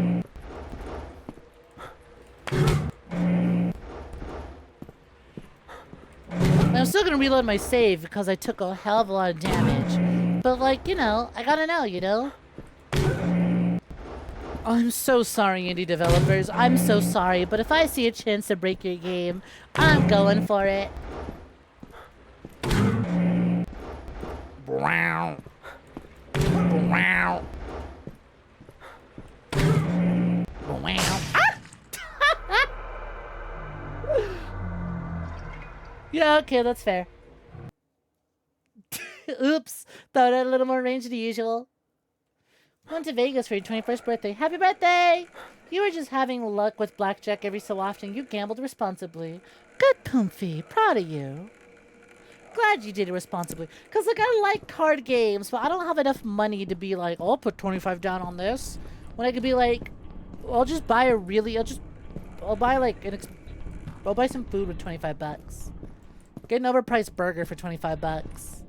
I'm still gonna reload my save because I took a hell of a lot of damage. But like, you know, I gotta know, you know? I'm so sorry, indie developers. I'm so sorry, but if I see a chance to break your game, I'm going for it. Wow. Wow. Wow. Yeah, okay, that's fair. Oops, thought I had a little more range than usual. Went to Vegas for your 21st birthday. Happy birthday! You were just having luck with blackjack every so often. You gambled responsibly. Good, Comfy. Proud of you. Glad you did it responsibly. Because, like, I like card games, but I don't have enough money to be like, oh, I'll put 25 down on this. When I could be like, I'll just buy a really, I'll buy, like, I'll buy some food with 25 bucks. Get an overpriced burger for 25 bucks.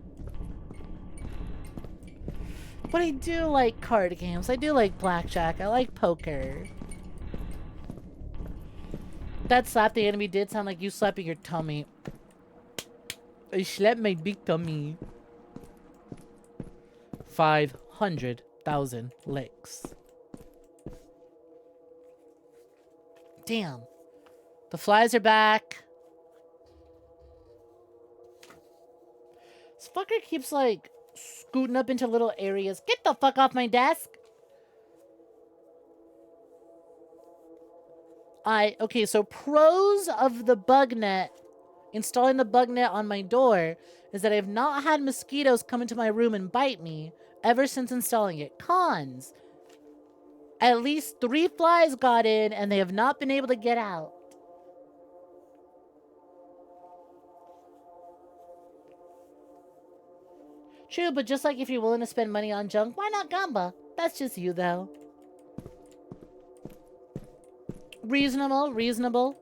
But I do like card games. I do like blackjack. I like poker. That slap the enemy did sound like you slapping your tummy. I slapped my big tummy. 500,000 licks. Damn. The flies are back. This fucker keeps like scooting up into little areas. Get the fuck off my desk. Okay, so pros of the bug net, installing the bug net on my door, is that I have not had mosquitoes come into my room and bite me ever since installing it. Cons: at least 3 flies got in and they have not been able to get out. True, but just like if you're willing to spend money on junk, why not Gamba? That's just you, though. Reasonable, reasonable.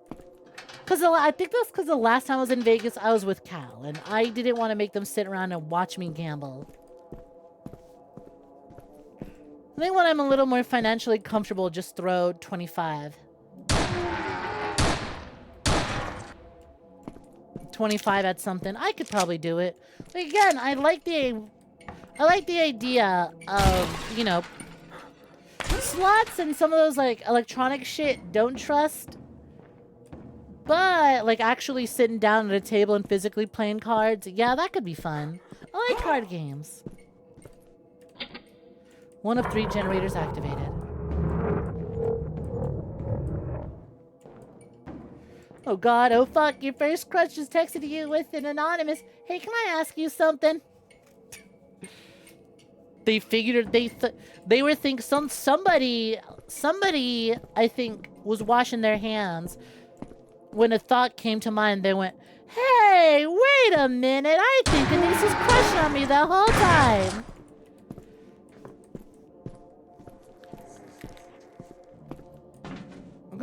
I think that's because the last time I was in Vegas, I was with Cal, and I didn't want to make them sit around and watch me gamble. I think when I'm a little more financially comfortable, just throw 25. 25 at something. I could probably do it. Like, again, I like the idea of, you know, slots and some of those like electronic shit don't trust. But like actually sitting down at a table and physically playing cards, yeah, that could be fun. I like card games. 1 of 3 generators activated. Oh god, oh fuck, your first crush just texted you with an anonymous, hey, can I ask you something? They figured they were somebody I think was washing their hands. When a thought came to mind, they went, hey, wait a minute, I think Denise was crushing on me the whole time.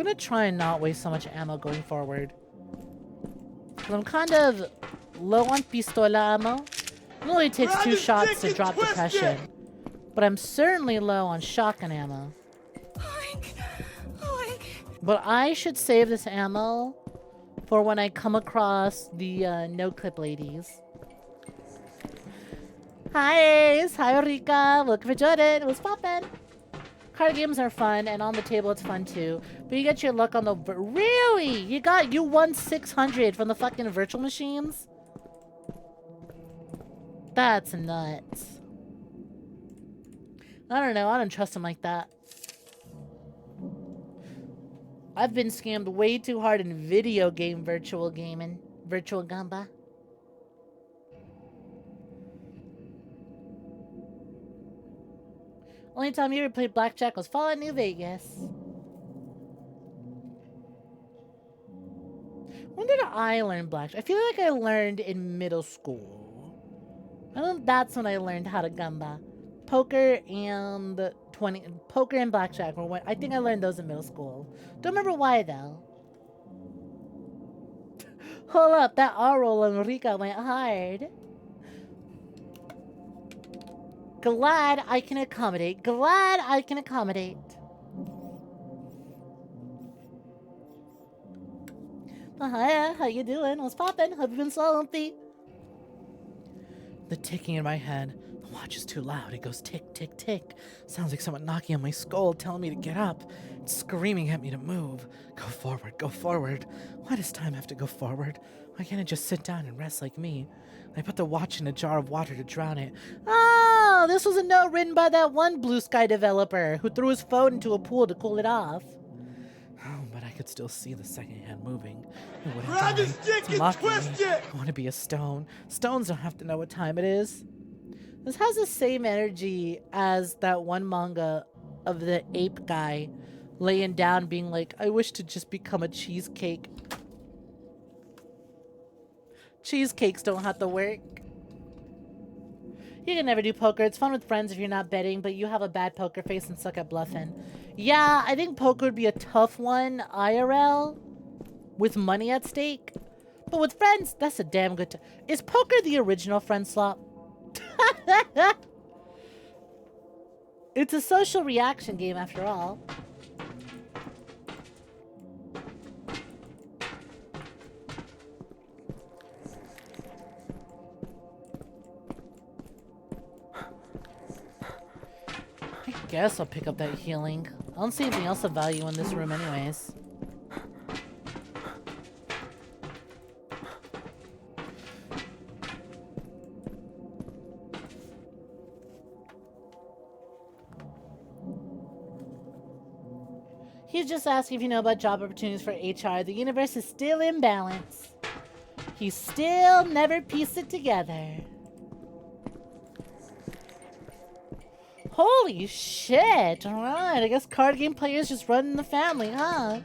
gonna try and not waste so much ammo going forward. Cause I'm kind of low on pistola ammo. It only takes 2 shots to drop depression. But I'm certainly low on shotgun ammo. But I should save this ammo for when I come across the no-clip ladies. Hi Ace! Hi Rika! Welcome for Jordan! What's poppin'? Card games are fun, and on the table it's fun too. But you get your luck on the... Really? You won 600 from the fucking virtual machines? That's nuts. I don't know. I don't trust him like that. I've been scammed way too hard in video game virtual gaming. Virtual gamba. Only time you ever played blackjack was Fallout New Vegas. When did I learn blackjack? I feel like I learned in middle school. I think that's when I learned how to gamba. Poker and blackjack were when I think I learned those in middle school. Don't remember why though. Hold up, that R roll on Rika went hard. Glad I can accommodate. Glad I can accommodate. Hiya, how you doing? What's poppin'? Have you been salty? The ticking in my head. The watch is too loud. It goes tick, tick, tick. Sounds like someone knocking on my skull, telling me to get up. It's screaming at me to move. Go forward, go forward. Why does time have to go forward? Why can't it just sit down and rest like me? I put the watch in a jar of water to drown it. Oh, this was a note written by that one Blue Sky developer who threw his phone into a pool to cool it off. Oh, but I could still see the second hand moving. It wouldn't die. It's mocking me. I want to be a stone. Stones don't have to know what time it is. This has the same energy as that one manga of the ape guy laying down being like, I wish to just become a cheesecake. Cheesecakes don't have to work. You can never do poker. It's fun with friends if you're not betting, but you have a bad poker face and suck at bluffing. Yeah, I think poker would be a tough one IRL with money at stake. But with friends, that's a damn good time. Is poker the original friend slot? It's a social reaction game after all. I guess I'll pick up that healing. I don't see anything else of value in this room anyways. He's just asking if you know about job opportunities for HR. The universe is still in balance. He still never pieced it together. Holy shit! Alright, I guess card game players just run in the family, huh?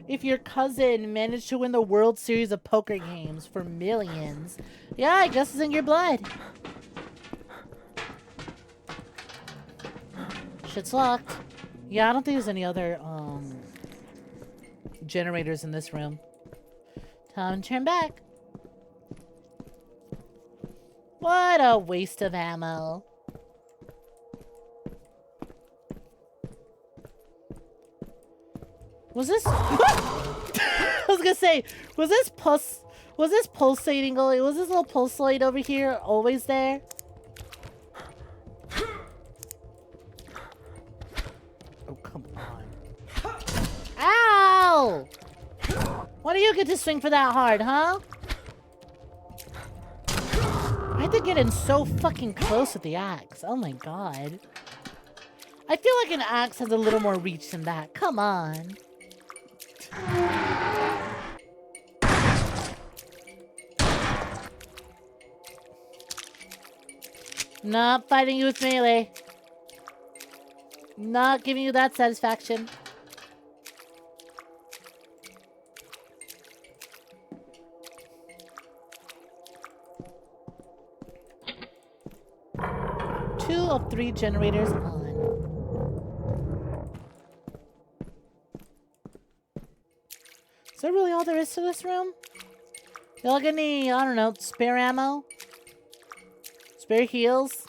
If your cousin managed to win the World Series of poker games for millions, yeah, I guess it's in your blood. Shit's locked. Yeah, I don't think there's any other generators in this room. Time to turn back. What a waste of ammo. Was this I was gonna say, was this pulsating? Was this little pulse light over here always there? Oh, come on. Ow! Why do you get to swing for that hard, huh? I had to get in so fucking close with the axe. Oh my god. I feel like an axe has a little more reach than that. Come on. Not fighting you with melee. Not giving you that satisfaction. Two of 3 generators on. that really all there is to this room? Y'all got any, I don't know, spare ammo? Spare heals?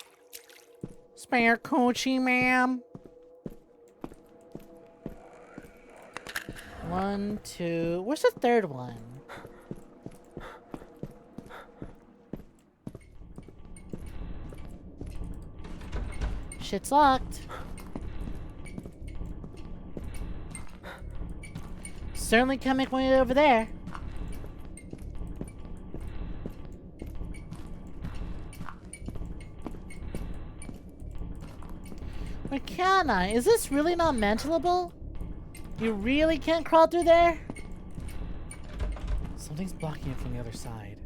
Spare coochie, ma'am? 1, 2... Where's the third one? Shit's locked. Certainly can't make my way over there. Where can I? Is this really not mantleable? You really can't crawl through there? Something's blocking it from the other side.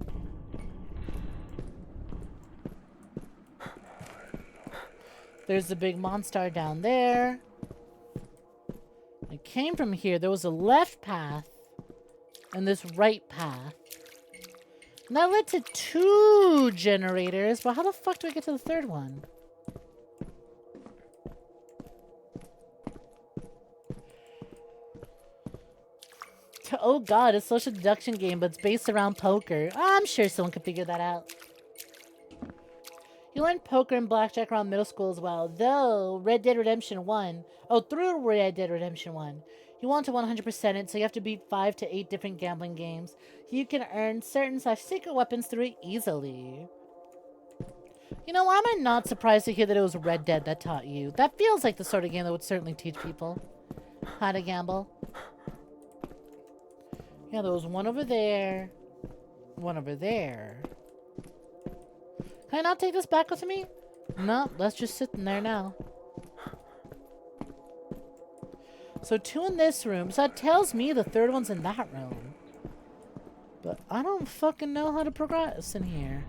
There's the big monster down there. I came from here. There was a left path and this right path. And that led to 2 generators. But how the fuck do I get to the third one? Oh god, it's a social deduction game, but it's based around poker. I'm sure someone could figure that out. You learned poker and blackjack around middle school as well, though Red Dead Redemption 1... Oh, through Red Dead Redemption 1. You want to 100% it, so you have to beat 5 to 8 different gambling games. You can earn certain/secret weapons through it easily. You know, why am I not surprised to hear that it was Red Dead that taught you? That feels like the sort of game that would certainly teach people how to gamble. Yeah, there was one over there. One over there. Can I not take this back with me? No, that's just sitting there now. So 2 in this room. So that tells me the third one's in that room. But I don't fucking know how to progress in here.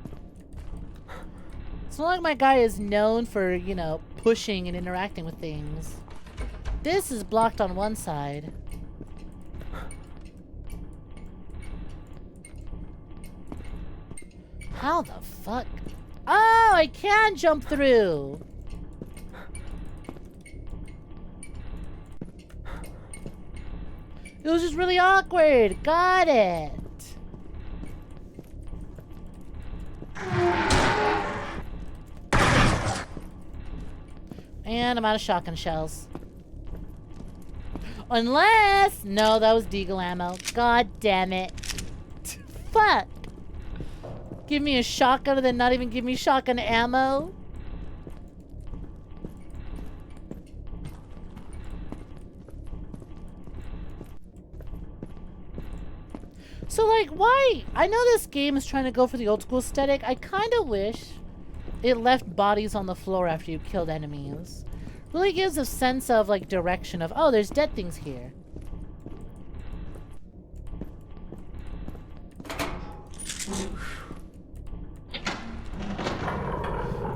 It's not like my guy is known for, you know, pushing and interacting with things. This is blocked on one side. How the fuck? Oh, I can jump through! It was just really awkward. Got it. And I'm out of shotgun shells. Unless... No, that was deagle ammo. God damn it. Fuck. Give me a shotgun and then not even give me shotgun ammo. So, like, why? I know this game is trying to go for the old school aesthetic. I kind of wish it left bodies on the floor after you killed enemies. Really gives a sense of, like, direction of, oh, there's dead things here.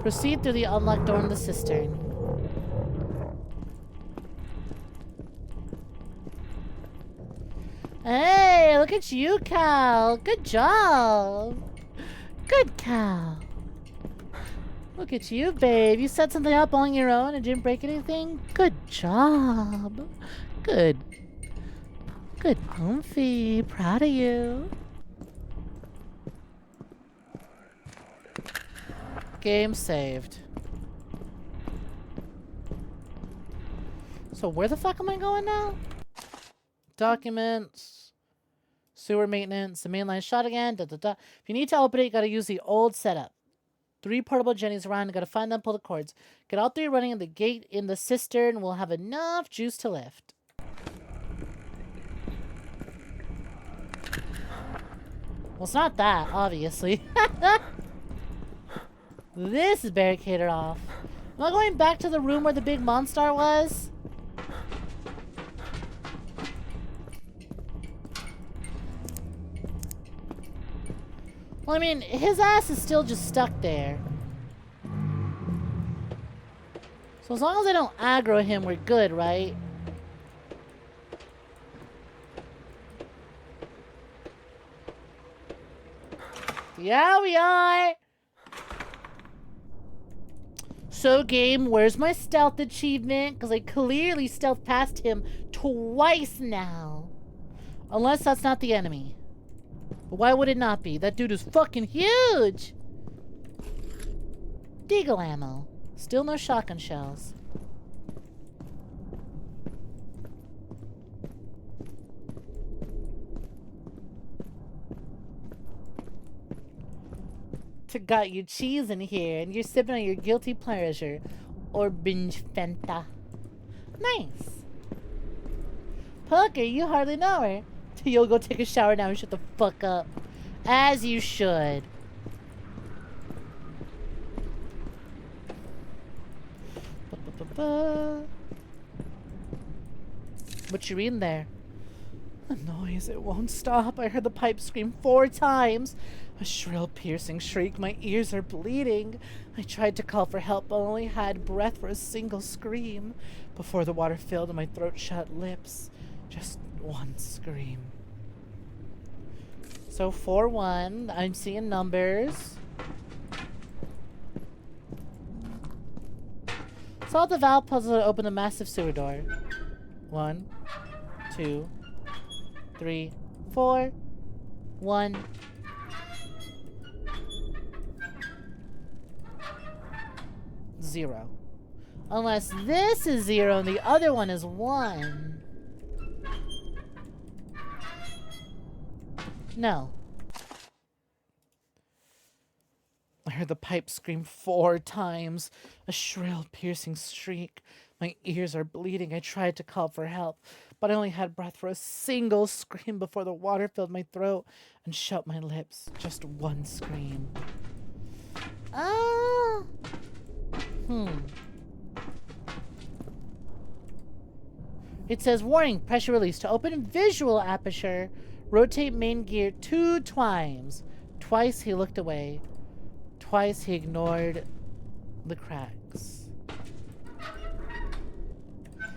Proceed through the unlocked door in the cistern. Hey, look at you, Cal. Good job. Good Cal. Look at you, babe. You set something up on your own and didn't break anything? Good job. Good. Good, Comfy. Proud of you. Game saved. So where the fuck am I going now? Documents. Sewer maintenance. The main line shot again. Da, da, da. If you need to open it, you gotta use the old setup. 3 portable jennies around. You gotta find them, pull the cords. Get all 3 running in the gate in the cistern. We'll have enough juice to lift. Well, it's not that, obviously. This is barricaded off. Am I going back to the room where the big monster was? Well, I mean, his ass is still just stuck there. So as long as I don't aggro him, we're good, right? Yeah, we are! So, game, where's my stealth achievement? Because I clearly stealth past him twice now. Unless that's not the enemy. But why would it not be? That dude is fucking huge! Deagle ammo. Still no shotgun shells. Got your cheese in here, and you're sipping on your guilty pleasure, or binge Fanta. Nice. Pucker, you hardly know her. You'll go take a shower now and shut the fuck up. As you should. What you reading there? The noise, it won't stop. I heard the pipe scream 4 times. A shrill, piercing shriek. My ears are bleeding. I tried to call for help, but only had breath for a single scream. Before the water filled and my throat shut lips. Just one scream. So 4-1. I'm seeing numbers. Solve the valve puzzle to open a massive sewer door. 1, 2, 3, 4. 1. 0. Unless this is 0 and the other one is 1. No. I heard the pipe scream 4 times. A shrill, piercing shriek. My ears are bleeding. I tried to call for help, but I only had breath for a single scream before the water filled my throat and shut my lips. Just one scream. Ah! It says, warning, pressure release. To open visual aperture, rotate main gear 2 times. Twice he looked away. Twice he ignored the cracks.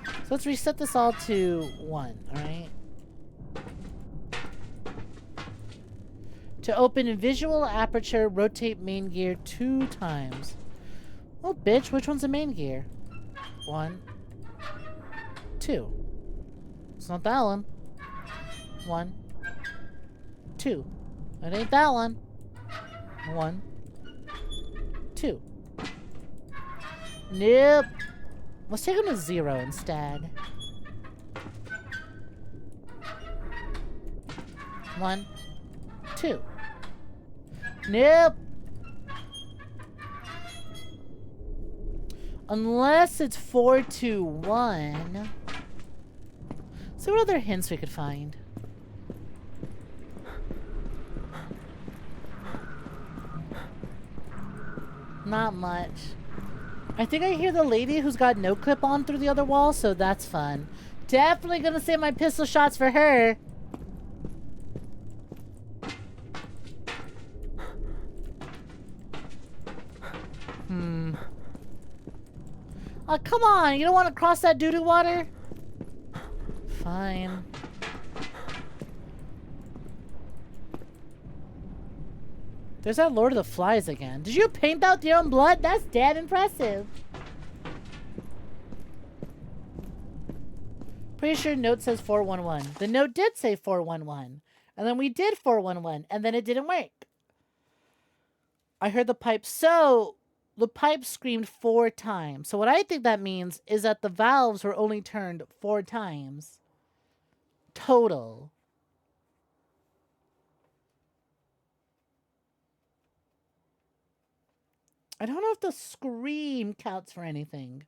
So let's reset this all to 1, alright? To open visual aperture, rotate main gear 2 times. Oh, bitch, which one's the main gear? 1, 2. It's not that one. 1, 2. It ain't that one. 1, 2. Nope. Let's take him to 0 instead. 1, 2. Nope. Unless it's 4, 2, 1. See what other hints we could find. Not much. I think I hear the lady who's got no clip on through the other wall, so that's fun. Definitely gonna save my pistol shots for her. Oh, come on! You don't want to cross that doo-doo water? Fine. There's that Lord of the Flies again. Did you paint that with your own blood? That's damn impressive. Pretty sure note says 411. The note did say 411. And then we did 411. And then it didn't work. I heard the pipe. So the pipe screamed 4 times. So what I think that means is that the valves were only turned 4 times. Total. I don't know if the scream counts for anything.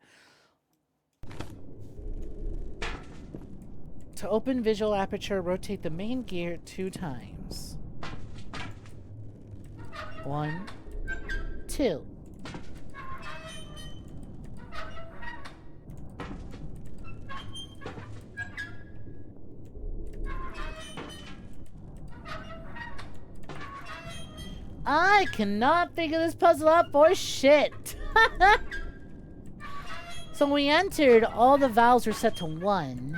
To open visual aperture, rotate the main gear 2 times. 1, 2. I cannot figure this puzzle out for shit. So when we entered, all the valves were set to 1.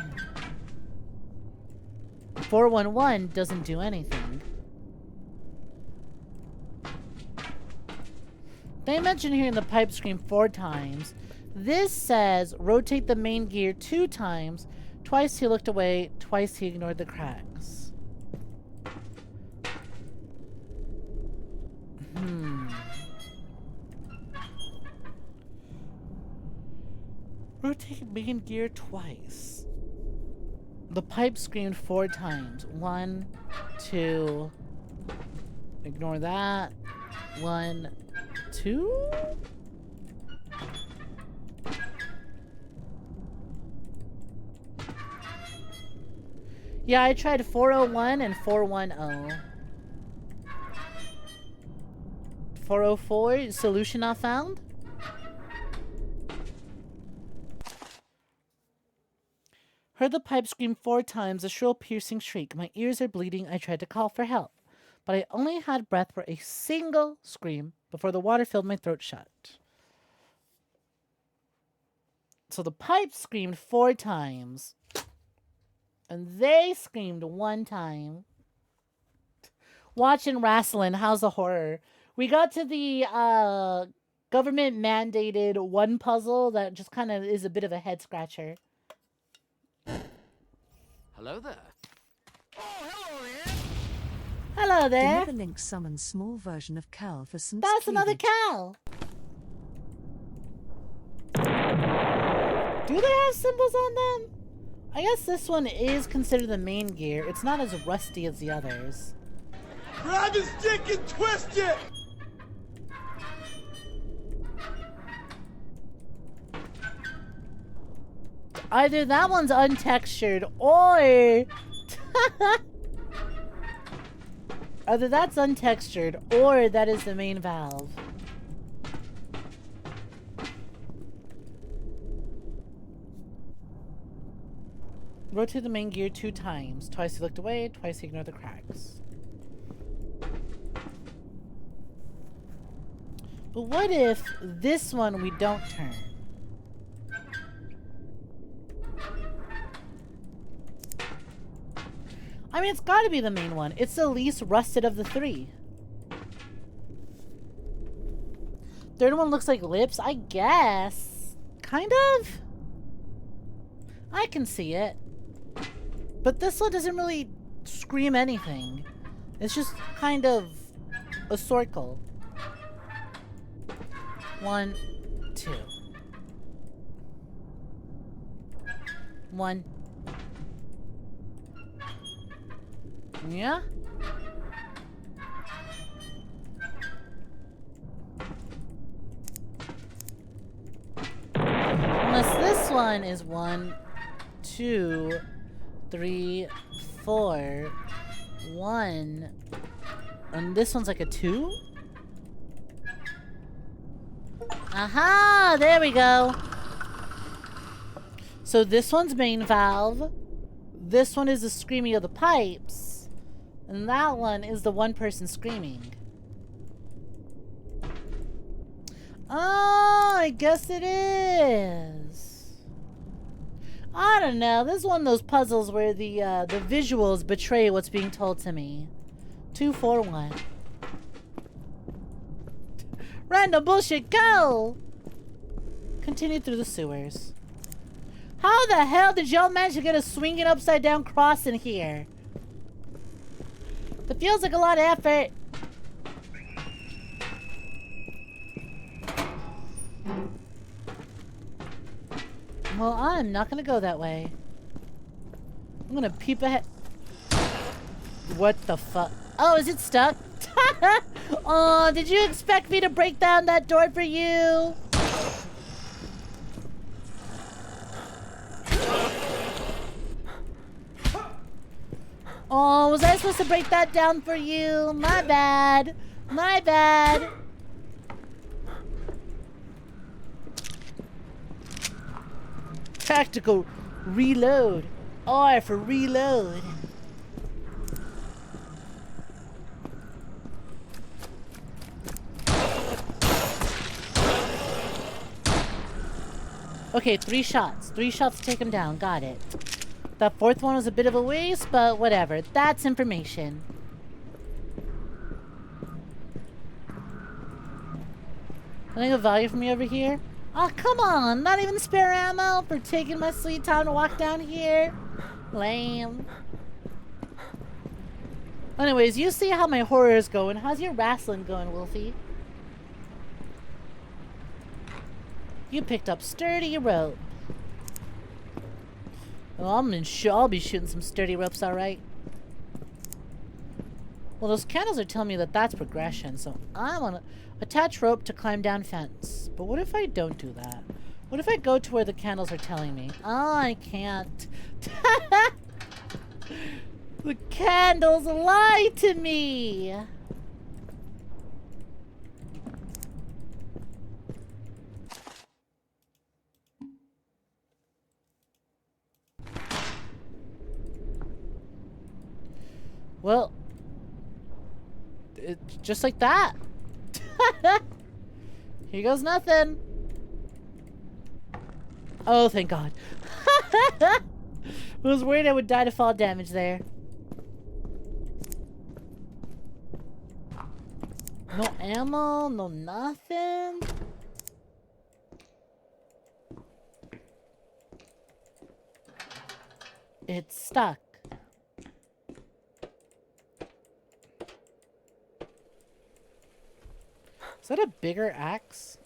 411 doesn't do anything. They mentioned here in the pipe scream 4 times. This says rotate the main gear 2 times. Twice he looked away, twice he ignored the cracks. Rotate main gear twice. The pipe screamed 4 times. 1, 2. Ignore that. 1, 2. Yeah, I tried 401 and 410. 404, solution not found? Heard the pipe scream 4 times, a shrill piercing shriek. My ears are bleeding. I tried to call for help, but I only had breath for a single scream before the water filled my throat shut. So the pipe screamed 4 times, and they screamed 1 time. Watching wrestling, how's the horror? We got to the government mandated 1 puzzle that just kind of is a bit of a head scratcher. Hello there. Hello there. The Neverlink summons small version of Cal for some. That's another Cal. Do they have symbols on them? I guess this one is considered the main gear. It's not as rusty as the others. Grab his dick and twist it! Either that one's untextured or either that's untextured or that is the main valve. Rotate the main gear 2 times. Twice he looked away, twice he ignored the cracks. But what if this one we don't turn? I mean, it's gotta be the main one. It's the least rusted of the 3. Third one looks like lips, I guess. Kind of? I can see it. But this one doesn't really scream anything. It's just kind of a circle. 1, 2. 1. Yeah? Unless this one is 1, 2, 3, 4, 1, and this one's like a 2? Aha! There we go! So this one's main valve, this one is the screaming of the pipes, and that one is the one person screaming. Oh, I guess it is. I don't know. This is one of those puzzles where the visuals betray what's being told to me. 2, 4, 1. Random bullshit, go! Continue through the sewers. How the hell did y'all manage to get a swinging upside down cross in here? That feels like a lot of effort. Well, I'm not gonna go that way. I'm gonna peep ahead. What the fuck? Oh, is it stuck? Oh, did you expect me to break down that door for you? Oh, was I supposed to break that down for you? My bad. My bad. Tactical reload. R for reload. Okay, 3 shots. 3 shots to take him down. Got it. That 4th one was a bit of a waste, but whatever. That's information. Can I get value from you over here? Oh, come on. Not even spare ammo for taking my sweet time to walk down here? Lame. Anyways, you see how my horror is going. How's your wrestling going, Wolfie? You picked up sturdy rope. Well, I'll be shooting some sturdy ropes, alright? Well, those candles are telling me that that's progression, so I want to attach rope to climb down fence. But what if I don't do that? What if I go to where the candles are telling me? Oh, I can't. The candles lie to me. Well, it's just like that. Here goes nothing. Oh, thank God. I was worried I would die to fall damage there. No ammo, no nothing. It's stuck. Is that a bigger axe?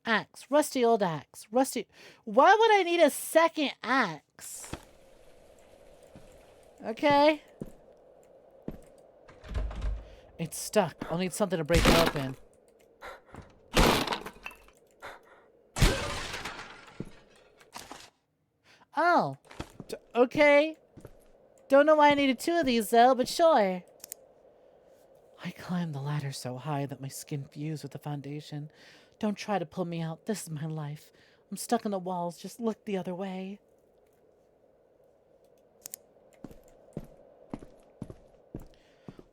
Axe. Rusty old axe. Rusty. Why would I need a second axe? Okay. It's stuck. I'll need something to break it open. Oh. Okay. Don't know why I needed two of these though, but sure. I climbed the ladder so high that my skin fused with the foundation. Don't try to pull me out. This is my life. I'm stuck in the walls. Just look the other way.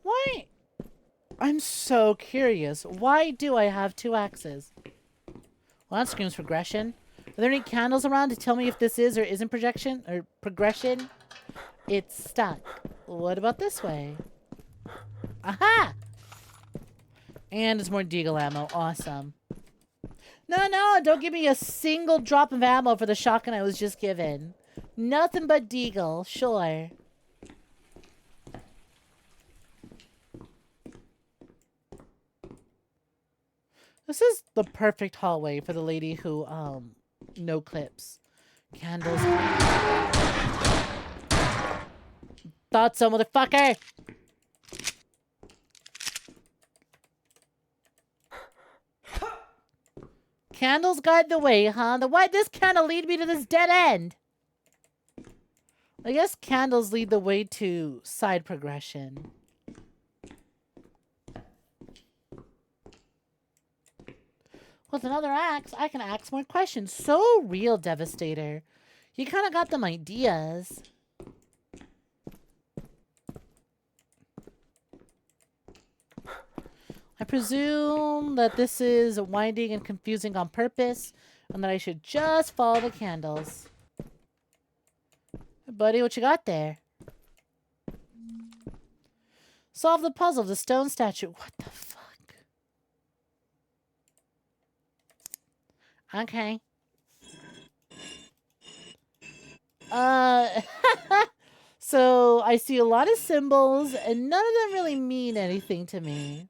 Why? I'm so curious. Why do I have two axes? Well, that screams progression. Are there any candles around to tell me if this is or isn't projection or progression? It's stuck. What about this way? Aha! And it's more deagle ammo. Awesome. No, don't give me a single drop of ammo for the shotgun I was just given. Nothing but deagle. Sure. This is the perfect hallway for the lady who, no clips. Candles. Thought so, motherfucker! Candles guide the way, huh? Why'd this candle lead me to this dead end? I guess candles lead the way to side progression. With another axe, I can ask more questions. So real, Devastator. You kind of got them ideas. I presume that this is winding and confusing on purpose, and that I should just follow the candles. Hey, buddy, what you got there? Solve the puzzle of the stone statue. What the fuck? Okay. So I see a lot of symbols, and none of them really mean anything to me.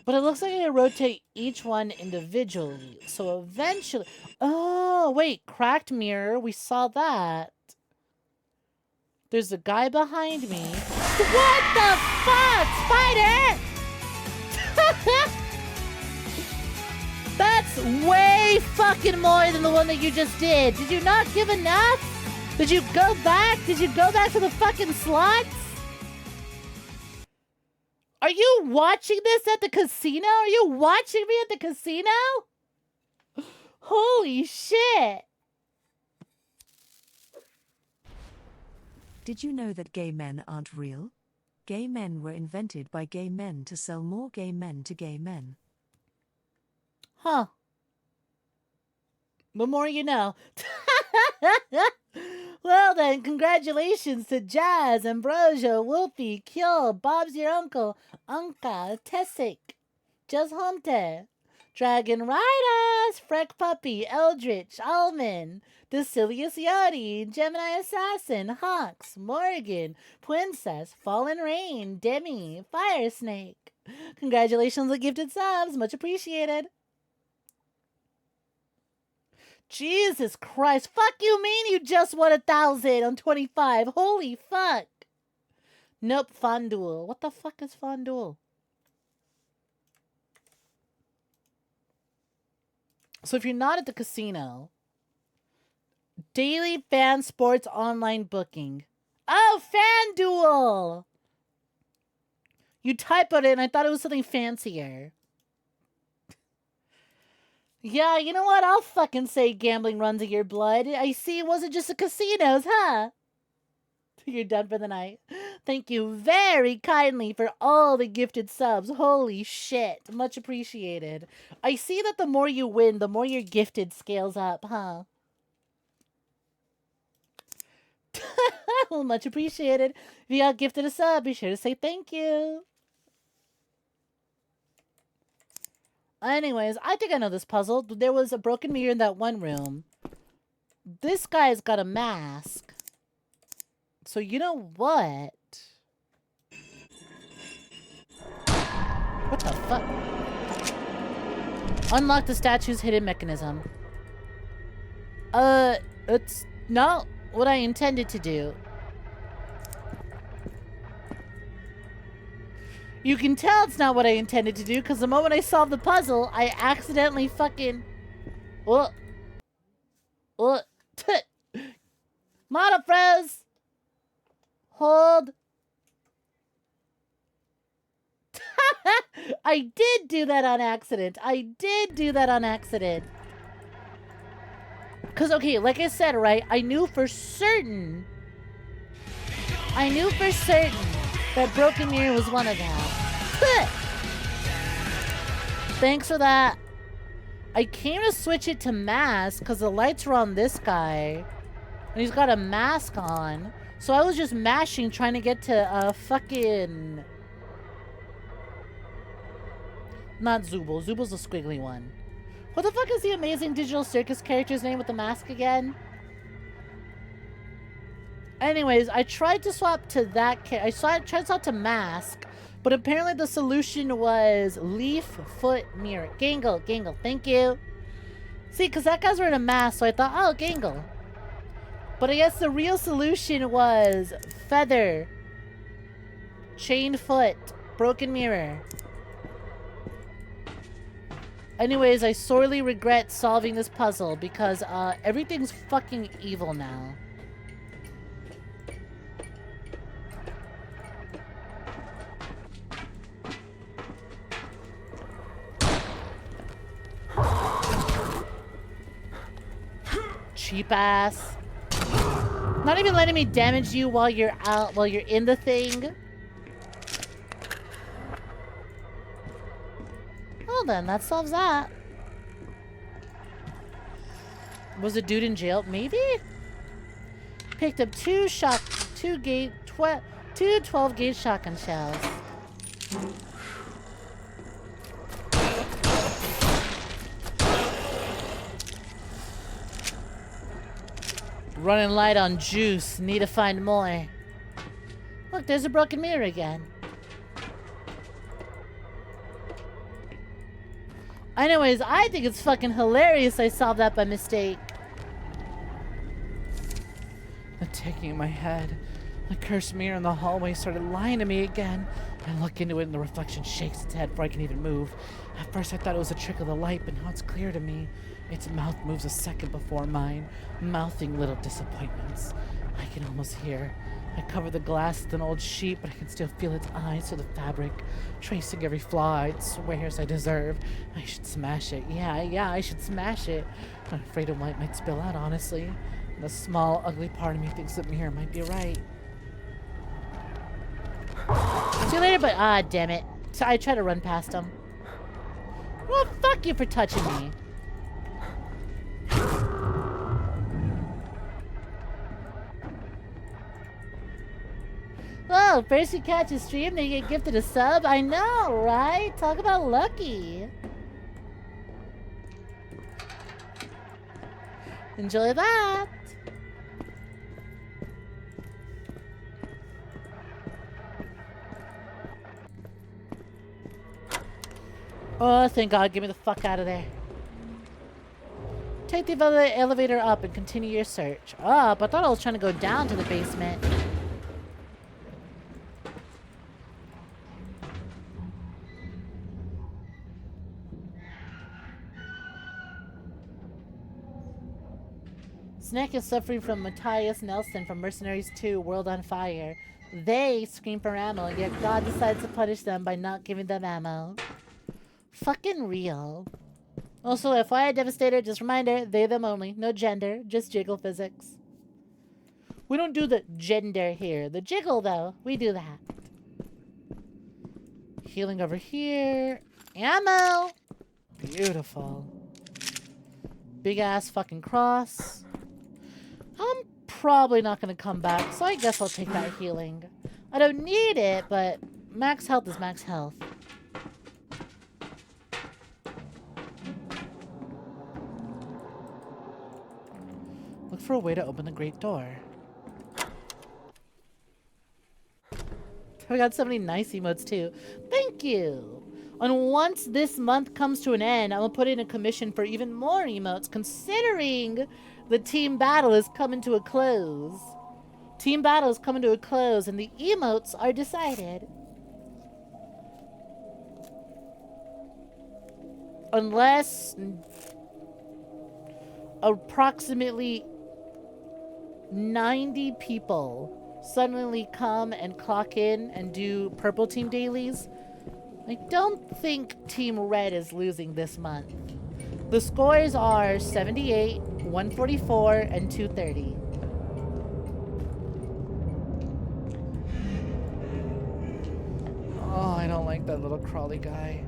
But it looks like I can rotate each one individually. So eventually... Oh, wait. Cracked mirror. We saw that. There's a guy behind me. What the fuck? Spider! That's way fucking more than the one that you just did. Did you not give enough? Did you go back? Did you go back to the fucking slots? Are you watching this at the casino? Are you watching me at the casino? Holy shit. Did you know that gay men aren't real? Gay men were invented by gay men to sell more gay men to gay men. Huh. The more you know. Well then, congratulations to Jazz, Ambrosia, Wolfie, Kyo, Bob's your uncle, Anka, Tessic, Just Hunter, Dragon Riders, Freck Puppy, Eldritch, Almond, Dacilius Yodi, Gemini Assassin, Hawks, Morgan, Princess, Fallen Rain, Demi, Fire Snake. Congratulations on gifted subs, much appreciated. Jesus Christ, fuck you mean you just won 1,000 on 25? Holy fuck. Nope, Fondul. What the fuck is Fondul? So if you're not at the casino, daily fan sports online booking. Oh, FanDuel! You type it in, I thought it was something fancier. Yeah, you know what? I'll fucking say gambling runs in your blood. I see it wasn't just the casinos, huh? You're done for the night. Thank you very kindly for all the gifted subs. Holy shit. Much appreciated. I see that the more you win, the more your gifted scales up, huh? Well, much appreciated. If you got gifted a sub, be sure to say thank you. Anyways, I think I know this puzzle. There was a broken mirror in that one room. This guy's got a mask. So you know what? What the fuck? Unlock the statue's hidden mechanism. It's not what I intended to do. You can tell it's not what I intended to do because the moment I solved the puzzle, I accidentally fucking... Model froze! Hold. I did do that on accident. Because, okay, like I said, right? I knew for certain that broken mirror was one of them. Thanks for that. I came to switch it to mask because the lights were on this guy. And he's got a mask on. So I was just mashing trying to get to fucking... Not Zooble. Zooble's the squiggly one. What the fuck is the amazing digital circus character's name with the mask again? Anyways, I tried to swap to that I tried to swap to mask, but apparently the solution was leaf, foot, mirror. Gangle, thank you. See, because that guy's wearing a mask, so I thought, oh, Gangle. But I guess the real solution was feather, chained foot, broken mirror. Anyways, I sorely regret solving this puzzle because everything's fucking evil now. Cheap ass. Not even letting me damage you while you're out, while you're in the thing. Well then, that solves that. Was a dude in jail? Maybe? Picked up two 12-gauge shotgun shells. Running light on juice. Need to find more. Look, there's a broken mirror again. Anyways, I think it's fucking hilarious I solved that by mistake. The ticking in my head. The cursed mirror in the hallway started lying to me again. I look into it and the reflection shakes its head before I can even move. At first I thought it was a trick of the light, but now it's clear to me. Its mouth moves a second before mine, mouthing little disappointments. I can almost hear. I cover the glass with an old sheet, but I can still feel its eyes through the fabric, tracing every flaw it swears I deserve. I should smash it. Yeah, I should smash it. I'm afraid of what might spill out, honestly. The small, ugly part of me thinks the mirror might be right. See you later, but damn it. So I try to run past him. Well, fuck you for touching me. know, first you catch a stream, then you get gifted a sub. I know, right? Talk about lucky. Enjoy that. Oh, thank God. Get me the fuck out of there. Take the elevator up and continue your search. Up? I thought I was trying to go down to the basement. Snek is suffering from Matthias Nelson from Mercenaries 2 World on Fire. They scream for ammo, yet God decides to punish them by not giving them ammo. Fucking real. Also, FYI Devastator, just reminder, they, them only. No gender, just jiggle physics. We don't do the gender here. The jiggle, though, we do that. Healing over here. Ammo! Beautiful. Big ass fucking cross. I'm probably not going to come back, so I guess I'll take that healing. I don't need it, but max health is max health. Look for a way to open the great door. We got so many nice emotes too. Thank you! And once this month comes to an end, I'm going to put in a commission for even more emotes, considering the team battle is coming to a close. Team battle is coming to a close, and the emotes are decided. Unless approximately 90 people suddenly come and clock in and do purple team dailies, I don't think Team Red is losing this month. The scores are 78, 144, and 230. Oh, I don't like that little crawly guy.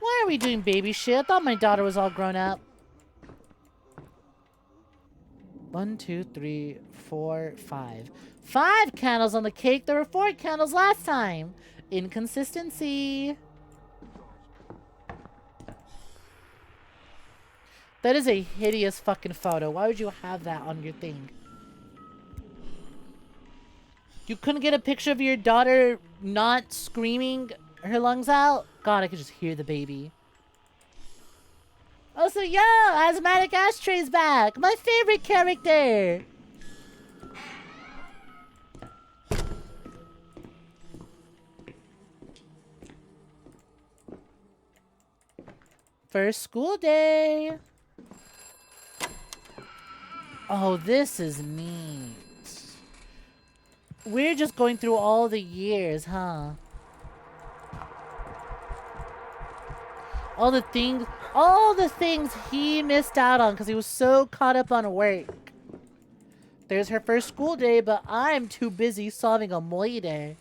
Why are we doing baby shit? I thought my daughter was all grown up. 1, 2, 3, 4, 5. 5 candles on the cake. There were 4 candles last time. Inconsistency. That is a hideous fucking photo. Why would you have that on your thing? You couldn't get a picture of your daughter not screaming her lungs out? God, I could just hear the baby. Also, yo, Asthmatic Ashtray's back. My favorite character. First school day. Oh, this is neat. We're just going through all the years, huh? All the things he missed out on because he was so caught up on work. There's her first school day, but I'm too busy solving a murder.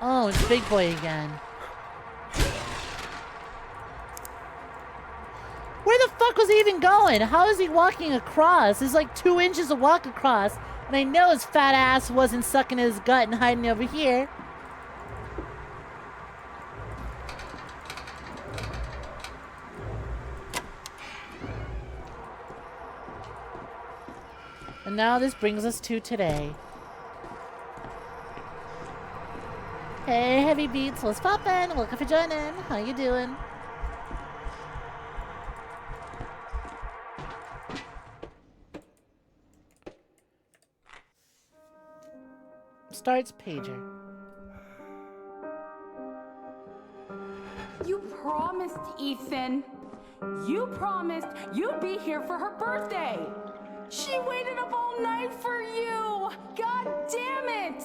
Oh, it's Big Boy again. Where the fuck was he even going? How is he walking across? There's like 2 inches to walk across. And I know his fat ass wasn't sucking his gut and hiding over here. And now this brings us to today. Hey, Heavy Beats, what's poppin'? Welcome for joining. How you doing? Starts pager. You promised, Ethan. You promised you'd be here for her birthday. She waited up all night for you. God damn it.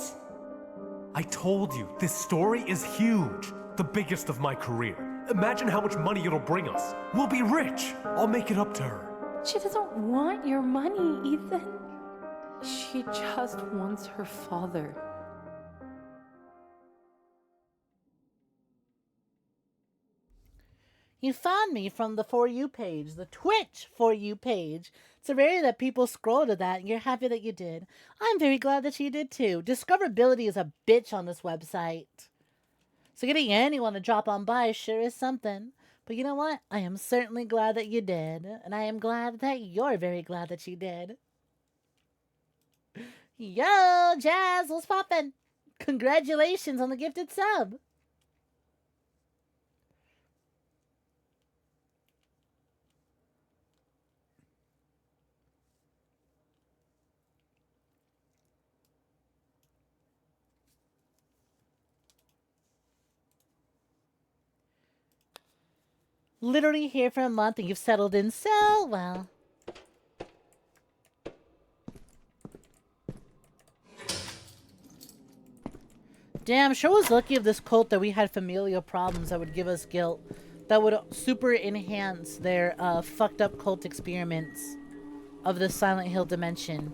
I told you, this story is huge. The biggest of my career. Imagine how much money it'll bring us. We'll be rich. I'll make it up to her. She doesn't want your money, Ethan. She just wants her father. You found me from the For You page, the Twitch For You page. It's rare that people scroll to that, and you're happy that you did. I'm very glad that you did too. Discoverability is a bitch on this website. So getting anyone to drop on by sure is something. But you know what? I am certainly glad that you did. And I am glad that you're very glad that you did. Yo, Jazz, what's poppin'? Congratulations on the gifted sub. Literally here for a month and you've settled in so well. Damn, sure was lucky of this cult that we had familial problems that would give us guilt. That would super enhance their fucked up cult experiments of the Silent Hill dimension.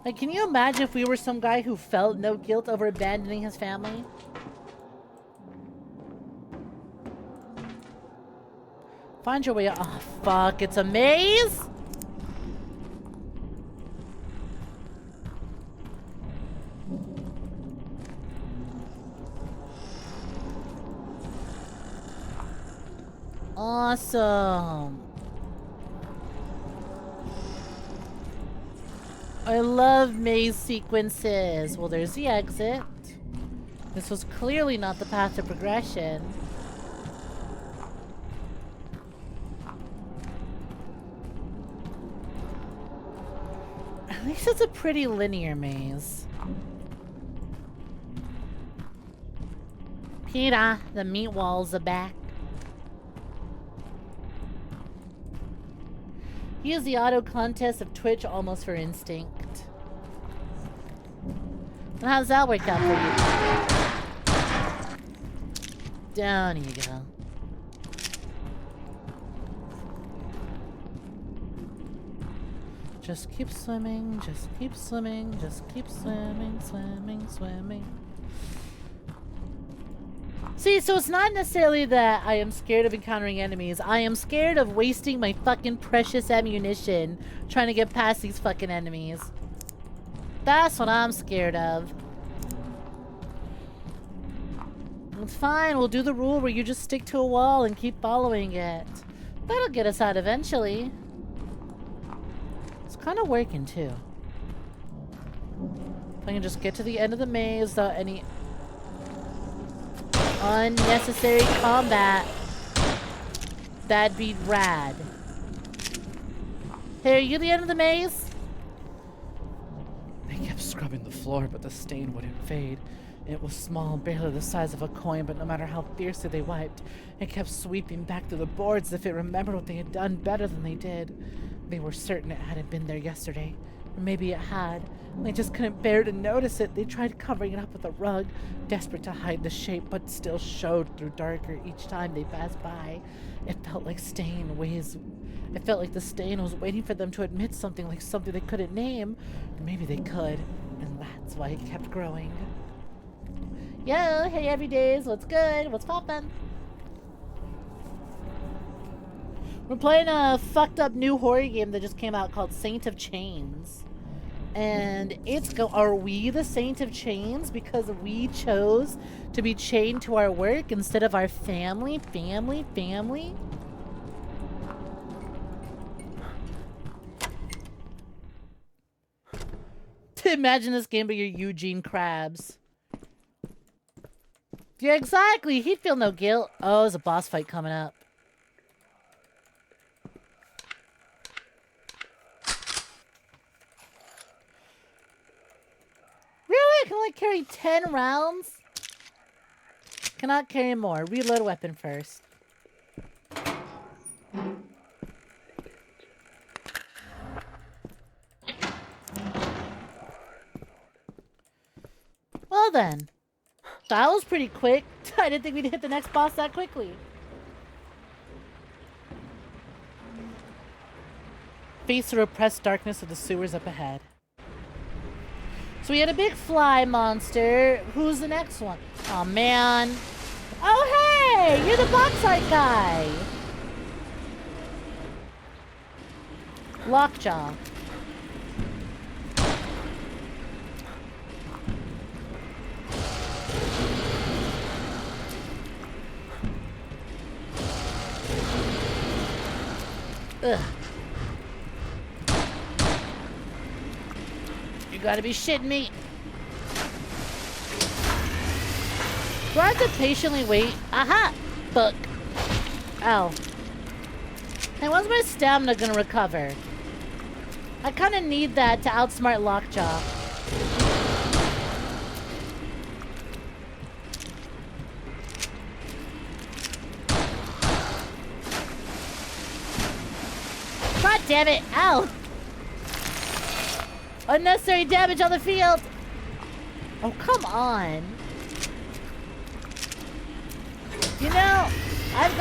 Like, can you imagine if we were some guy who felt no guilt over abandoning his family? Find your way out. Oh, fuck. It's a maze? Awesome. I love maze sequences. Well, there's the exit. This was clearly not the path to progression. At least it's a pretty linear maze. Peter, the meat walls are back. Use the auto contest of Twitch almost for instinct. And how's that worked out for you? Down you go. Just keep swimming, just keep swimming, just keep swimming, swimming, swimming. See, so it's not necessarily that I am scared of encountering enemies. I am scared of wasting my fucking precious ammunition trying to get past these fucking enemies. That's what I'm scared of. It's fine, we'll do the rule where you just stick to a wall and keep following it. That'll get us out eventually. It's kind of working too. If I can just get to the end of the maze without any unnecessary combat, that'd be rad. Hey, are you the end of the maze? They kept scrubbing the floor, but the stain wouldn't fade. It was small, barely the size of a coin, but no matter how fiercely they wiped, it kept sweeping back through the boards as if it remembered what they had done better than they did. They were certain it hadn't been there yesterday. Or maybe it had. They just couldn't bear to notice it. They tried covering it up with a rug, desperate to hide the shape, but still showed through darker each time they passed by. It felt like the stain was waiting for them to admit something, like something they couldn't name. Or maybe they could, and that's why it kept growing. Yo, hey everydays, what's good? What's poppin'? We're playing a fucked up new horror game that just came out called Saint of Chains. And are we the Saint of Chains because we chose to be chained to our work instead of our family? To imagine this game but you're Eugene Krabs. Yeah, exactly. He'd feel no guilt. Oh, there's a boss fight coming up. Really? I can only carry 10 rounds? Cannot carry more. Reload weapon first. Well then. That was pretty quick. I didn't think we'd hit the next boss that quickly. face the repressed darkness of the sewers up ahead. So we had a big fly monster. Who's the next one? Oh man. Oh hey! You're the box art guy! Lockjaw. Ugh. You gotta be shitting me. Do I have to patiently wait? Aha! Fuck. Ow. And when's my stamina gonna recover? I kinda need that to outsmart Lockjaw. God damn it! Ow! Unnecessary damage on the field! Oh, come on. You know, I've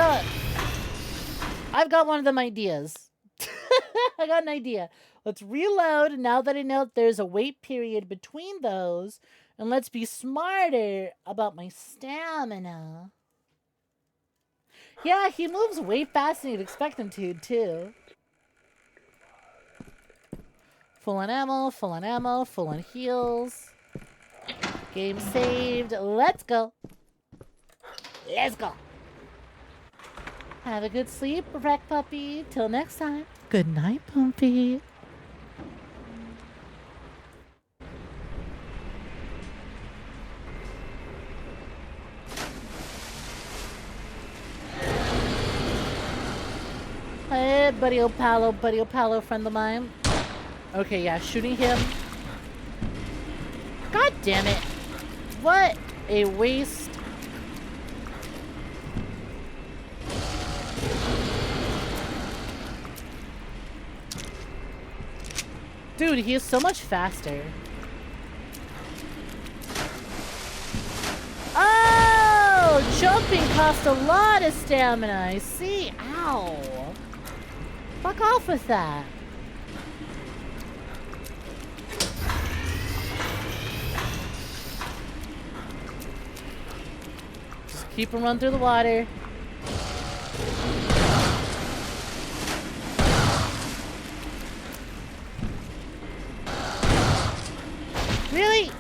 got one of them ideas. I got an idea. Let's reload now that I know there's a wait period between those, and let's be smarter about my stamina. Yeah, he moves way faster than you'd expect him to, too. Full on ammo, full on ammo, full on heals. Game saved. Let's go. Let's go. Have a good sleep, wreck puppy. Till next time. Good night, Pumpy. Hey, buddy Opalo, friend of mine. Okay, yeah, shooting him. God damn it. What a waste. Dude, he is so much faster. Oh! Jumping costs a lot of stamina, I see. Ow. Fuck off with that. Just keep him running through the water. Really?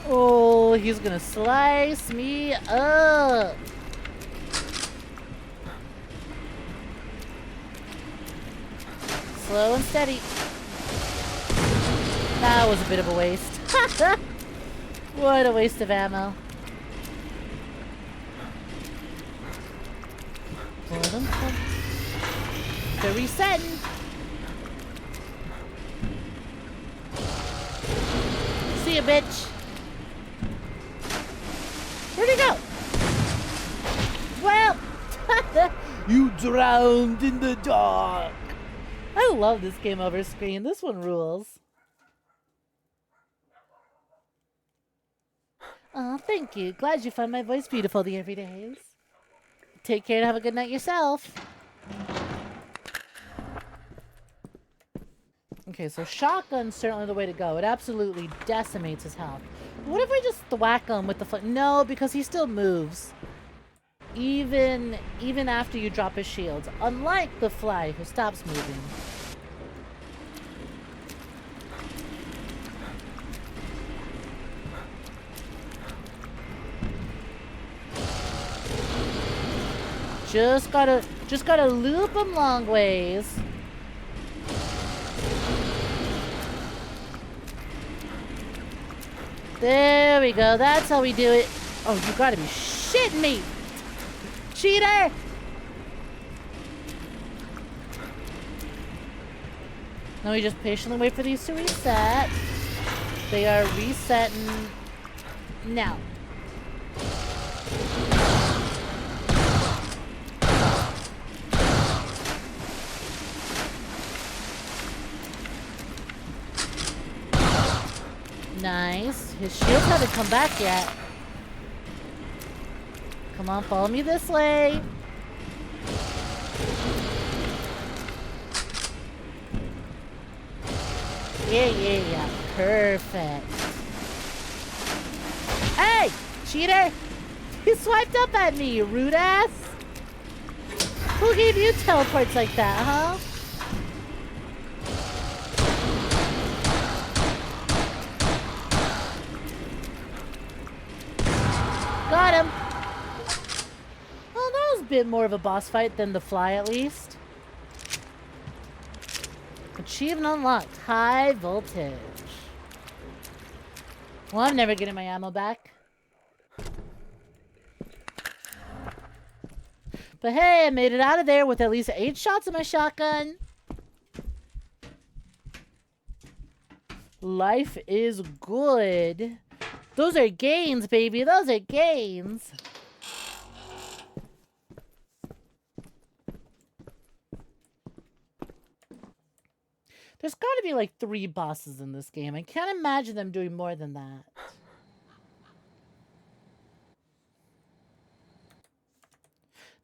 Oh, he's gonna slice me up. Slow and steady. That was a bit of a waste. What a waste of ammo. They're resetting. See ya, bitch. Where'd he go? Well, you drowned in the dark. I love this game over screen. This one rules. Oh, thank you. Glad you find my voice beautiful the everydays. Take care and have a good night yourself. Okay, so shotgun's certainly the way to go. It absolutely decimates his health. What if we just thwack him with the foot? No, because he still moves. Even after you drop his shields. Unlike the fly, who stops moving. Just gotta loop him long ways. There we go. That's how we do it. Oh, you gotta be shitting me. Cheater! Now we just patiently wait for these to reset. They are resetting now. Nice. His shields haven't come back yet. Come on, follow me this way. Yeah. Perfect. Hey, cheater! You swiped up at me, you rude ass! Who gave you teleports like that, huh? Got him! Well, that was a bit more of a boss fight than the fly, at least. Achievement unlocked. High voltage. Well, I'm never getting my ammo back. But hey, I made it out of there with at least 8 shots of my shotgun. Life is good. Those are gains, baby. Those are gains. There's got to be like 3 bosses in this game. I can't imagine them doing more than that.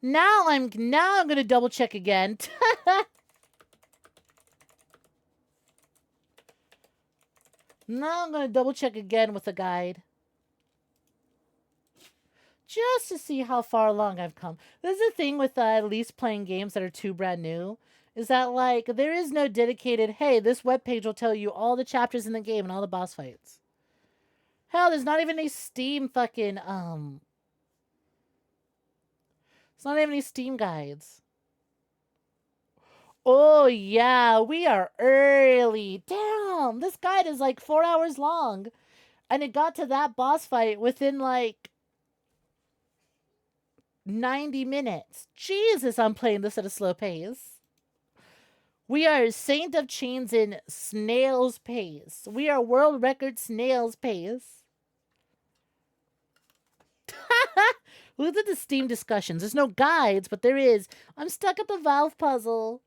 Now I'm gonna double check again. Now I'm gonna double check again with the guide. Just to see how far along I've come. This is the thing with at least playing games that are too brand new. Is that like, there is no dedicated, hey, this webpage will tell you all the chapters in the game and all the boss fights. Hell, there's not even a Steam fucking, it's not even any Steam guides. Oh, yeah, we are early. Damn, this guide is like 4 hours long. And it got to that boss fight within like 90 minutes. Jesus, I'm playing this at a slow pace. We are Saint of Chains in snail's pace. We are world record snail's pace. Look at the Steam discussions. There's no guides, but there is. I'm stuck at the valve puzzle.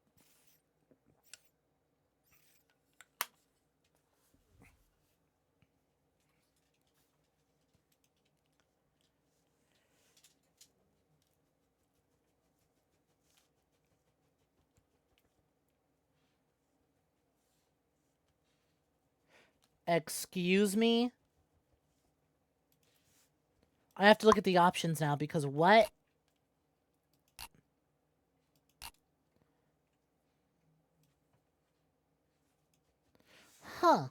Excuse me? I have to look at the options now because what? Huh.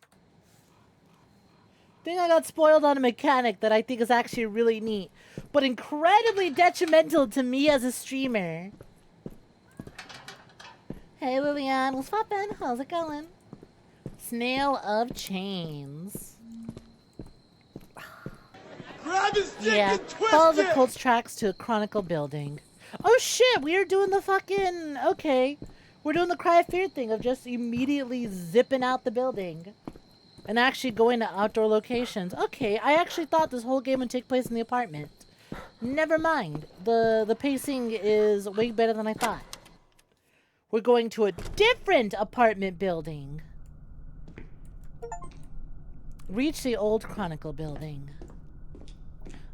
Think I got spoiled on a mechanic that I think is actually really neat, but incredibly detrimental to me as a streamer. Hey Lillian, what's poppin'? How's it going? Snail of Chains. Grab his stick Yeah, and twist follow the it! cult's tracks to a chronicle building. Oh shit, we are doing the fucking... Okay. We're doing the Cry of Fear thing of just immediately zipping out the building. And actually going to outdoor locations. Okay, I actually thought this whole game would take place in the apartment. Never mind. The pacing is way better than I thought. We're going to a different apartment building. Reach the old chronicle building.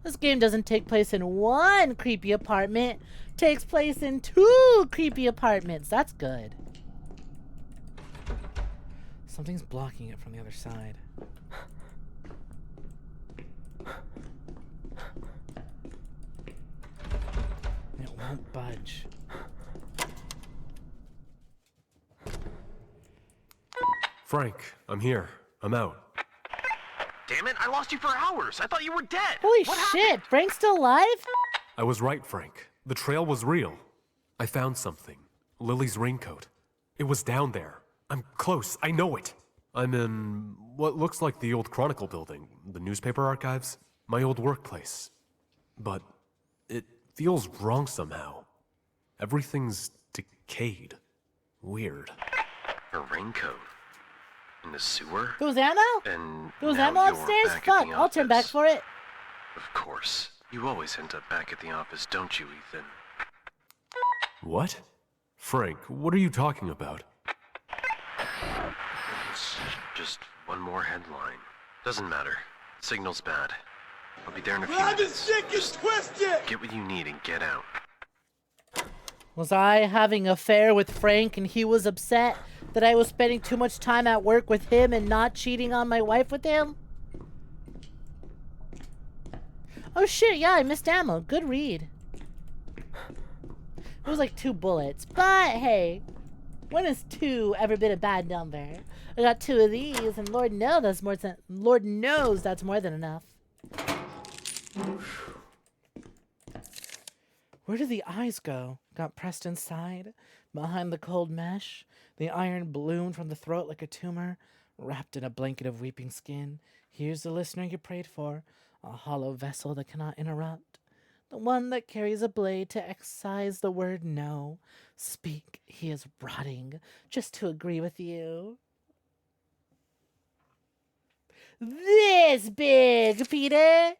This game doesn't take place in one creepy apartment. It takes place in 2 creepy apartments. That's good. Something's blocking it from the other side. It won't budge. Frank, I'm here. I'm out. Damn it, I lost you for hours. I thought you were dead. Holy What shit, happened? Frank's still alive? I was right, Frank. The trail was real. I found something. Lily's raincoat. It was down there. I'm close. I know it. I'm in what looks like the old Chronicle building, the newspaper archives, my old workplace. But it feels wrong somehow. Everything's decayed. Weird. A raincoat. In the sewer? There was ammo? And There was now ammo you're upstairs? back at Fuck, the I'll turn back office. for it. Of course. You always end up back at the office, don't you, Ethan? What? Frank, what are you talking about? It's just one more headline. Doesn't matter. Signal's bad. I'll be there in a few Grab his minutes. stick and twist it! Get what you need and get out. Was I having an affair with Frank and he was upset that I was spending too much time at work with him and not cheating on my wife with him? Oh shit, yeah, I missed ammo. Good read. It was like 2 bullets. But hey, when has 2 ever been a bad number? I got 2 of these and Lord knows that's more than enough. Where did the eyes go? Got pressed inside? Behind the cold mesh? The iron bloomed from the throat like a tumor, wrapped in a blanket of weeping skin. Here's the listener you prayed for, a hollow vessel that cannot interrupt. The one that carries a blade to excise the word no. Speak, he is rotting, just to agree with you. This big, Peter!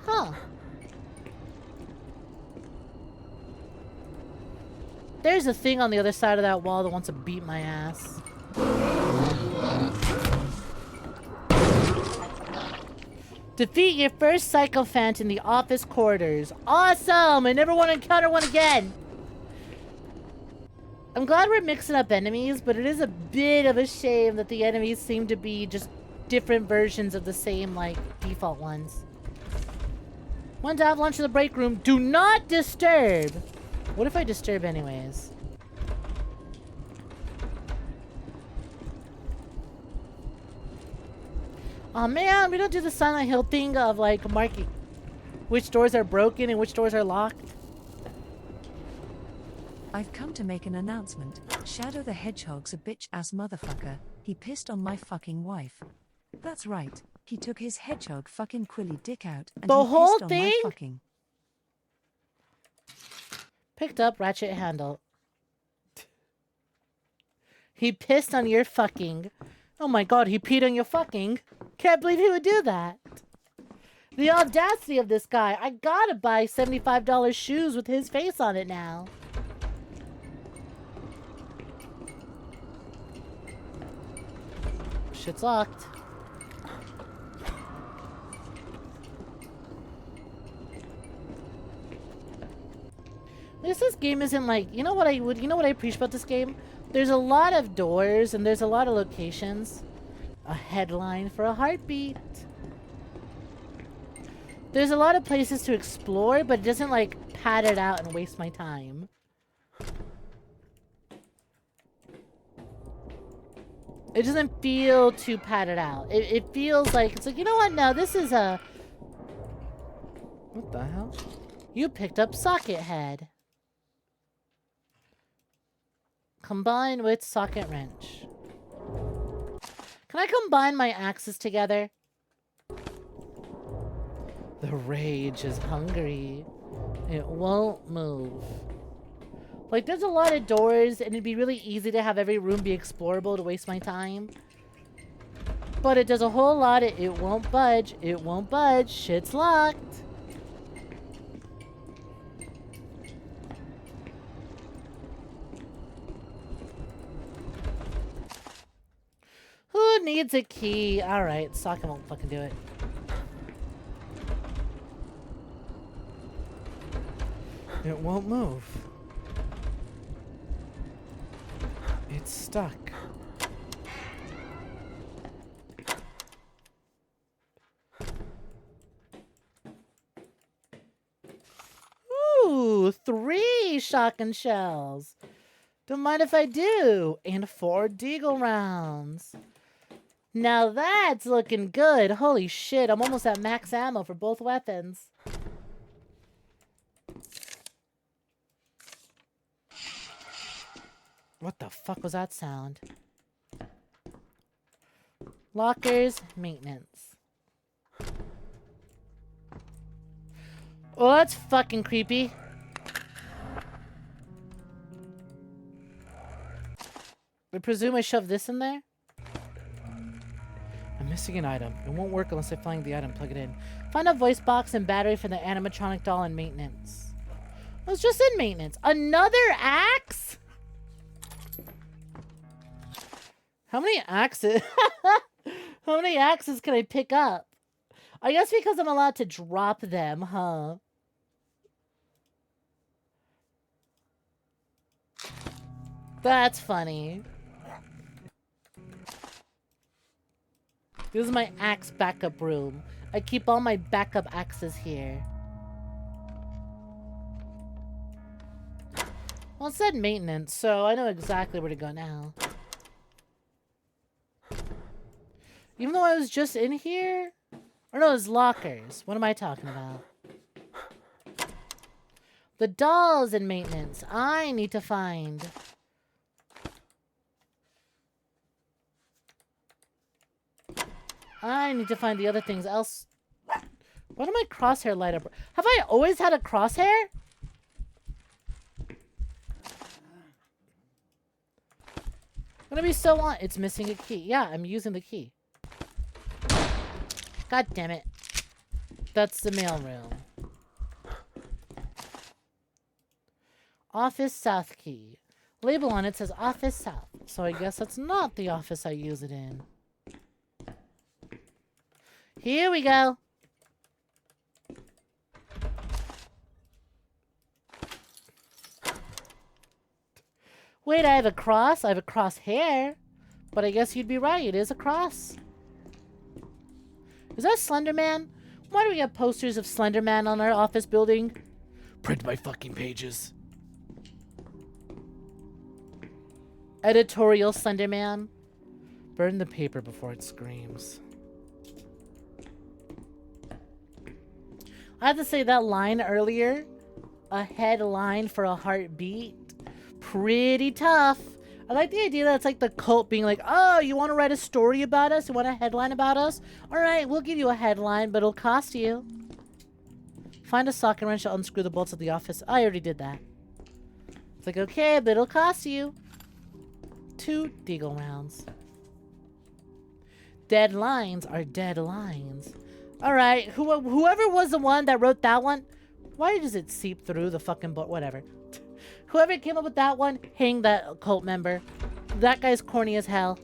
Huh. There's a thing on the other side of that wall that wants to beat my ass. Defeat your first sycophant in the office quarters. Awesome! I never want to encounter one again. I'm glad we're mixing up enemies, but it is a bit of a shame that the enemies seem to be just different versions of the same, like, default ones. One to have lunch in the break room. Do not disturb. What if I disturb anyways? Oh man, we don't do the Silent Hill thing of like marking which doors are broken and which doors are locked. I've come to make an announcement. Shadow the Hedgehog's a bitch-ass motherfucker. He pissed on my fucking wife. That's right. He took his hedgehog fucking quilly dick out and The he whole pissed on thing? my fucking. Picked up ratchet handle. He pissed on your fucking. Oh my god, he peed on your fucking. Can't believe he would do that. The audacity of this guy. I gotta buy $75 shoes with his face on it now. Shit's locked. This game isn't like, you know what I appreciate about this game? There's a lot of doors and there's a lot of locations. A headline for a heartbeat. There's a lot of places to explore, but it doesn't like pad it out and waste my time. It doesn't feel too padded out. It feels like, it's like, you know what? No, this is a... What the hell? You picked up socket head. Combine with socket wrench. Can I combine my axes together? The rage is hungry. It won't move. Like, there's a lot of doors, and it'd be really easy to have every room be explorable to waste my time. But it does a whole lot of, it won't budge, it won't budge, shit's locked. Who needs a key? Alright, socket won't fucking do it. It won't move. It's stuck. Ooh, 3 shotgun shells. Don't mind if I do. And 4 deagle rounds. Now that's looking good. Holy shit, I'm almost at max ammo for both weapons. What the fuck was that sound? Lockers, maintenance. Oh, that's fucking creepy. I presume I shoved this in there? I'm missing an item. It won't work unless I find the item, plug it in. Find a voice box and battery for the animatronic doll in maintenance. I was just in maintenance. Another axe? How many axes? How many axes can I pick up? I guess because I'm allowed to drop them, huh? That's funny. This is my axe backup room. I keep all my backup axes here. Well, it said maintenance, so I know exactly where to go now. Even though I was just in here? Or no, it's lockers. What am I talking about? The doll's in maintenance. I need to find. I need to find the other things else. Why did my crosshair light up? Have I always had a crosshair? I'm gonna be so on. It's missing a key. Yeah, I'm using the key. God damn it. That's the mail room. Office South key. Label on it says Office South. So I guess that's not the office I use it in. Here we go. Wait, I have a cross? I have a crosshair. But I guess you'd be right. It is a cross. Is that Slender Man? Why do we have posters of Slender Man on our office building? Print my fucking pages. Editorial Slender Man. Burn the paper before it screams. I have to say that line earlier, a headline for a heartbeat, pretty tough. I like the idea that it's like the cult being like, oh, you want to write a story about us? You want a headline about us? All right, we'll give you a headline, but it'll cost you. Find a socket wrench to unscrew the bolts of the office. I already did that. It's like, okay, but it'll cost you. 2 deagle rounds. Dead lines are dead lines. Alright, whoever was the one that wrote that one, why does it seep through the fucking book? Whatever. Whoever came up with that one, hang that cult member. That guy's corny as hell.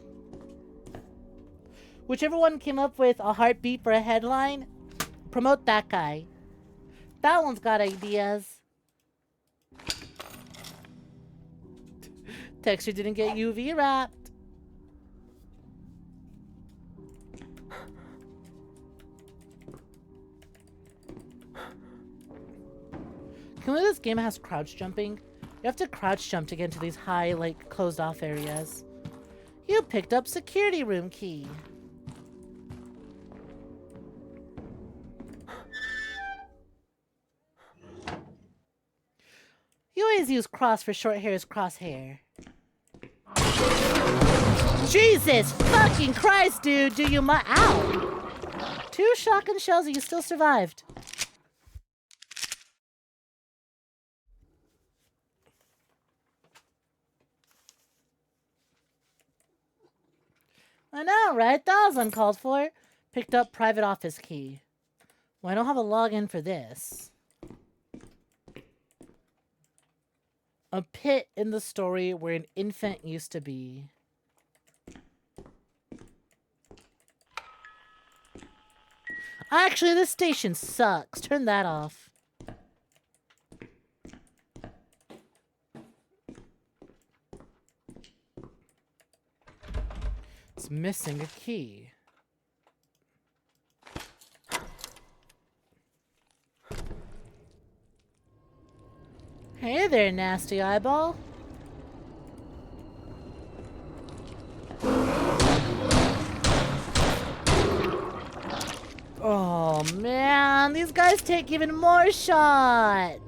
Whichever one came up with a heartbeat for a headline, promote that guy. That one's got ideas. Texture didn't get UV wrapped. Can we this game has crouch jumping? You have to crouch jump to get into these high, like, closed off areas. You picked up security room key. You always use cross for short hair as crosshair. Jesus fucking Christ, dude! Do you ow! 2 shotgun shells and you still survived. I know, right? That was uncalled for. Picked up private office key. Well, I don't have a login for this. A pit in the story where an infant used to be. Actually, this station sucks. Turn that off. It's missing a key. Hey there, nasty eyeball. Oh man, these guys take even more shots.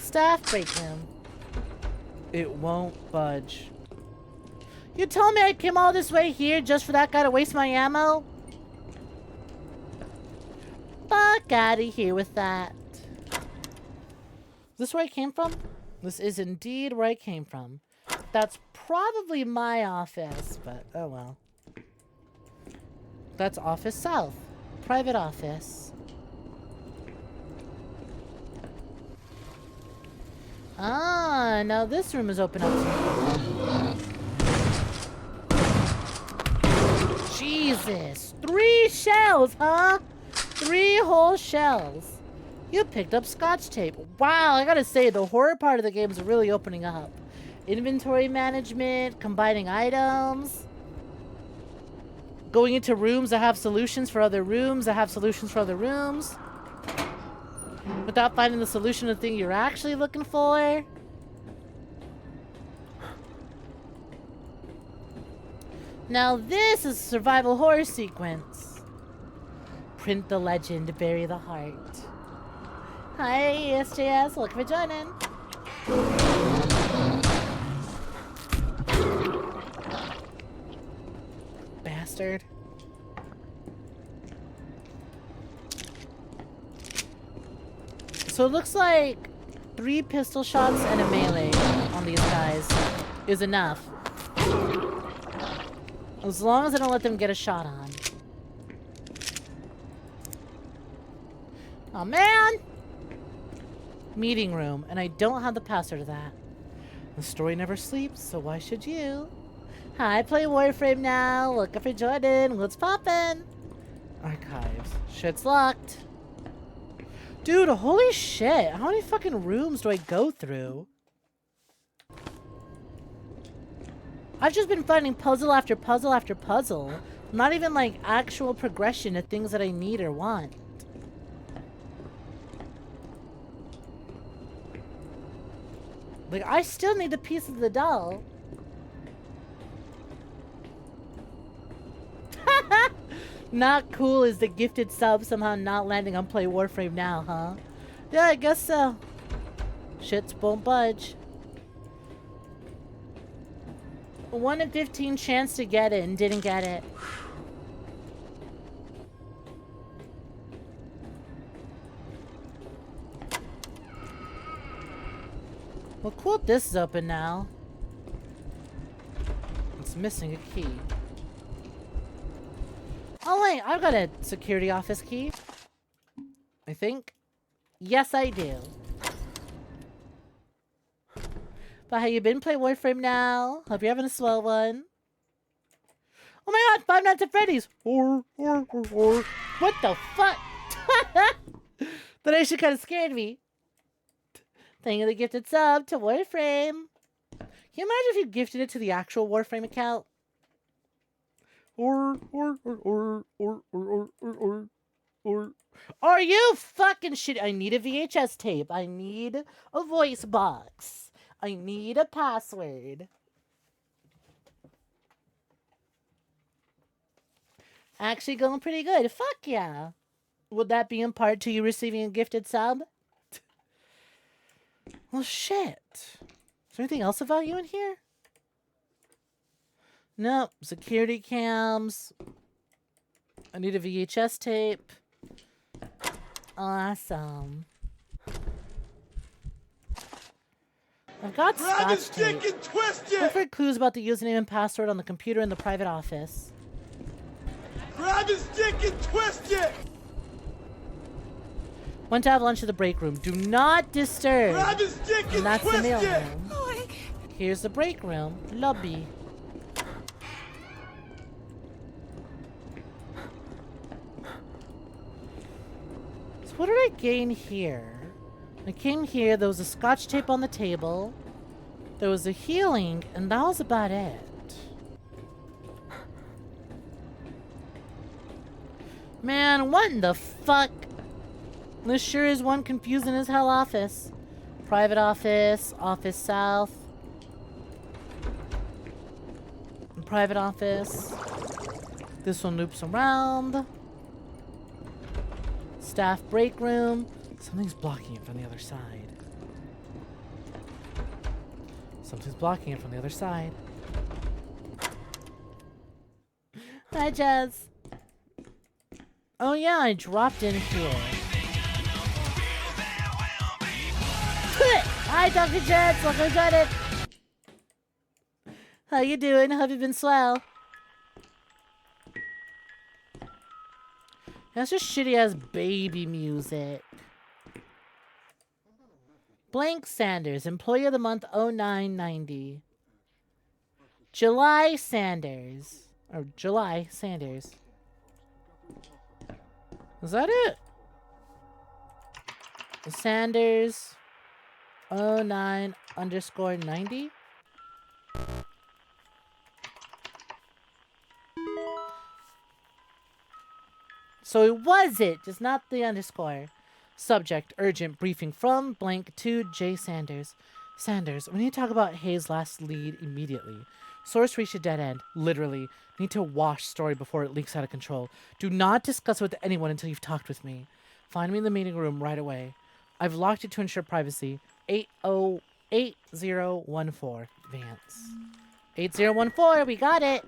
Staff break him. It won't budge. You told me I came all this way here just for that guy to waste my ammo? Fuck out of here with that. Is this where I came from? This is indeed where I came from. That's probably my office, but oh well. That's Office South. Private office. Ah, now this room is open up to me. Jesus. 3 shells, huh? 3 whole shells. You picked up scotch tape. Wow, I gotta say, the horror part of the game is really opening up. Inventory management, combining items. Going into rooms that have solutions for other rooms that have solutions for other rooms. Without finding the solution to the thing you're actually looking for. Now this is a survival horror sequence. Print the legend, bury the heart. Hi, SJS, look for joining. Bastard. So it looks like 3 pistol shots and a melee on these guys is enough. As long as I don't let them get a shot on. Oh man! Meeting room, and I don't have the password to that. The story never sleeps, so why should you? Hi, play Warframe now. Looking for Jordan. What's poppin'? Archives. Shit's locked. Dude, holy shit. How many fucking rooms do I go through? I've just been finding puzzle after puzzle after puzzle. Not even like actual progression to things that I need or want. Like, I still need the piece of the doll. Not cool is the gifted sub somehow not landing on Play Warframe now, huh? Yeah, I guess so. Shits won't budge. 1 in 15 chance to get it and didn't get it. Well, cool, this is open now. It's missing a key. Oh wait, I've got a security office key. I think. Yes, I do. But how you been? Play Warframe now. Hope you're having a swell one. Oh my god, Five Nights at Freddy's. What the fuck? That actually kind of scared me. Thank you for the gifted sub to Warframe. Can you imagine if you gifted it to the actual Warframe account? Are you fucking shit? I need a VHS tape. I need a voice box. I need a password. Actually going pretty good. Fuck yeah. Would that be in part to you receiving a gifted sub? Well, shit. Is there anything else about you in here? Nope. Security cams. I need a VHS tape. Awesome. I've got scotch tape. Look for clues about the username and password on the computer in the private office. Grab his dick and twist it! Went to have lunch at the break room. Do not disturb. Grab his dick and that's twist the mail it! room. Here's the break room. Lobby. So what did I gain here? I came here, there was a scotch tape on the table. There was a healing, and that was about it. Man, what in the fuck? This sure is one confusing as hell office. Private office, office south. Private office. This one loops around. Staff break room. Something's blocking it from the other side. Something's blocking it from the other side. Hi, Jazz. Oh yeah, I dropped in here. Hi, Dr. Jets. Welcome to it. How you doing? Hope you've been swell. That's just shitty ass baby music. Blank Sanders, Employee of the Month 0990. July Sanders. Or July Sanders. Is that it? Sanders 09_90. So it was it, just not the underscore. Subject, urgent briefing from blank to J. Sanders. Sanders, we need to talk about Hayes' last lead immediately. Source reached a dead end. Literally. Need to wash story before it leaks out of control. Do not discuss it with anyone until you've talked with me. Find me in the meeting room right away. I've locked it to ensure privacy. 8014 Vance. 8014, we got it.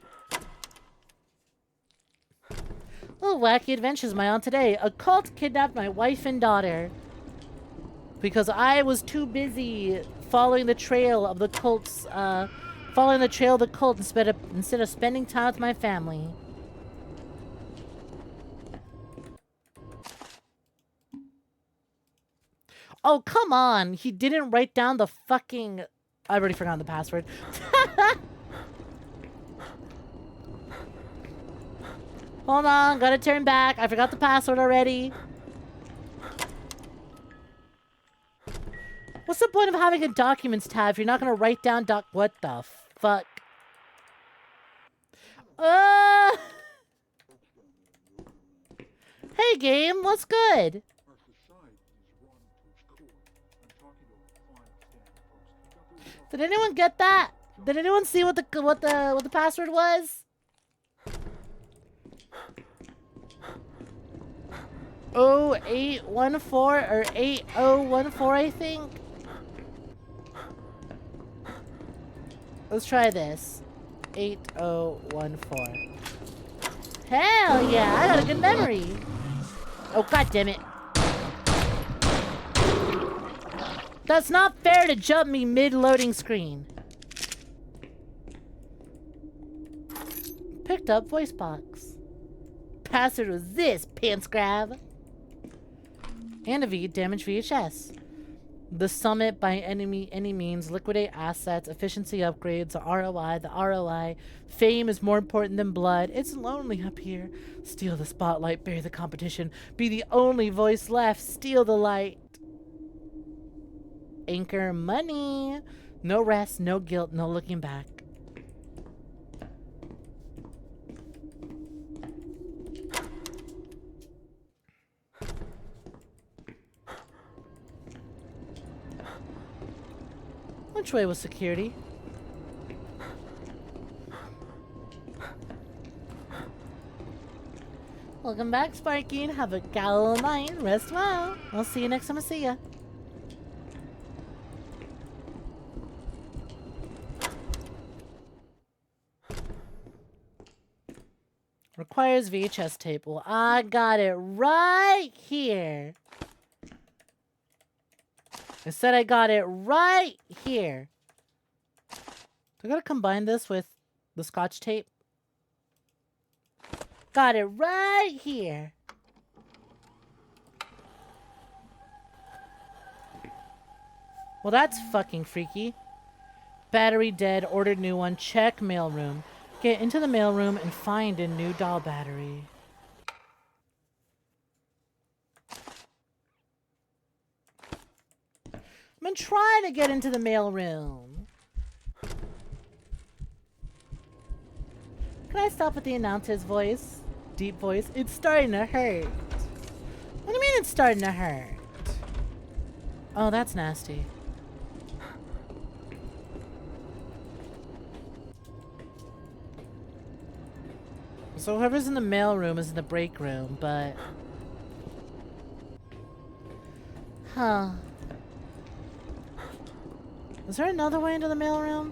Oh, wacky adventures my on today. A cult kidnapped my wife and daughter. Because I was too busy following the trail of the cult's, following the trail of the cult instead of spending time with my family. Oh, come on. He didn't write down the fucking... I've already forgotten the password. Hold on, gotta turn back. I forgot the password already. What's the point of having a documents tab if you're not gonna write down what the fuck? Hey game, what's good? Did anyone get that? Did anyone see what the password was? 0814 or 8014, I think. Let's try this. 8014. Hell yeah, I got a good memory. Oh, god damn it. That's not fair to jump me mid-loading screen. Picked up voice box. Password was this, pants grab. And a V, damage VHS. The summit by any means, liquidate assets, efficiency upgrades, the ROI. Fame is more important than blood. It's lonely up here. Steal the spotlight, bury the competition, be the only voice left, steal the light. Anchor money. No rest, no guilt, no looking back. Which way was security? Welcome back, Sparky. Have a gal night. Rest well. I'll see you next time I see ya. Requires VHS tape. Well, I got it right here. I said I got it right here. I gotta combine this with the Scotch tape. Got it right here. Well, that's fucking freaky. Battery dead. Ordered new one. Check mailroom. Get into the mailroom and find a new doll battery. I've been trying to get into the mailroom. Can I stop with the announcer's voice? Deep voice. It's starting to hurt. What do you mean it's starting to hurt? Oh, that's nasty. So whoever's in the mailroom is in the break room, but... Huh. Is there another way into the mailroom?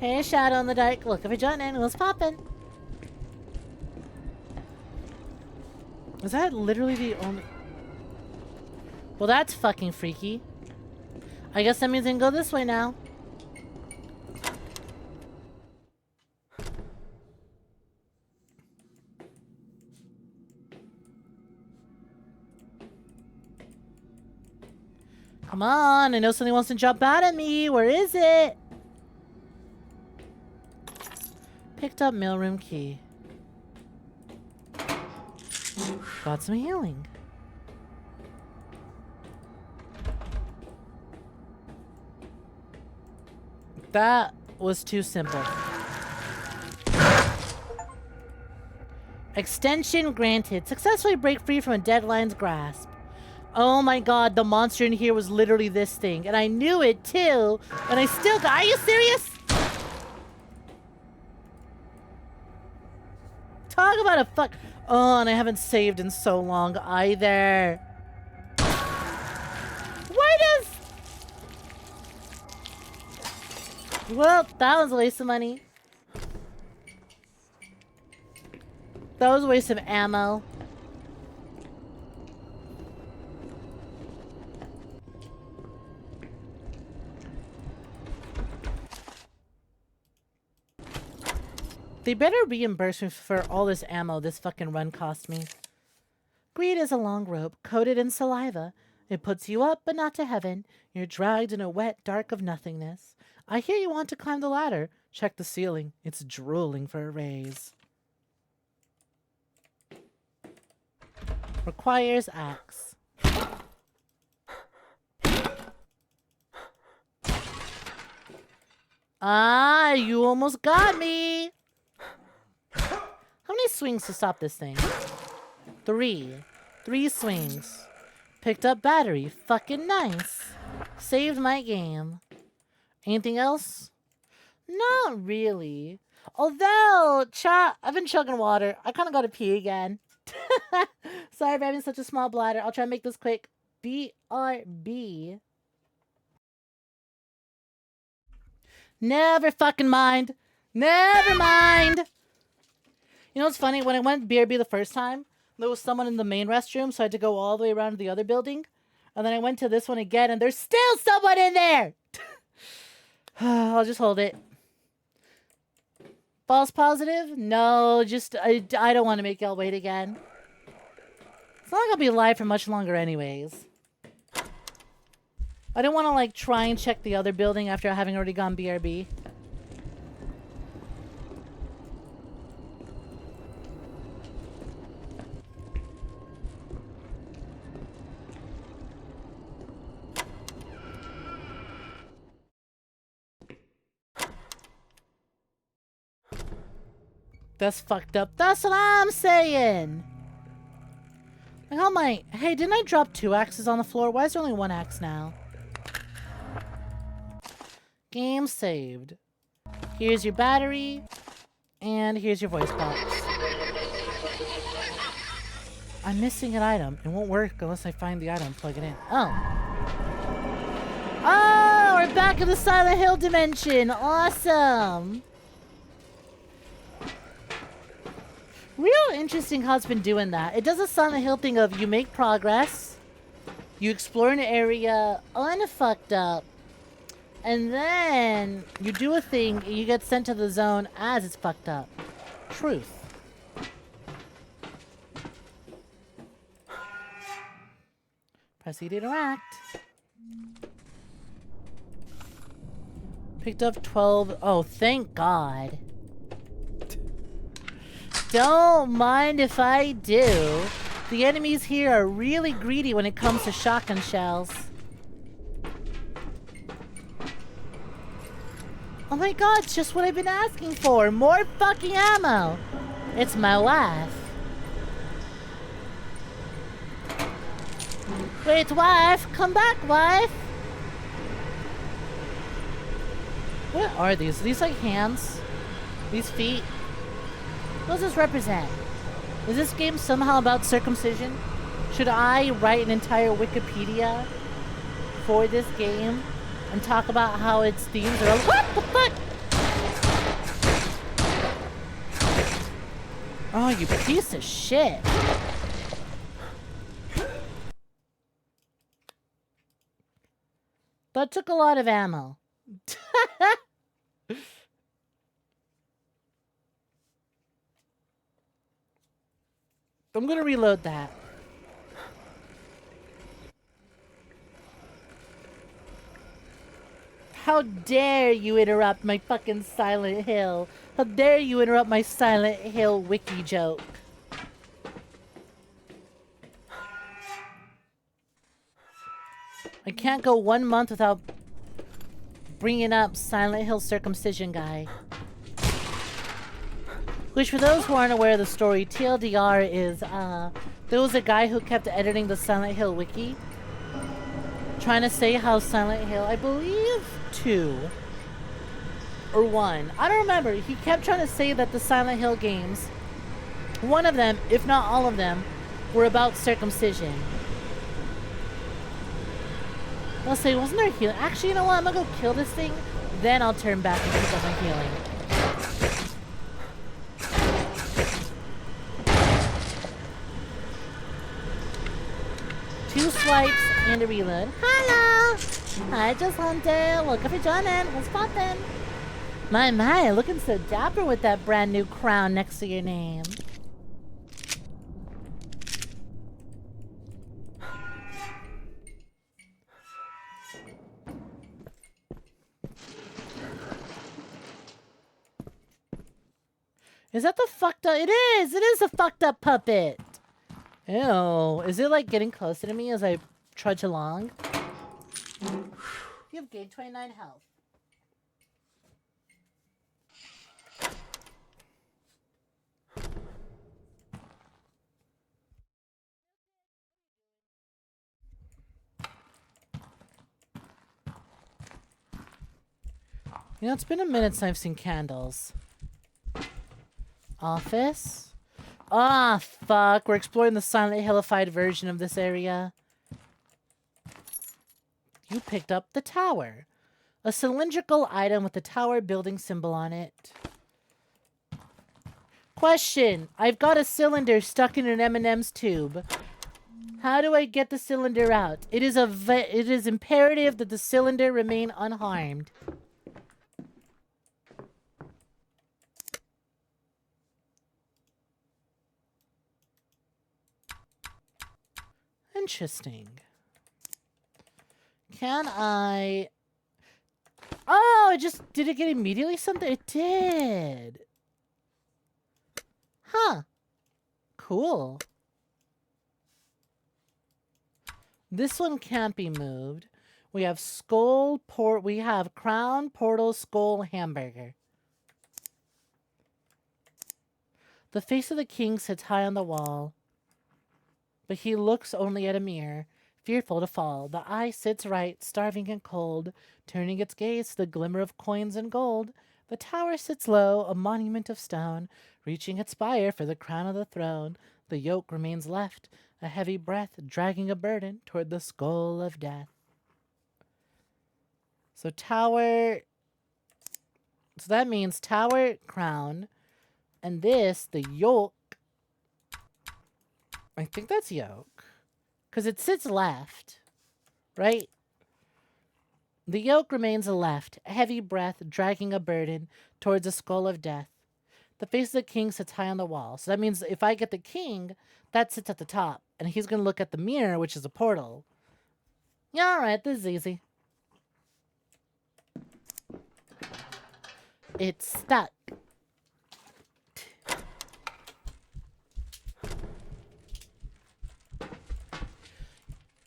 Hey, Shadow in the Dark. Look, if you're joining, what's poppin'? Is that literally the only... Well, that's fucking freaky. I guess that means I can go this way now. Come on, I know something wants to jump out at me. Where is it? Picked up mailroom key. Got some healing. That was too simple. Extension granted. Successfully break free from a deadline's grasp. Oh my god, the monster in here was literally this thing. And I knew it too. And I still got— Are you serious? Talk about a fuck— Oh, and I haven't saved in so long either. Why does— Well, that was a waste of money. That was a waste of ammo. They better reimburse me for all this ammo this fucking run cost me. Greed is a long rope coated in saliva. It puts you up, but not to heaven. You're dragged in a wet dark of nothingness. I hear you want to climb the ladder. Check the ceiling. It's drooling for a raise. Requires axe. Ah, you almost got me. How many swings to stop this thing? 3. 3 swings. Picked up battery. Fucking nice. Saved my game. Anything else? Not really. Although, chat, I've been chugging water. I kind of got to pee again. Sorry for having such a small bladder. I'll try and make this quick. BRB. Never fucking mind. Never mind. You know what's funny? When I went BRB the first time, there was someone in the main restroom, so I had to go all the way around to the other building. And then I went to this one again, and there's still someone in there! I'll just hold it. False positive? No, just, I don't want to make y'all wait again. It's not gonna be live for much longer anyways. I don't want to, like, try and check the other building after having already gone BRB. That's fucked up. That's what I'm saying. Like, how am I? Hey, didn't I drop 2 axes on the floor? Why is there only 1 axe now? Game saved. Here's your battery. And here's your voice box. I'm missing an item. It won't work unless I find the item and plug it in. Oh. Oh, we're back in the Silent Hill dimension. Awesome. Real interesting how it's been doing that. It does a Silent Hill thing of you make progress, you explore an area unfucked up, and then you do a thing and you get sent to the zone as it's fucked up. Truth. Press E to interact. Picked up 12. Oh, thank God. Don't mind if I do. The enemies here are really greedy when it comes to shotgun shells. Oh my god, it's just what I've been asking for. More fucking ammo. It's my wife. Wait, wife. Come back, wife. What are these? Are these like hands? These feet? What does this represent? Is this game somehow about circumcision? Should I write an entire Wikipedia for this game and talk about how its themes are— What the fuck? Oh, you piece of shit. That took a lot of ammo. I'm gonna reload that. How dare you interrupt my fucking Silent Hill? How dare you interrupt my Silent Hill wiki joke? I can't go 1 month without bringing up Silent Hill circumcision guy. Which, for those who aren't aware of the story, TLDR is, there was a guy who kept editing the Silent Hill wiki, trying to say how Silent Hill, I believe 2 or 1, I don't remember, he kept trying to say that the Silent Hill games, one of them, if not all of them, were about circumcision. I'll say, wasn't there healing? Actually, you know what? I'm gonna go kill this thing, then I'll turn back and pick up my healing. Two swipes and a reload. Hello! Hi, Just Hunter. Welcome for joining. What's poppin'? My, looking so dapper with that brand new crown next to your name. Is that the fucked up? It is! It is a fucked up puppet! Ew. Is it like getting closer to me as I trudge along? You have gained 29 health. You know, it's been a minute since I've seen candles. Office? Ah, fuck. We're exploring the Silent Hillified version of this area. You picked up the tower. A cylindrical item with a tower building symbol on it. Question. I've got a cylinder stuck in an M&M's tube. How do I get the cylinder out? It is imperative that the cylinder remain unharmed. Interesting. Can I... Oh, did it get immediately something? It did. Huh. Cool. This one can't be moved. We have we have crown, portal, skull, hamburger. The face of the king sits high on the wall, but he looks only at a mirror, fearful to fall. The eye sits right, starving and cold, turning its gaze to the glimmer of coins and gold. The tower sits low, a monument of stone, reaching its spire for the crown of the throne. The yoke remains left, a heavy breath, dragging a burden toward the skull of death. So tower... So that means tower, crown, and this, the yoke, I think that's yoke. Because it sits left. Right? The yoke remains left. A heavy breath, dragging a burden towards the skull of death. The face of the king sits high on the wall. So that means if I get the king, that sits at the top. And he's going to look at the mirror, which is a portal. Yeah, alright. This is easy. It's stuck.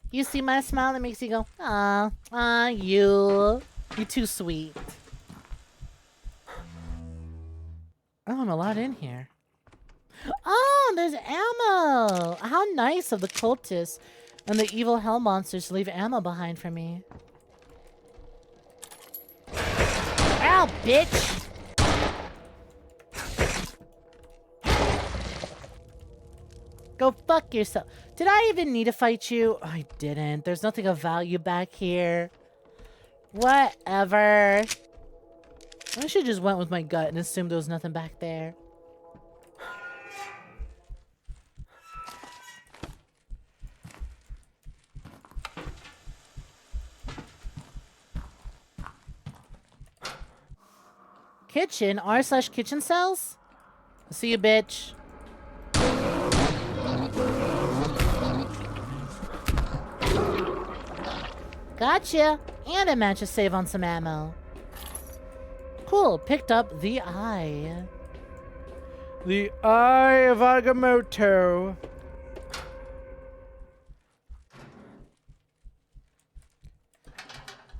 You see my smile that makes you go, you're too sweet. Oh, and a lot in here. Oh, there's ammo. How nice of the cultists and the evil hell monsters to leave ammo behind for me. Ow, bitch. Go fuck yourself. Did I even need to fight you? I didn't. There's nothing of value back here. Whatever. I should just went with my gut and assumed there was nothing back there. Kitchen? r/kitchen cells? See you, bitch. Gotcha. And I managed to save on some ammo. Cool, picked up the eye. The Eye of Agamotto.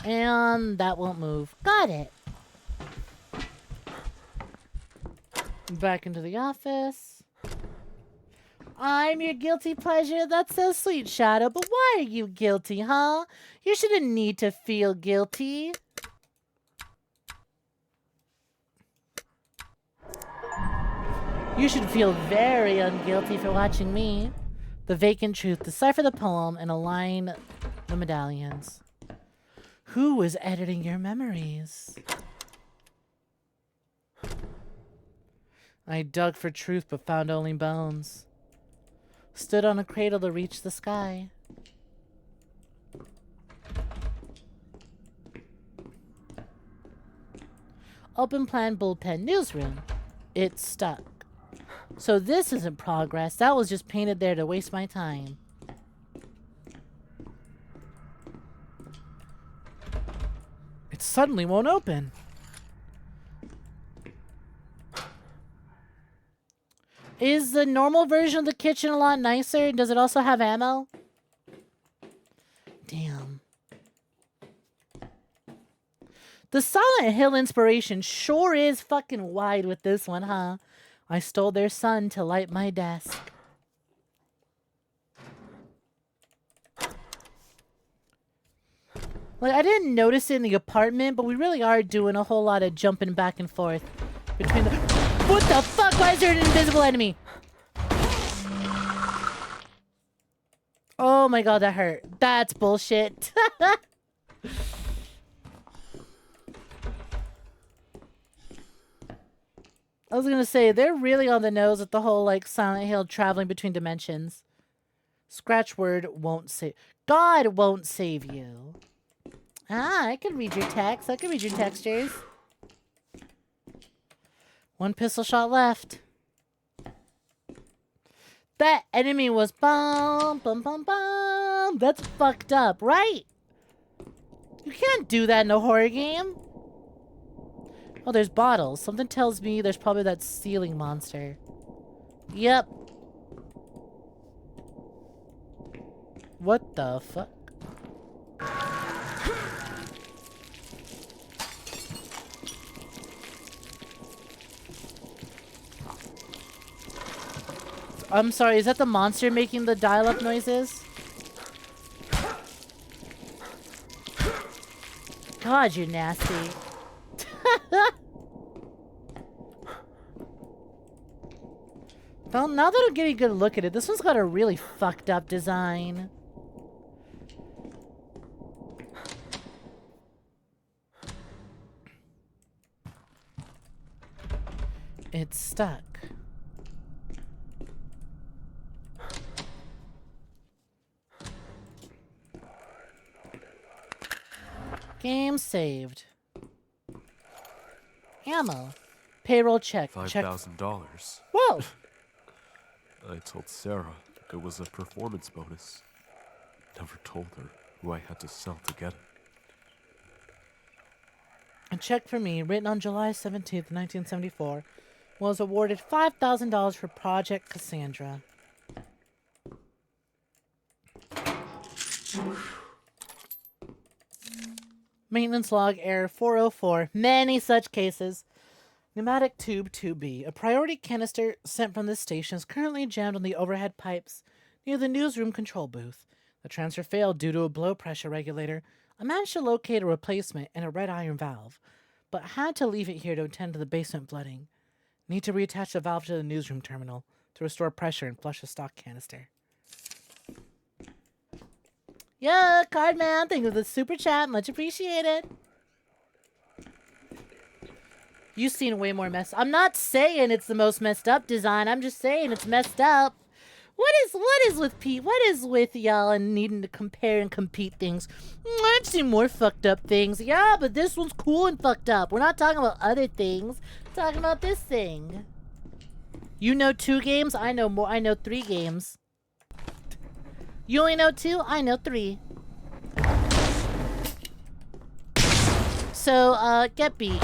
And that won't move. Got it. Back into the office. I'm your guilty pleasure. That's so sweet, Shadow. But why are you guilty, huh? You shouldn't need to feel guilty. You should feel very unguilty for watching me. The Vacant Truth, decipher the poem, and align the medallions. Who was editing your memories? I dug for truth but found only bones. Stood on a cradle to reach the sky. Open plan bullpen newsroom. It's stuck. So this isn't progress. That was just painted there to waste my time. It suddenly won't open. Is the normal version of the kitchen a lot nicer? Does it also have ammo? Damn. The Silent Hill inspiration sure is fucking wide with this one, huh? I stole their sun to light my desk. Like, I didn't notice it in the apartment, but we really are doing a whole lot of jumping back and forth between the... What the fuck? Why is there an invisible enemy? Oh my god, that hurt. That's bullshit. I was gonna say, they're really on the nose with the whole, like, Silent Hill traveling between dimensions. Scratch word won't save... God won't save you. Ah, I can read your text. I can read your textures. One pistol shot left. That enemy was bum, bum, bum, bum. That's fucked up, right? You can't do that in a horror game. Oh, there's bottles. Something tells me there's probably that ceiling monster. Yep. What the fuck? I'm sorry, is that the monster making the dial-up noises? God, you're nasty. Well, now that I'm getting a good look at it, this one's got a really fucked up design. It's stuck. Game saved. Ammo. Payroll check. $5,000. Whoa! I told Sarah it was a performance bonus. Never told her who I had to sell to get it. A check for me, written on July 17th, 1974, was awarded $5,000 for Project Cassandra. Maintenance log error 404. Many such cases. Pneumatic tube 2B. A priority canister sent from this station is currently jammed on the overhead pipes near the newsroom control booth. The transfer failed due to a blow pressure regulator. I managed to locate a replacement and a red iron valve, but had to leave it here to attend to the basement flooding. Need to reattach the valve to the newsroom terminal to restore pressure and flush the stock canister. Yeah, Cardman, thank you for the super chat. Much appreciated. You've seen way more mess. I'm not saying it's the most messed up design. I'm just saying it's messed up. What is with Pete? What is with y'all and needing to compare and compete things? I've seen more fucked up things. Yeah, but this one's cool and fucked up. We're not talking about other things. We're talking about this thing. You know 2 games? I know more. I know 3 games. You only know 2? I know 3. So, get beat.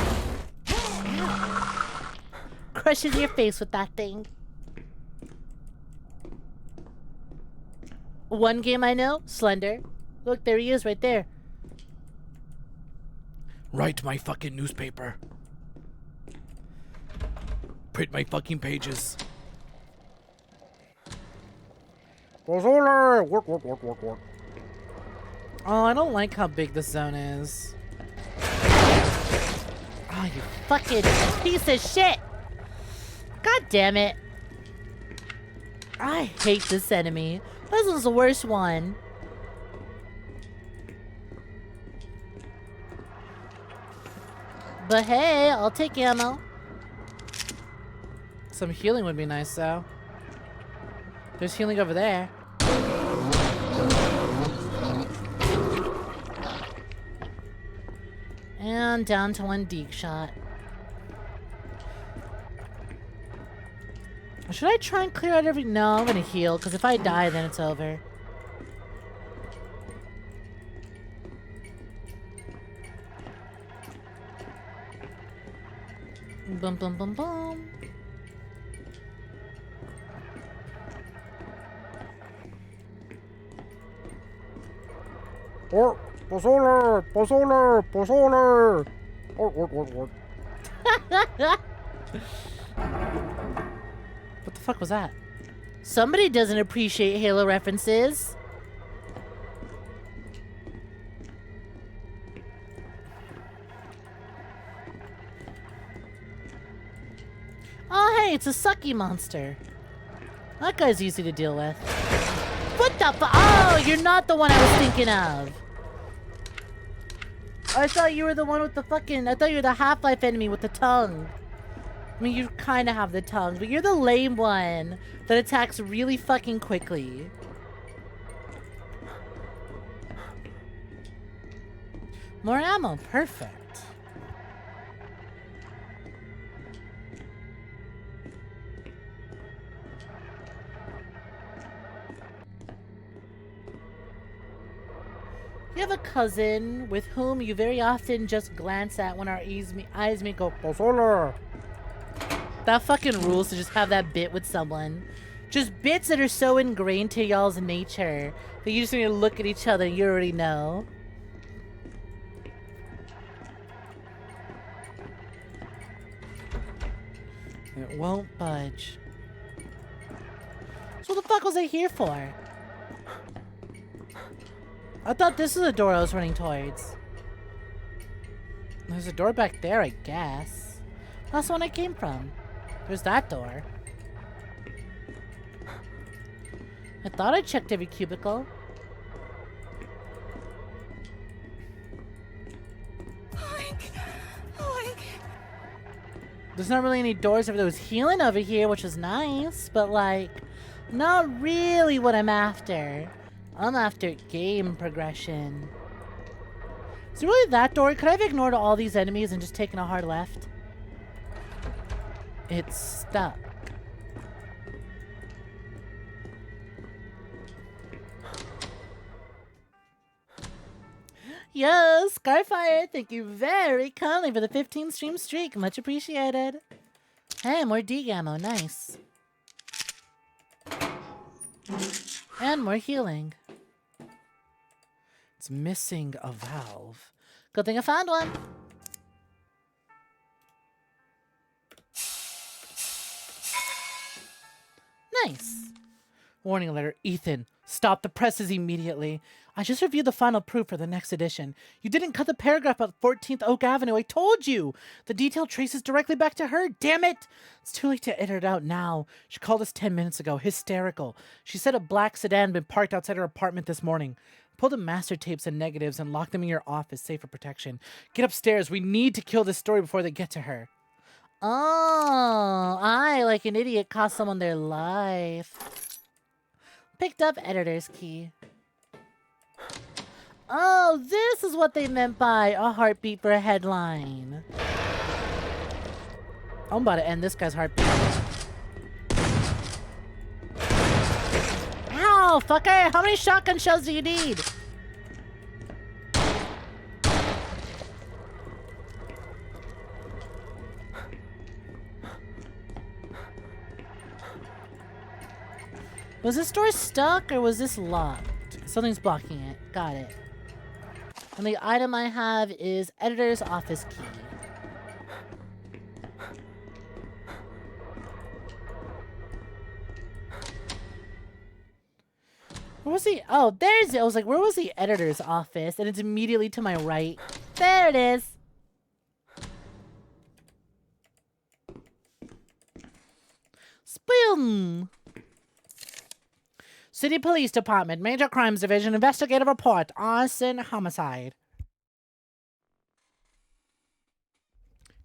Crushes your face with that thing. One game I know, Slender. Look, there he is right there. Write my fucking newspaper. Print my fucking pages. Work. Oh, I don't like how big this zone is. Oh, you fucking piece of shit! God damn it. I hate this enemy. This was the worst one. But hey, I'll take ammo. Some healing would be nice, though. There's healing over there. And down to 1 deke shot. Should I try and clear out every... No, I'm gonna heal, because if I die, then it's over. Boom, boom, boom, boom. Pozole! What the fuck was that? Somebody doesn't appreciate Halo references. Oh, hey, it's a sucky monster. That guy's easy to deal with. What the fu- Oh, you're not the one I was thinking of. I thought you were the one with the fucking... I thought you were the Half-Life enemy with the tongue. I mean, you kind of have the tongue, but you're the lame one that attacks really fucking quickly. More ammo. Perfect. You have a cousin with whom you very often just glance at when our eyes meet go, Pozole. That fucking rules to just have that bit with someone. Just bits that are so ingrained to y'all's nature that you just need to look at each other and you already know. It won't budge. So what the fuck was I here for? I thought this is the door I was running towards. There's a door back there, I guess. That's the one I came from. There's that door. I thought I checked every cubicle. There's not really any doors over there. Was healing over here, which is nice, but like, not really what I'm after. I'm after game progression. Is it really that door? Could I have ignored all these enemies and just taken a hard left? It's stuck. Yo, Scarfire, thank you very kindly for the 15 stream streak. Much appreciated. Hey, more D ammo. Nice. And more healing. It's missing a valve. Good thing I found one. Nice. Warning letter, Ethan. Stop the presses immediately. I just reviewed the final proof for the next edition. You didn't cut the paragraph about 14th Oak Avenue. I told you. The detail traces directly back to her. Damn it. It's too late to edit it out now. She called us 10 minutes ago. Hysterical. She said a black sedan had been parked outside her apartment this morning. Pull the master tapes and negatives and lock them in your office, safe for protection. Get upstairs. We need to kill this story before they get to her. Oh, I, like an idiot, cost someone their life. Picked up editor's key. Oh, this is what they meant by a heartbeat for a headline. I'm about to end this guy's heartbeat. Ow, fucker! How many shotgun shells do you need? Was this door stuck or was this locked? Something's blocking it. Got it. And the item I have is editor's office key. Where was the... Oh, there's it. I was like, where was the editor's office? And it's immediately to my right. There it is. Spoon. City Police Department, Major Crimes Division, investigative report, arson, homicide.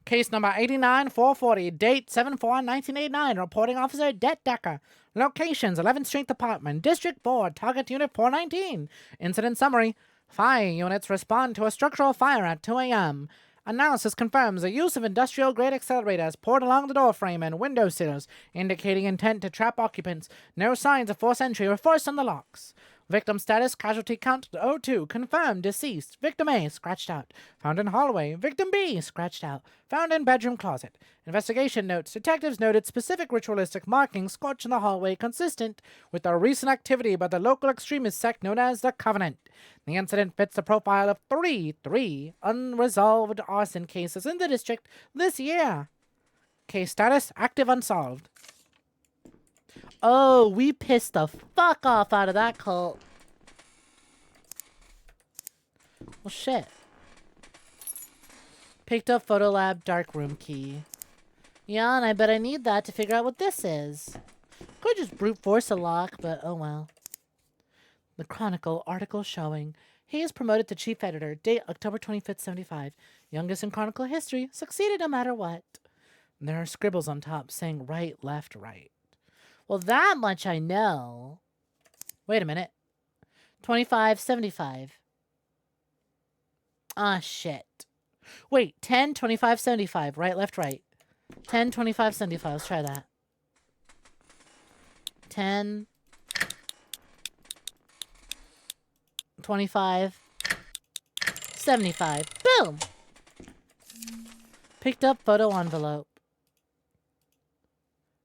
Case number 89440, date 7/4/1989, reporting officer Det Decker. Locations, 11th Street Department, District 4, target unit 419. Incident summary, fire units respond to a structural fire at 2 a.m. Analysis confirms the use of industrial-grade accelerators poured along the doorframe and window sills, indicating intent to trap occupants. No signs of forced entry or force on the locks. Victim status, casualty count 02. Confirmed, deceased. Victim A, scratched out. Found in hallway. Victim B, scratched out. Found in bedroom closet. Investigation notes. Detectives noted specific ritualistic markings scorched in the hallway consistent with the recent activity by the local extremist sect known as the Covenant. The incident fits the profile of three unresolved arson cases in the district this year. Case status, active unsolved. Oh, we pissed the fuck off out of that cult. Well, shit. Picked up photo lab dark room key. Yeah, and I bet I need that to figure out what this is. Could just brute force a lock, but oh well. The Chronicle article showing Hayes promoted to chief editor, date October 25th, 75. Youngest in Chronicle history, succeeded no matter what. And there are scribbles on top saying right, left, right. Well, that much I know. Wait a minute. 2575. Ah, shit. Wait, 10, 25, 75. Right, left, right. 10, 25, 75. Let's try that. 10, 25, 75. Boom! Picked up photo envelope.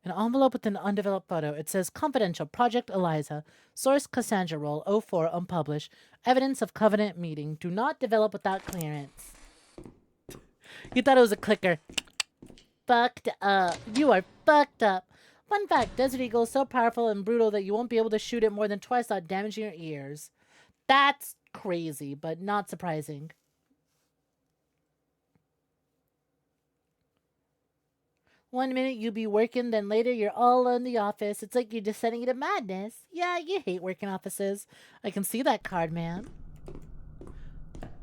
An envelope with an undeveloped photo. It says, confidential, Project 𝐒𝐬𝐬. Source, Cassandra Roll, 04, unpublished. Evidence of Covenant meeting. Do not develop without clearance. You thought it was a clicker. Fucked up. You are fucked up. Fun fact, Desert Eagle is so powerful and brutal that you won't be able to shoot it more than twice without damaging your ears. That's crazy, but not surprising. One minute you be working, then later you're all alone in the office. It's like you're descending into madness. Yeah, you hate working offices. I can see that card, man.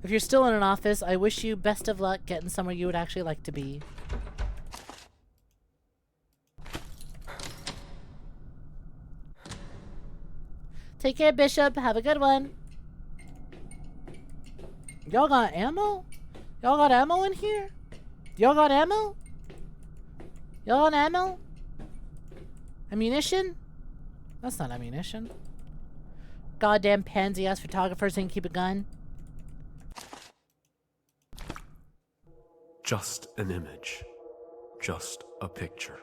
If you're still in an office, I wish you best of luck getting somewhere you would actually like to be. Take care, Bishop. Have a good one. Y'all got ammo? Y'all got ammo in here? Y'all got ammo? Y'all got ammo? Ammunition? That's not ammunition. Goddamn pansy-ass photographers didn't keep a gun. Just an image. Just a picture.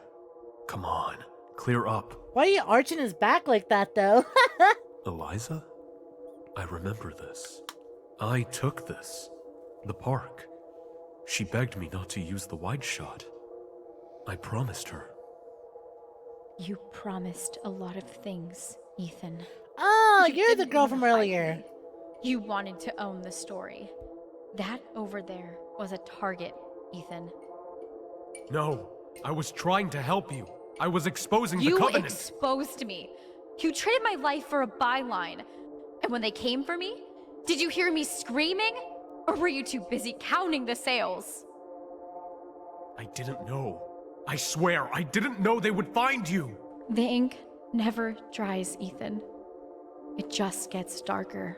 Come on, clear up. Why are you arching his back like that, though? Eliza? I remember this. I took this. The park. She begged me not to use the wide shot. I promised her. You promised a lot of things, Ethan. Oh, You you're the didn't girl wanna from hide earlier. me. You wanted to own the story. That over there was a target, Ethan. No, I was trying to help you. I was exposing the You Covenant. exposed me. You traded my life for a byline. And when they came for me, did you hear me screaming? Or were you too busy counting the sales? I didn't know. I swear, I didn't know they would find you. The ink never dries, Ethan. It just gets darker.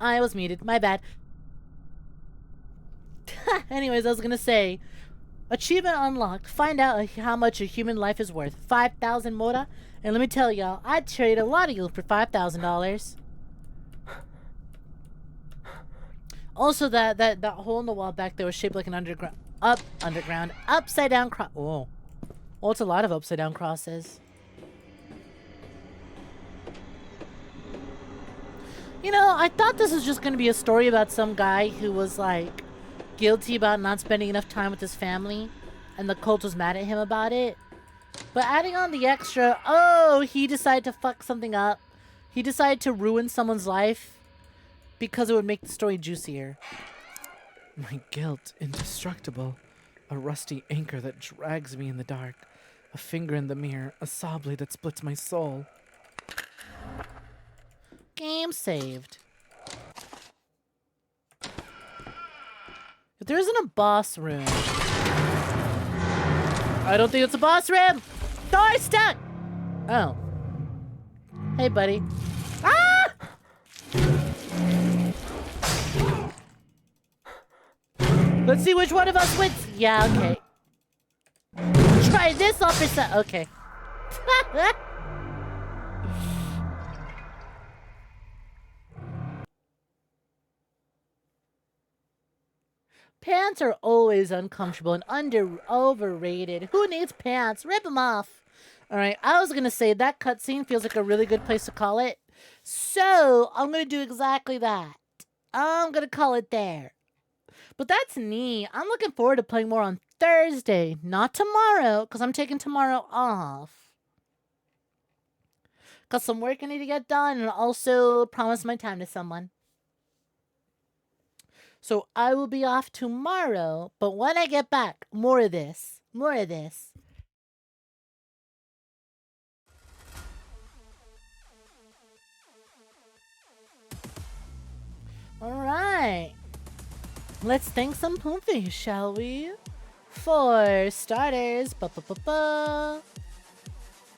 I was muted. My bad. Anyways, I was gonna say, Achievement unlocked. Find out how much a human life is worth. 5,000 mora. And let me tell y'all, I'd trade a lot of you for $5,000. Also, that hole in the wall back there was shaped like an underground, upside down cross. Oh, well, it's a lot of upside down crosses. You know, I thought this was just gonna be a story about some guy who was like guilty about not spending enough time with his family, and the cult was mad at him about it. But adding on the extra, oh, he decided to fuck something up. He decided to ruin someone's life because it would make the story juicier. My guilt, indestructible. A rusty anchor that drags me in the dark. A finger in the mirror. A saw blade that splits my soul. Game saved. If there isn't a boss room... I don't think it's a boss room! Door stuck! Oh. Hey, buddy. Ah! Let's see which one of us wins. Yeah, okay. Try this officer. Okay. Pants are always uncomfortable and overrated. Who needs pants? Rip them off. Alright, I was gonna say that cutscene feels like a really good place to call it. So, I'm gonna do exactly that. I'm gonna call it there. But that's neat. I'm looking forward to playing more on Thursday. Not tomorrow, because I'm taking tomorrow off. Because some work I need to get done and also promise my time to someone. So I will be off tomorrow, but when I get back, more of this. More of this. Alright. Let's thank some Poomfies, shall we? For starters,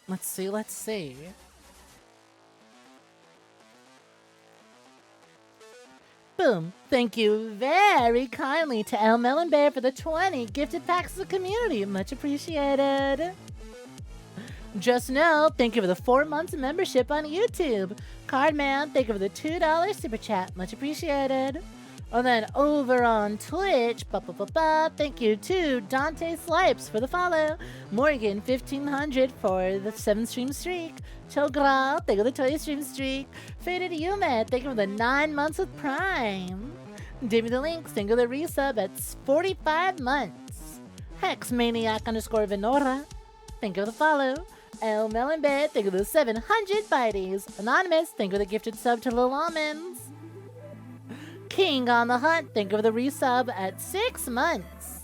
let's see. Boom. Thank you very kindly to 𝐿 for the 20 gifted packs to the community. Much appreciated. Just know, thank you for the 4 months of membership on YouTube. Cardman, thank you for the $2 super chat. Much appreciated. And then over on Twitch, thank you to Dante Slipes for the follow. Morgan 1500 for the 7 stream streak. 𝐒𝐬, thank you for the 20 stream streak. Faded Yume, thank you for the 9 months with Prime. Give me the links, thank you for the resub at 45 months. Hex Maniac _ Venora, thank you for the follow. 𝐿, thank you for the 700 biddies. Anonymous, thank you for the gifted sub to Lil Almonds. King on the Hunt, thank you for the resub at 6 months.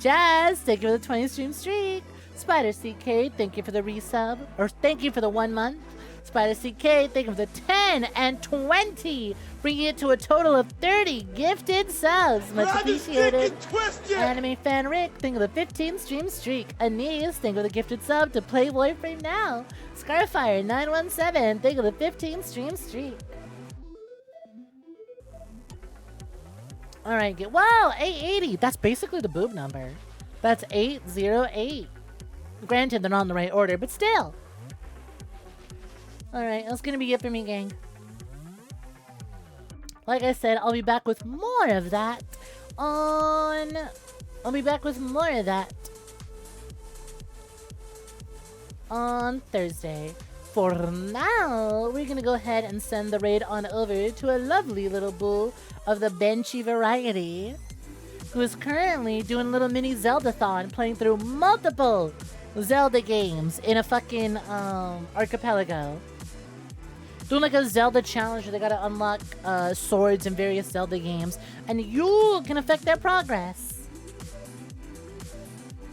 Jazz, thank you for the 20 stream streak. Spider CK, thank you for the resub, or thank you for the 1 month. Spider CK, thank you for the 10 and 20, bringing it to a total of 30 gifted subs. Much appreciated. Anime Fan Rick, thank you for the 15 stream streak. Anise, thank you for the gifted sub to Playboy Frame Now. Scarfire 917, thank you for the 15 stream streak. Alright, wow, 880. That's basically the boob number. That's 808. Granted, they're not in the right order, but still. Alright, that's gonna be it for me, gang. Like I said, I'll be back with more of that on... on Thursday. For now, we're gonna go ahead and send the raid on over to a lovely little bull of the benchy variety, who is currently doing a little mini Zelda-thon, playing through multiple Zelda games in a fucking archipelago. Doing like a Zelda challenge where they gotta unlock swords in various Zelda games, and you can affect their progress.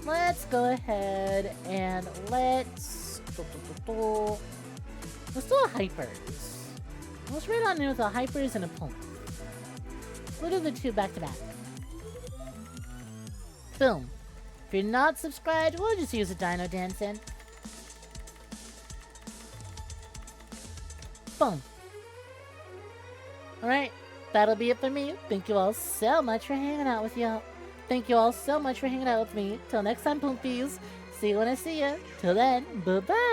Let's go ahead and let's do a hypers. Let's raid on in with a hypers and a pump. We'll do the two back to back. Boom. If you're not subscribed, we'll just use a dino dancing. Boom. Alright, that'll be it for me. Thank you all so much for hanging out with y'all. Thank you all so much for hanging out with me. Till next time, Poompies. See you when I see you. Till then, bye-bye.